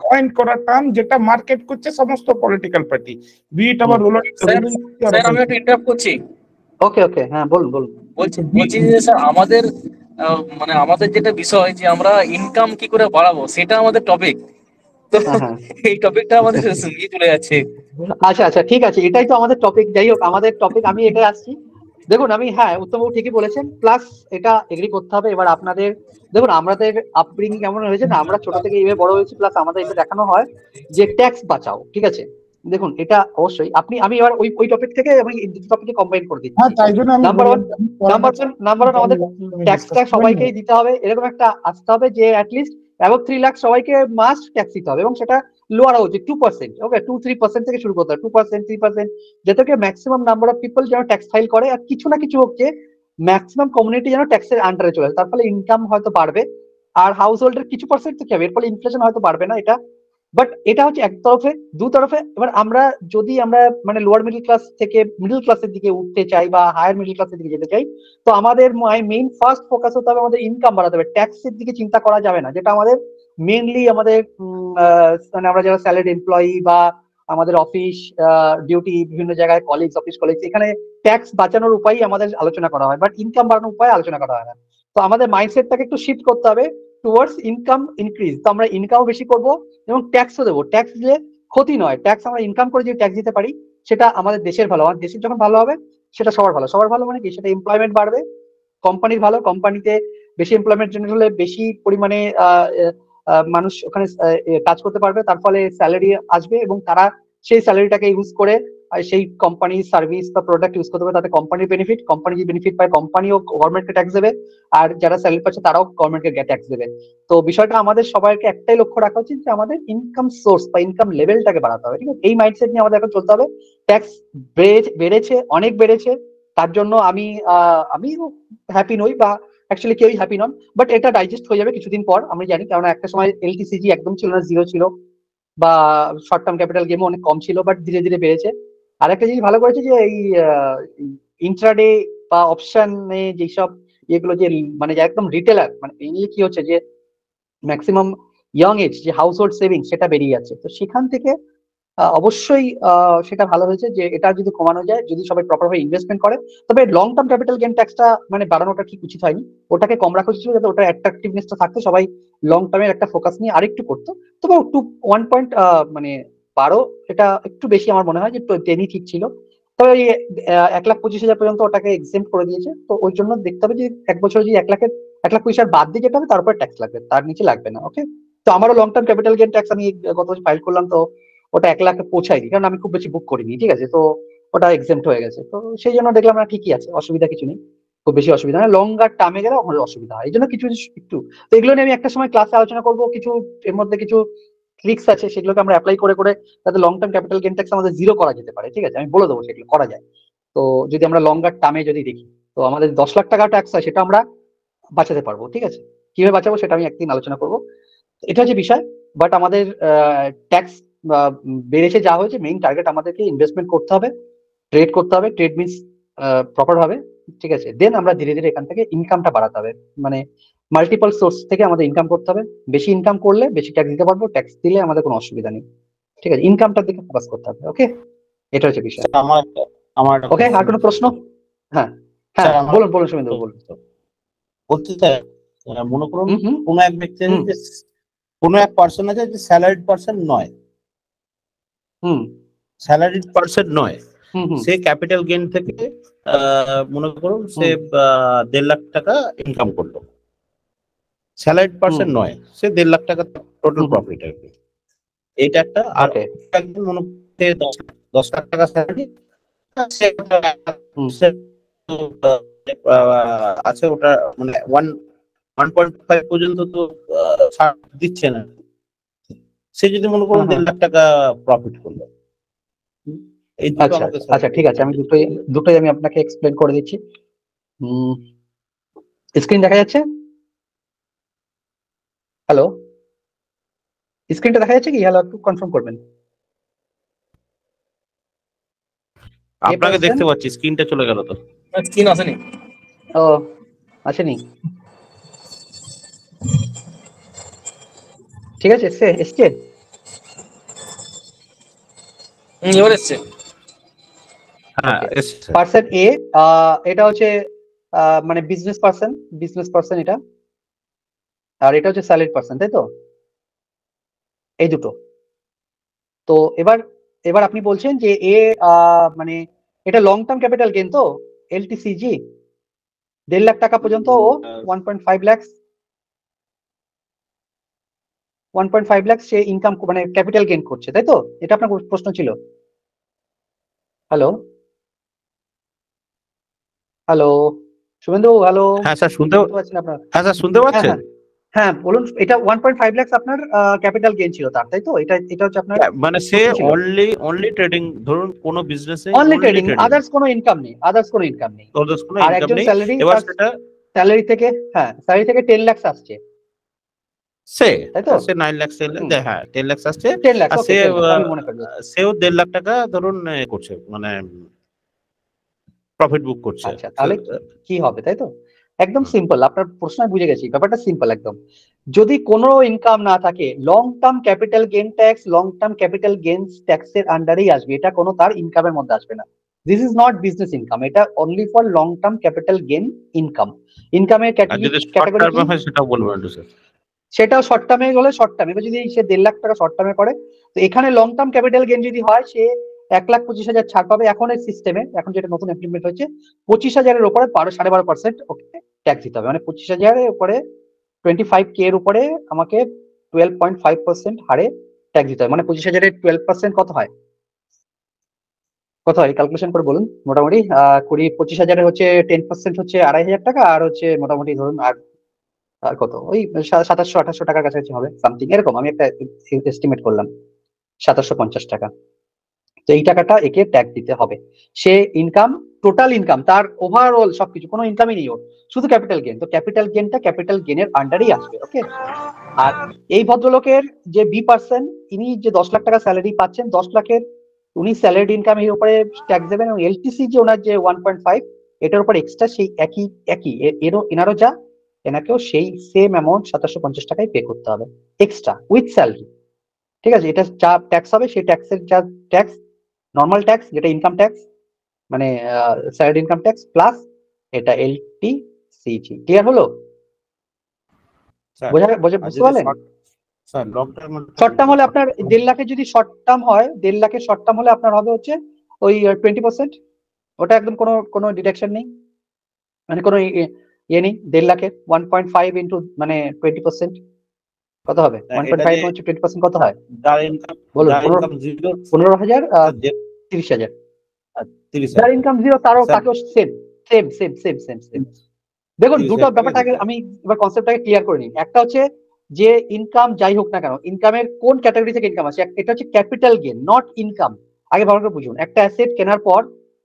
Speaker 2: কয়েন করা টার্ম যেটা মার্কেট করছে সমস্ত পলিটিক্যাল পার্টি, বি ইট আবার
Speaker 3: স্যার আমি একটু ইন্টারাপ্ট করছি।
Speaker 1: ওকে ওকে, হ্যাঁ বলুন বলুন।
Speaker 3: বলছি যে স্যার আমাদের মানে আমাদের যেটা বিষয় যে আমরা ইনকাম কি করে বাড়াবো সেটা আমাদের টপিক, তো
Speaker 1: হ্যাঁ হ্যাঁ,
Speaker 3: এই টপিকটা আমাদের সঙ্গে চলে যাচ্ছে।
Speaker 1: আচ্ছা আচ্ছা ঠিক আছে, এটাই তো আমাদের টপিক। যাই হোক, আমাদের টপিক আমি এটাই আসছি। দেখুন আমি, হ্যাঁ উত্তমবাবু ঠিকই বলেছেন, প্লাস এটা এগ্রি করতে হবে। এবার আপনাদের দেখুন, আমাদের আপব্রিঙ্গিং কেমন হয়েছে না, আমরা ছোট থেকে এইভাবে বড় হয়েছি, প্লাস আমাদের এটা দেখানো হয় যে ট্যাক্স বাঁচাও, ঠিক আছে। দেখুন এটা অবশ্যই আমি এবার ওই টপিক থেকে আমি এই দুটো টপিকে কম্বাইন করে দিচ্ছি।
Speaker 2: হ্যাঁ, তাই জন্য আমি
Speaker 1: নাম্বার ওয়ান আমাদের ট্যাক্সটা সবাইকেই দিতে হবে, এরকম একটা আসতে হবে যে অ্যাটলিস্ট অ্যাবভ 3 লাখ সবাইকে মাস্ট ট্যাক্স দিতে হবে, এবং সেটা লোয়ার উচিত 2%, ওকে 2-3% থেকে শুরু করতে হবে, 2% 3%, যাতে করে ম্যাক্সিমাম নাম্বার অফ পিপল যেন ট্যাক্স ফাইল করে, আর কিছু না কিছু হচ্ছে ম্যাক্সিমাম কমিউনিটি যেন ট্যাক্সের আন্ডারে চলে আসে, তার ফলে ইনকাম হয়তো বাড়বে। আর হাউস হোল্ডের কিছু পার্সেন্ট তো কি হবে, এর ফলে ইনফ্লেশন হয়তো বাড়বে না, এটা। বাট এটা হচ্ছে এক তরফে। দু তরফে এবার আমরা যদি আমরা মানে লোয়ার মিডল ক্লাস থেকে মিডল ক্লাসের দিকে উঠতে চাই বা হায়ার মিডল ক্লাসের দিকে যেতে চাই, তো আমাদের মেইন ফার্স্ট ফোকাস হতে হবে আমাদের ইনকাম বাড়াতে হবে, ট্যাক্সের দিকে চিন্তা করা যাবে না, যেটা আমাদের মেইনলি আমাদের মানে আমরা যারা স্যালারি এমপ্লয়ি বা আমাদের অফিস ডিউটি, বিভিন্ন জায়গায় কলিগস, অফিস কলিগস, এখানে ট্যাক্স বাঁচানোর উপায় আমাদের আলোচনা করা হয়, বাট ইনকাম বাড়ানোর উপায় আলোচনা করা হয় না। তো আমাদের মাইন্ডসেটটাকে একটু শিফট করতে হবে টুয়ার্ডস ইনকাম ইনক্রিজ। তো আমরা ইনকামও বেশি করব এবং ট্যাক্সও দেবো। ট্যাক্স দিলে ক্ষতি নয়, ট্যাক্স আমরা ইনকাম করে যদি ট্যাক্স দিতে পারি, সেটা আমাদের দেশের ভালো। আমার দেশের যখন ভালো হবে, সেটা সবার ভালো। সবার ভালো মানে কি, সেটা এমপ্লয়মেন্ট বাড়বে, কোম্পানির ভালো, কোম্পানিতে বেশি এমপ্লয়মেন্ট জেনারেট হলে বেশি পরিমাণে মানুষ ওখানে কাজ করতে পারবে, তার ফলে স্যালারি আসবে এবং তারা সেই স্যালারিটাকে ইউজ করে সেই কোম্পানির সার্ভিস বা প্রোডাক্ট ইউজ করতে পারবে, তাতে কোম্পানির বেনিফিট, কোম্পানি যে বেনিফিট পায় কোম্পানিও গভর্নমেন্টকে ট্যাক্স দেবে, আর যারা স্যালারি পাচ্ছে তারাও গভর্নমেন্টকে ট্যাক্স দেবে। তো বিষয়টা আমাদের সবাইকে একটাই লক্ষ্য রাখা উচিত যে আমাদের ইনকাম সোর্স বা ইনকাম লেভেলটাকে বাড়াতে হবে, ঠিক আছে। এই মাইন্ডসেট নিয়ে আমাদের এখন চলতে হবে। ট্যাক্স বেড়েছে, অনেক বেড়েছে, তার জন্য আমি হ্যাপি নই, বা অ্যাকচুয়ালি কেউই হ্যাপি নন, বাট এটা ডাইজেস্ট হয়ে যাবে কিছুদিন পর, আমি জানি। কারণ একটা সময় এলটিসিজি একদম ছিল না, জিরো ছিল, বা শর্ট টার্ম ক্যাপিটাল গেমও অনেক কম ছিল, বাট ধীরে ধীরে বেড়েছে। আর একটা জিনিস ভালো করেছে যে এই ইন্ট্রাডে বা অপশনে যেসব এগুলো যে মানে একদম রিটেলার, মানে মেইনলি কি হচ্ছে যে ম্যাক্সিমাম ইয়ং এজ যে হাউস হোল্ড সেভিং সেটা বেরিয়ে যাচ্ছে, তো সেখান থেকে অবশ্যই সেটা ভালো হয়েছে যে এটা যদি কমানো যায়, যদি সবাই প্রপার ভাবে ইনভেস্টমেন্ট করে। তবে লং টার্ম ক্যাপিটাল গেইন ট্যাক্সটা মানে বাড়ানোটা ঠিক উচিত হয়নি, ওটাকে কম রাখা উচিত ছিল, যাতে ওটার অ্যাট্রাকটিভনেসটা থাকতো, সবাই লং টার্মের একটা ফোকাস নিয়ে আরেকটু করতো। তবে 1 পয়েন্ট মানে 12, এটা একটু বেশি আমার মনে হয়, যে 10ই ঠিক ছিল। তবে এই 1,25,000 পর্যন্ত ওটাকে এক্সেম্ট করে দিয়েছে, তো ওই জন্য দেখতে হবে যে এক বছর যদি 1,25,000 বাদ দিয়ে যেতে হবে, তারপর ট্যাক্স লাগবে, তার নিচে লাগবে না, ওকে। তো আমারও long term capital gain tax আমি গত বছর ফাইল করলাম, তো ওটা 1 লাখে পৌঁছায়নি, কারণ আমি খুব বেশি বুক করিনি, ঠিক আছে। তো ওটা এক্সেম্ট হয়ে গেছে, তো সেই জন্য দেখলাম না ঠিকই আছে, অসুবিধা কিছু নেই, খুব বেশি অসুবিধা না। লঙ্গার টার্মে গেলে আমার অসুবিধা হয়, এই জন্য কিছু একটু। তো এগুলো নিয়ে আমি একটা সময় ক্লাসে আলোচনা করবো, কিছু এর মধ্যে কিছু ট্রিক্স আছে, সেগুলোকে আমরা অ্যাপ্লাই করে করে যাতে long term capital gain tax আমাদের জিরো করা যেতে পারে, ঠিক আছে। আমি বলে দেবো সেগুলো করা যায়। তো যদি আমরা লঙ্গার টার্মে যদি দেখি, তো আমাদের 10 লাখ টাকা ট্যাক্স হয়, সেটা আমরা বাঁচাতে পারবো, ঠিক আছে। কিভাবে বাঁচাবো সেটা আমি একদিন আলোচনা করবো, এটা হচ্ছে বিষয়। বাট আমাদের ট্যাক্স বেড়েছে যা হয়েছে, মেইন টার্গেট আমাদেরকে ইনভেস্টমেন্ট করতে হবে, ট্রেড করতে হবে, ট্রেড মিনস প্রপার ভাবে, ঠিক আছে। দেন আমরা ধীরে ধীরে এখান থেকে ইনকামটা বাড়াতে হবে, মানে মাল্টিপল সোর্স থেকে আমাদের ইনকাম করতে হবে। বেশি ইনকাম করলে বেশি ট্যাক্স দিতে পারবো, ট্যাক্স দিলে আমাদের কোনো অসুবিধা নেই, ঠিক আছে। ইনকামটার দিকে ফোকাস করতে হবে, ওকে। এটা হচ্ছে বিষয়।
Speaker 6: আমার
Speaker 1: ওকে, আর কোনো প্রশ্ন? হ্যাঁ হ্যাঁ, বলুন বলুন শুভেন্দু, বলুন।
Speaker 6: বলতে চাই, মনে করুন
Speaker 1: হুম
Speaker 6: কোন এক ব্যক্তি যে কোন এক পার্সন আছে যে স্যালারিড পার্সন নয়,
Speaker 1: হুম
Speaker 6: স্যালারিড পার্সন নয়,
Speaker 1: হুম হুম
Speaker 6: সে ক্যাপিটাল গেইন থেকে মনে করুন সে 1.5 লাখ টাকা ইনকাম করলো, স্যালারিড পার্সন নয়, সে 1.5 লাখ টাকা টোটাল প্রফিট আর কি, এইটা একটা। আর একজন মনে করতে 10 লাখ টাকা স্যালারি আছে, ওটা মানে 1.5 পর্যন্ত তো ছাড় দিচ্ছে না, সে যদি মনে করুন 1.5 লাখ টাকা প্রফিট করলো।
Speaker 1: আচ্ছা আচ্ছা, ঠিক আছে, আমি দুটোই আমি আপনাকে এক্সপ্লেন করে দিচ্ছি। স্ক্রিন দেখা যাচ্ছে? হ্যালো, স্ক্রিনটা দেখা যাচ্ছে কি? হ্যালো, একটু কনফার্ম করবেন।
Speaker 6: আপনাকে
Speaker 1: person?
Speaker 6: দেখতে পাচ্ছি, স্ক্রিনটা চলে গেল তো।
Speaker 3: স্ক্রিন আসেনি।
Speaker 1: ও, আসেনি। ঠিক আছে, এসছে।
Speaker 3: এবার এসছে।
Speaker 6: হ্যাঁ
Speaker 1: Okay.
Speaker 6: এসছে।
Speaker 1: পার্সন এ, এটা হচ্ছে মানে বিজনেস পার্সন এটা, আর এটা হচ্ছে স্যালারিড পার্সন, তাই তো? এই দুটো। তো এবার আপনি বলছেন যে এ মানে এটা লং টার্ম ক্যাপিটাল গেইন তো, এলটিসিজি 1.5 লাখ টাকা পর্যন্ত ও 1.5 লাখ 1.5 লাখ সে ইনকাম মানে ক্যাপিটাল গেইন করছে, তাই তো? এটা আপনার প্রশ্ন ছিল। হ্যালো হ্যালো, শুভেন্দু, হ্যালো,
Speaker 6: হ্যাঁ স্যার শুনতে
Speaker 1: পাচ্ছেন আপনার?
Speaker 6: হ্যাঁ স্যার শুনতে
Speaker 1: হ্যাঁ
Speaker 6: পাচ্ছেন?
Speaker 1: হ্যাঁ হ্যাঁ, বলুন। এটা 1.5 লাখ আপনার ক্যাপিটাল গেইন ছিল তার, তাই তো? এটা হচ্ছে আপনার
Speaker 6: মানে সে
Speaker 1: প্রশ্ন ছিল।
Speaker 6: অনলি ট্রেডিং, ধরুন কোন বিজনেসে
Speaker 1: অনলি ট্রেডিং, আদার্স কোনো ইনকাম নেই,
Speaker 6: কোনো
Speaker 1: আর
Speaker 6: ইনকাম
Speaker 1: একজন
Speaker 6: নেই।
Speaker 1: স্যালারি,
Speaker 6: এবার
Speaker 1: তার
Speaker 6: সেটা
Speaker 1: স্যালারি থেকে, হ্যাঁ, স্যালারি থেকে 10 লাখ আসছে,
Speaker 6: সে
Speaker 1: তাই তো?
Speaker 6: সে 9 লাখ হ্যাঁ 10 লাখ আসছে।
Speaker 1: 10 লাখ,
Speaker 6: আর
Speaker 1: ওকে, 10 লাখ আমি মনে করি।
Speaker 6: সেও 1.5 লাখ টাকা ধরুন করছে, মানে প্রফিট বুক করছে।
Speaker 1: আচ্ছা, তাহলে কি হবে, তাই তো? একদম সিম্পল, আপনার প্রশ্ন আমি বুঝে গেছি, ব্যাপারটা সিম্পল একদম। যদি কোনো ইনকাম না থাকে, লং টার্ম ক্যাপিটাল গেইন ট্যাক্সের আন্ডারেই আসবে, এটা কোনো তার ইনকামের মধ্যে আসবে না। This is not business income, এটা only for long term capital gain ইনকামের
Speaker 6: আর যদি শর্ট
Speaker 1: ক্যাটাগরি
Speaker 6: টার্মে হয় সেটাও বলবেন একটু স্যার।
Speaker 1: সেটাও শর্ট টার্মে হলে শর্ট টার্মে, এবার যদি সে 1.5 লাখ টাকা শর্ট টার্মে করে, তো এখানে লং টার্ম ক্যাপিটাল গেইন যদি হয়, সে 1,25,000 ছাড় পাবে। এখন এই সিস্টেমে, এখন যেটা নতুন ইমপ্লিমেন্ট হচ্ছে, 25,000-এর উপরে 12.5% ওকে ট্যাক্স দিতে হবে। মানে 25,000-এর উপরে 25K এর উপরে আমাকে 12.5% হারে ট্যাক্স দিতে হবে। মানে 25,000-এর 12% কত হয়? ক্যালকুলেশন করে বলুন। মোটামুটি 25,000-এর হচ্ছে 10% হচ্ছে 2,500 টাকা, আর হচ্ছে মোটামুটি ধরুন আর কত, ওই 2700-2800 টাকার কাছাকাছি হবে সামথিং এরকম। আমি একটা এস্টিমেট করলাম 2750 টাকা। তো এই টাকাটা একে ট্যাক্স দিতে হবে। সে ইনকাম, টোটাল ইনকাম তার ওভারঅল সবকিছু, কোনো ইনকামই নেই ওর, শুধু ক্যাপিটাল গেইন। তো ক্যাপিটাল গেইনের আন্ডারেই আসবে, ওকে? আর এই ভদ্রলোকের যে বি পার্সন, ইনি যে 10 লাখ টাকা স্যালারি পাচ্ছেন, 10 লাখের উনি স্যালারি ইনকাম এর উপরে ট্যাক্স দেবেন, এবং এলটিসি যে ওনার যে 1.5, এটার উপর এক্সট্রা সেই একই এনারও যা, এনাকেও সেই সেম অ্যামাউন্ট 2750 টাকায় পে করতে হবে এক্সট্রা উইথ স্যালারি। ঠিক আছে? এটা যা ট্যাক্স হবে, সেই ট্যাক্সের যা ট্যাক্স, নর্মাল ট্যাক্স যেটা ইনকাম ট্যাক্স, মানে স্যালারি ইনকাম ট্যাক্স প্লাস এটা এলটিসিজি। ক্লিয়ার হলো? বুঝতে পারলেন?
Speaker 6: Sir long term
Speaker 1: short term হলে আপনার 1.5 লাখের যদি শর্ট টার্ম হয়, 1.5 লাখের শর্ট টার্ম হলে আপনার হবে হচ্ছে ওই 20%। ওটা একদম কোনো ডিডাকশন নেই, মানে কোনো ইয়ে নেই। 1.5 লাখের 1.5 ইন্টু মানে 20% কত হবে? 1.5 হচ্ছে 20% কত হয়
Speaker 6: যার ইনকাম
Speaker 1: বলুন?
Speaker 6: যার ইনকাম 0
Speaker 1: 15,000 30,000।
Speaker 6: 30
Speaker 1: যার ইনকাম 0 তারও
Speaker 6: স্যার,
Speaker 1: তাকেও সেম। দেখুন, দুটো ব্যাপারটা আমি এবার কনসেপ্টটাকে ক্লিয়ার করে নিই। একটা হচ্ছে যে ইনকাম যাই হোক না কেন, ইনকামের কোন ক্যাটাগরি থেকে ইনকাম আসে, এটা হচ্ছে ক্যাপিটাল গেইন, নট ইনকাম। আগে ভালো করে বুঝুন, একটা অ্যাসেট কেনার পর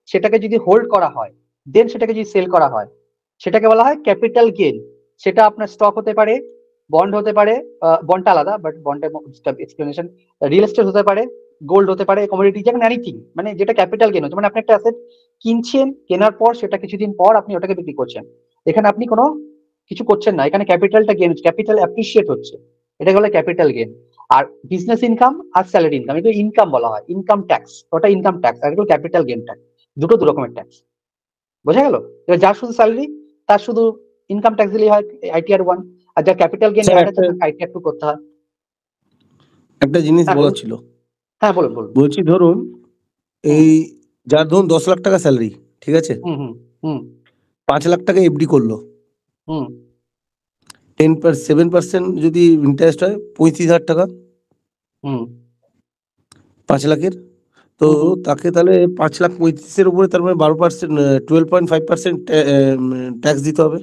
Speaker 1: সেটাকে যদি হোল্ড করা হয়, দেন সেটাকে যদি সেল করা হয়, সেটাকে বলা হয় ক্যাপিটাল গেইন। সেটা আপনার স্টক হতে পারে, বন্ড হতে পারে, বন্ডটা আলাদা, বাট বন্ডের এক্সপ্লেনেশন, রিয়েল এস্টেট হতে পারে, গোল্ড হতে পারে, কমোডিটি, যেমন এনিথিং, মানে যেটা ক্যাপিটাল গেইন হচ্ছে। মানে আপনি একটা অ্যাসেট কিনছেন, কেনার পর সেটা কিছুদিন পর আপনি ওটাকে বিক্রি করছেন, এখানে আপনি কোনো কিছু করছেন না, এখানে ক্যাপিটালটা গেইন হচ্ছে, ক্যাপিটাল অ্যাপ্রিসিয়েট হচ্ছে, এটাকে বলে ক্যাপিটাল গেইন। আর বিজনেস ইনকাম আর স্যালারি ইনকাম, এগুলো ইনকাম বলা হয়, ইনকাম ট্যাক্স, ওটা ইনকাম ট্যাক্স, আর এগুলো ক্যাপিটাল গেইন ট্যাক্স। দুটো দু রকমের ট্যাক্স, বোঝা গেল? এবার যার শুধু স্যালারি, তার শুধু ইনকাম ট্যাক্স দিলেই হয় ITR 1, আর যার ক্যাপিটাল গেইন
Speaker 7: স্যার,
Speaker 1: অ্যাড আছে তাকে ITR 2 করতে হয়।
Speaker 7: একটা জিনিস
Speaker 1: হ্যাঁ,
Speaker 7: বলার
Speaker 1: বলুন।
Speaker 7: ছিল।
Speaker 1: হ্যাঁ, বলুন।
Speaker 7: বলছি ধরুন এই যার ধরুন 10 লাখ টাকা স্যালারি, ঠিক আছে,
Speaker 1: হুম হুম হুম
Speaker 7: 5 লাখ টাকা এফডি করলো,
Speaker 1: হুম
Speaker 7: 7% যদি ইন্টারেস্ট হয় 35,000 টাকা
Speaker 1: হুম
Speaker 7: 5 লাখের। তো
Speaker 1: হুম।
Speaker 7: তাকে তাহলে 5,35,000-এর উপরে তার মানে 12%, 12.5% ট্যাক্স দিতে হবে।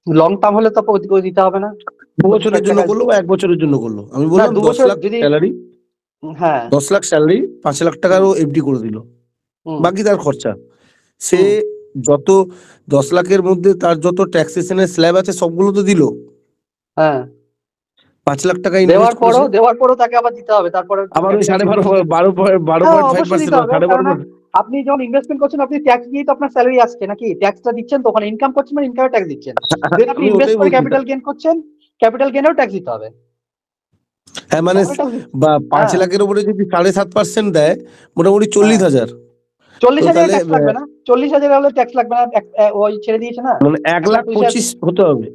Speaker 1: লং টার্ম হলে তো ওদিকে দিতে হবে না।
Speaker 7: 2 বছরের জন্য করলো বা 1 বছরের জন্য করলো, আমি
Speaker 1: না,
Speaker 7: বললাম
Speaker 1: 2
Speaker 7: 10
Speaker 1: বছর
Speaker 7: লাখ
Speaker 1: যদি,
Speaker 7: স্যালারি,
Speaker 1: হ্যাঁ
Speaker 7: 10 লাখ স্যালারি 5 লাখ টাকারও এফডি করে দিল,
Speaker 1: হুম
Speaker 7: বাকি তার খরচা। সে
Speaker 1: হুম,
Speaker 7: যত 10 লাখের মধ্যে তার যত ট্যাক্সেশনের স্ল্যাব আছে সবগুলো তো দিল,
Speaker 1: হ্যাঁ
Speaker 7: 5 লাখ টাকা
Speaker 1: দেওয়ার
Speaker 7: ইনভেস্ট
Speaker 1: পরও
Speaker 7: করেছে,
Speaker 1: তাকে আবার দিতে হবে, তারপরে
Speaker 7: আবার ওই
Speaker 1: capital gain
Speaker 7: 12.5%
Speaker 1: দিতে হবে,
Speaker 7: 12.5%।
Speaker 1: কারণ আপনি যখন ইনভেস্টমেন্ট করছেন আপনি ট্যাক্স দিয়ে তো আপনার স্যালারি আসছে নাকি, ট্যাক্সটা দিচ্ছেন, তো ওখানে ইনকাম করছেন মানে ইনকামে ট্যাক্স দিচ্ছেন। দেন আপনি
Speaker 7: আমি
Speaker 1: ইনভেস্ট
Speaker 7: ওটাই
Speaker 1: করে
Speaker 7: বলছি।
Speaker 1: ক্যাপিটাল গেইন করছেন, ক্যাপিটাল গেইনেও ট্যাক্স দিতে হবে।
Speaker 7: হ্যাঁ মানে
Speaker 1: তাহলে tax দিতে-
Speaker 7: বা 5
Speaker 1: হ্যাঁ,
Speaker 7: লাখের উপরে যদি 7.5% দেয়, মোটামুটি 40,000।
Speaker 1: 40,000
Speaker 7: তাহলে
Speaker 1: ট্যাক্স লাগবে না, 40,000 হলে ট্যাক্স লাগবে না, ওই ছেড়ে দিয়েছে না,
Speaker 7: মানে 1,25,000 হতে হবে।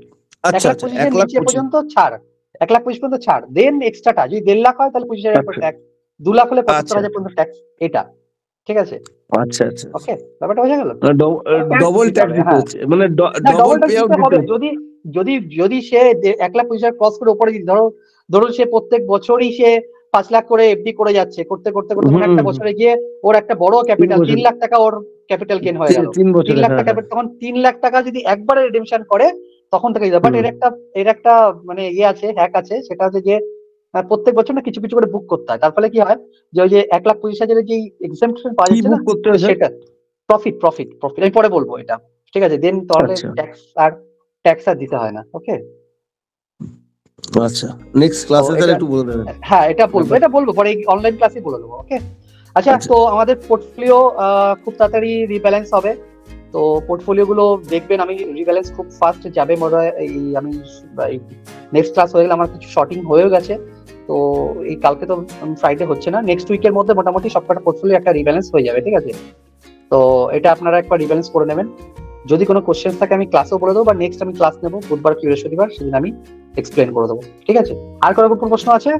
Speaker 7: আচ্ছা আচ্ছা,
Speaker 1: 1,25,000 নিচে
Speaker 7: 1,25,000।
Speaker 1: পর্যন্ত ছাড়, 1,25,000 পর্যন্ত ছাড়, দেন এক্সট্রাটা যদি 1.5 লাখ হয় তাহলে 25,000
Speaker 7: আচ্ছা
Speaker 1: ট্যাক্স, 2 লাখ হলে
Speaker 7: আচ্ছা
Speaker 1: 75,000 পর্যন্ত ট্যাক্স, এটা ঠিক আছে।
Speaker 7: আচ্ছা আচ্ছা।
Speaker 1: ওকে, ব্যাপারটা বোঝা গেল।
Speaker 7: ডবল
Speaker 1: দিতে
Speaker 7: ট্যাক্স
Speaker 1: হবে,
Speaker 7: দিতে
Speaker 1: হ্যাঁ।
Speaker 7: হচ্ছে, মানে
Speaker 1: না,
Speaker 7: double
Speaker 1: double
Speaker 7: pay
Speaker 1: tax
Speaker 7: out
Speaker 1: দিতে
Speaker 7: দিতে
Speaker 1: হবে
Speaker 7: হচ্ছে।
Speaker 1: যদি সে 1,25,000 ক্রস করে উপরে, ধরুন সে প্রত্যেক বছরই সে 5 লাখ করে এফডি করে যাচ্ছে, করতে করতে করতে মানে একটা বছরে গিয়ে ওর একটা বড় ক্যাপিটাল 3 লাখ টাকা ওর ক্যাপিটাল গেইন হয়ে গেল,
Speaker 7: 3
Speaker 1: 3
Speaker 7: বছরে,
Speaker 1: লাখ
Speaker 7: হ্যাঁ
Speaker 1: টাকা,
Speaker 7: হ্যাঁ।
Speaker 1: তখন 3 লাখ টাকা যদি একবারে রিডেমশন করে তখন থেকে দিতে, বাট এর একটা মানে ইয়ে আছে, হ্যাক আছে, সেটা হচ্ছে যে প্রত্যেক বছর না কিছু কিছু করে বুক করতে হয়, তার ফলে কি হয় যে ওই যে 1,25,000 যে এক্সাম্পশন পাওয়া
Speaker 7: কি
Speaker 1: যাচ্ছে না,
Speaker 7: বুক করতে হয় স্যার?
Speaker 1: সেটা প্রফিট আমি পরে বলবো এটা, ঠিক আছে। দেন তাহলে
Speaker 7: আচ্ছা
Speaker 1: ট্যাক্স আর দিতে হয় না। ওকে,
Speaker 7: আচ্ছা, নেক্সট ক্লাসে
Speaker 1: তো
Speaker 7: তাহলে
Speaker 1: এটা-
Speaker 7: একটু বলে দেবেন।
Speaker 1: হ্যাঁ এটা বলবো পরে অনলাইন ক্লাসে বলে দেবো। ওকে, আচ্ছা,
Speaker 7: আচ্ছা।
Speaker 1: তো আমাদের পোর্টফোলিও খুব তাড়াতাড়ি রিব্যালেন্স হবে, তো পোর্টফোলিও গুলো দেখবেন, আমি রিব্যালেন্স খুব ফাস্ট যাবে মনে হয়, আমি নেক্সট ক্লাস হয়ে গেলে আমার কিছু শর্টিং হয়েও গেছে, তো এই কালকে তো ফ্রাইডে হচ্ছে না, নেক্সট উইকের মধ্যে মোটামুটি সবকটা পোর্টফোলিও একটা রিব্যালেন্স হয়ে যাবে, ঠিক আছে। তো এটা আপনারা একবার রিব্যালেন্স করে নেবেন, যদি কোনো কোশ্চেন থাকে আমি ক্লাসেও বলে দেবো, বা নেক্সট আমি ক্লাস নেবো বুধবার কি বৃহস্পতিবার, সেদিন আমি এক্সপ্লেন করে দেবো, ঠিক আছে। আর কোনো প্রশ্ন আছে,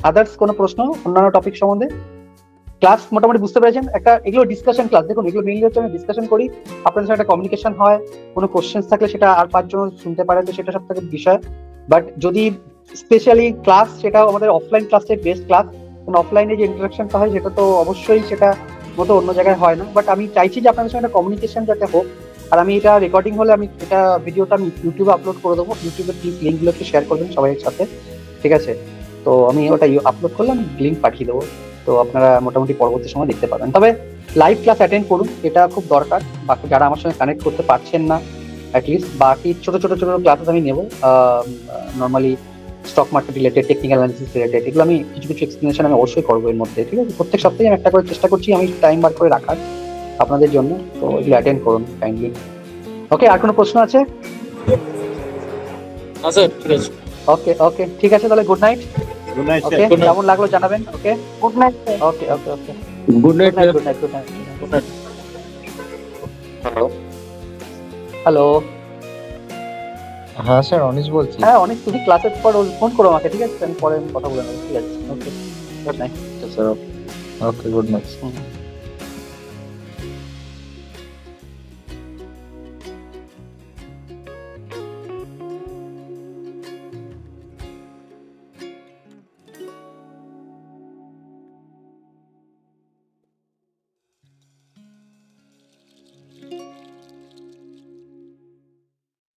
Speaker 1: আদার্স কোনো প্রশ্ন অন্যান্য টপিক সম্বন্ধে? ক্লাস মোটামুটি বুঝতে পেরেছেন, একটা এগুলো ডিসকাশন ক্লাস, দেখুন এগুলো মেইনলি হচ্ছে আমি ডিসকাশন করি, আপনাদের সাথে একটা কমিউনিকেশন হয়, কোনো কোশ্চেন থাকলে সেটা আর 5 জন শুনতে পারে, তো সেটা সব থেকে বিষয়। বাট যদি স্পেশালি ক্লাস, সেটা আমাদের অফলাইন ক্লাসের বেস্ট ক্লাস, কারণ অফলাইনে যে ইন্টারাকশনটা হয় সেটা তো অবশ্যই সেটা মতো অন্য জায়গায় হয় না, বাট আমি চাইছি যে আপনাদের সঙ্গে একটা কমিউনিকেশন যাতে হোক, আর আমি এটা রেকর্ডিং হলে আমি এটা ভিডিওটা আমি ইউটিউবে আপলোড করে দেবো, ইউটিউবে প্লিজ লিঙ্কগুলো একটু শেয়ার করবেন সবাই সাথে, ঠিক আছে। তো আমি ওটা আপলোড করলে আমি লিঙ্ক পাঠিয়ে দেবো, তো আপনারা মোটামুটি পরবর্তী সময় দেখতে পাবেন। তবে লাইভ ক্লাস অ্যাটেন্ড করুন, এটা খুব দরকার, বাকি যারা আমার সঙ্গে কানেক্ট করতে পারছেন না অ্যাটলিস্ট, বাকি ছোট ছোট ক্লাসেস আমি নেবো, normally stock market related, technical analysis related, এগুলো আমি কিছু কিছু এক্সপ্লেনেশন আমি অবশ্যই করবো এর মধ্যে, ঠিক আছে। প্রত্যেক সপ্তাহে আমি একটা করে চেষ্টা করছি আমি টাইম বার করে রাখার আপনাদের জন্য, তো এগুলো অ্যাটেন্ড করুন কাইন্ডলি। ওকে, আর কোনো প্রশ্ন আছে?
Speaker 3: হ্যাঁ স্যার, ঠিক আছে।
Speaker 1: ওকে ঠিক আছে, তাহলে good night.
Speaker 6: Good night
Speaker 1: okay,
Speaker 6: sir.
Speaker 3: Good night.
Speaker 1: কেমন লাগলো জানাবেন। Okay,
Speaker 5: good night sir.
Speaker 1: Okay.
Speaker 7: Good night.
Speaker 1: Good night. Hello,
Speaker 8: হ্যাঁ স্যার, অনিশ বলছি।
Speaker 1: হ্যাঁ অনেক, তুমি ক্লাসের পর ফোন করো আমাকে, ঠিক আছে, আমি পরে কথা বলে নেবো, ঠিক আছে। ওকে, good night.
Speaker 8: Sir, okay, good night.
Speaker 1: হুম।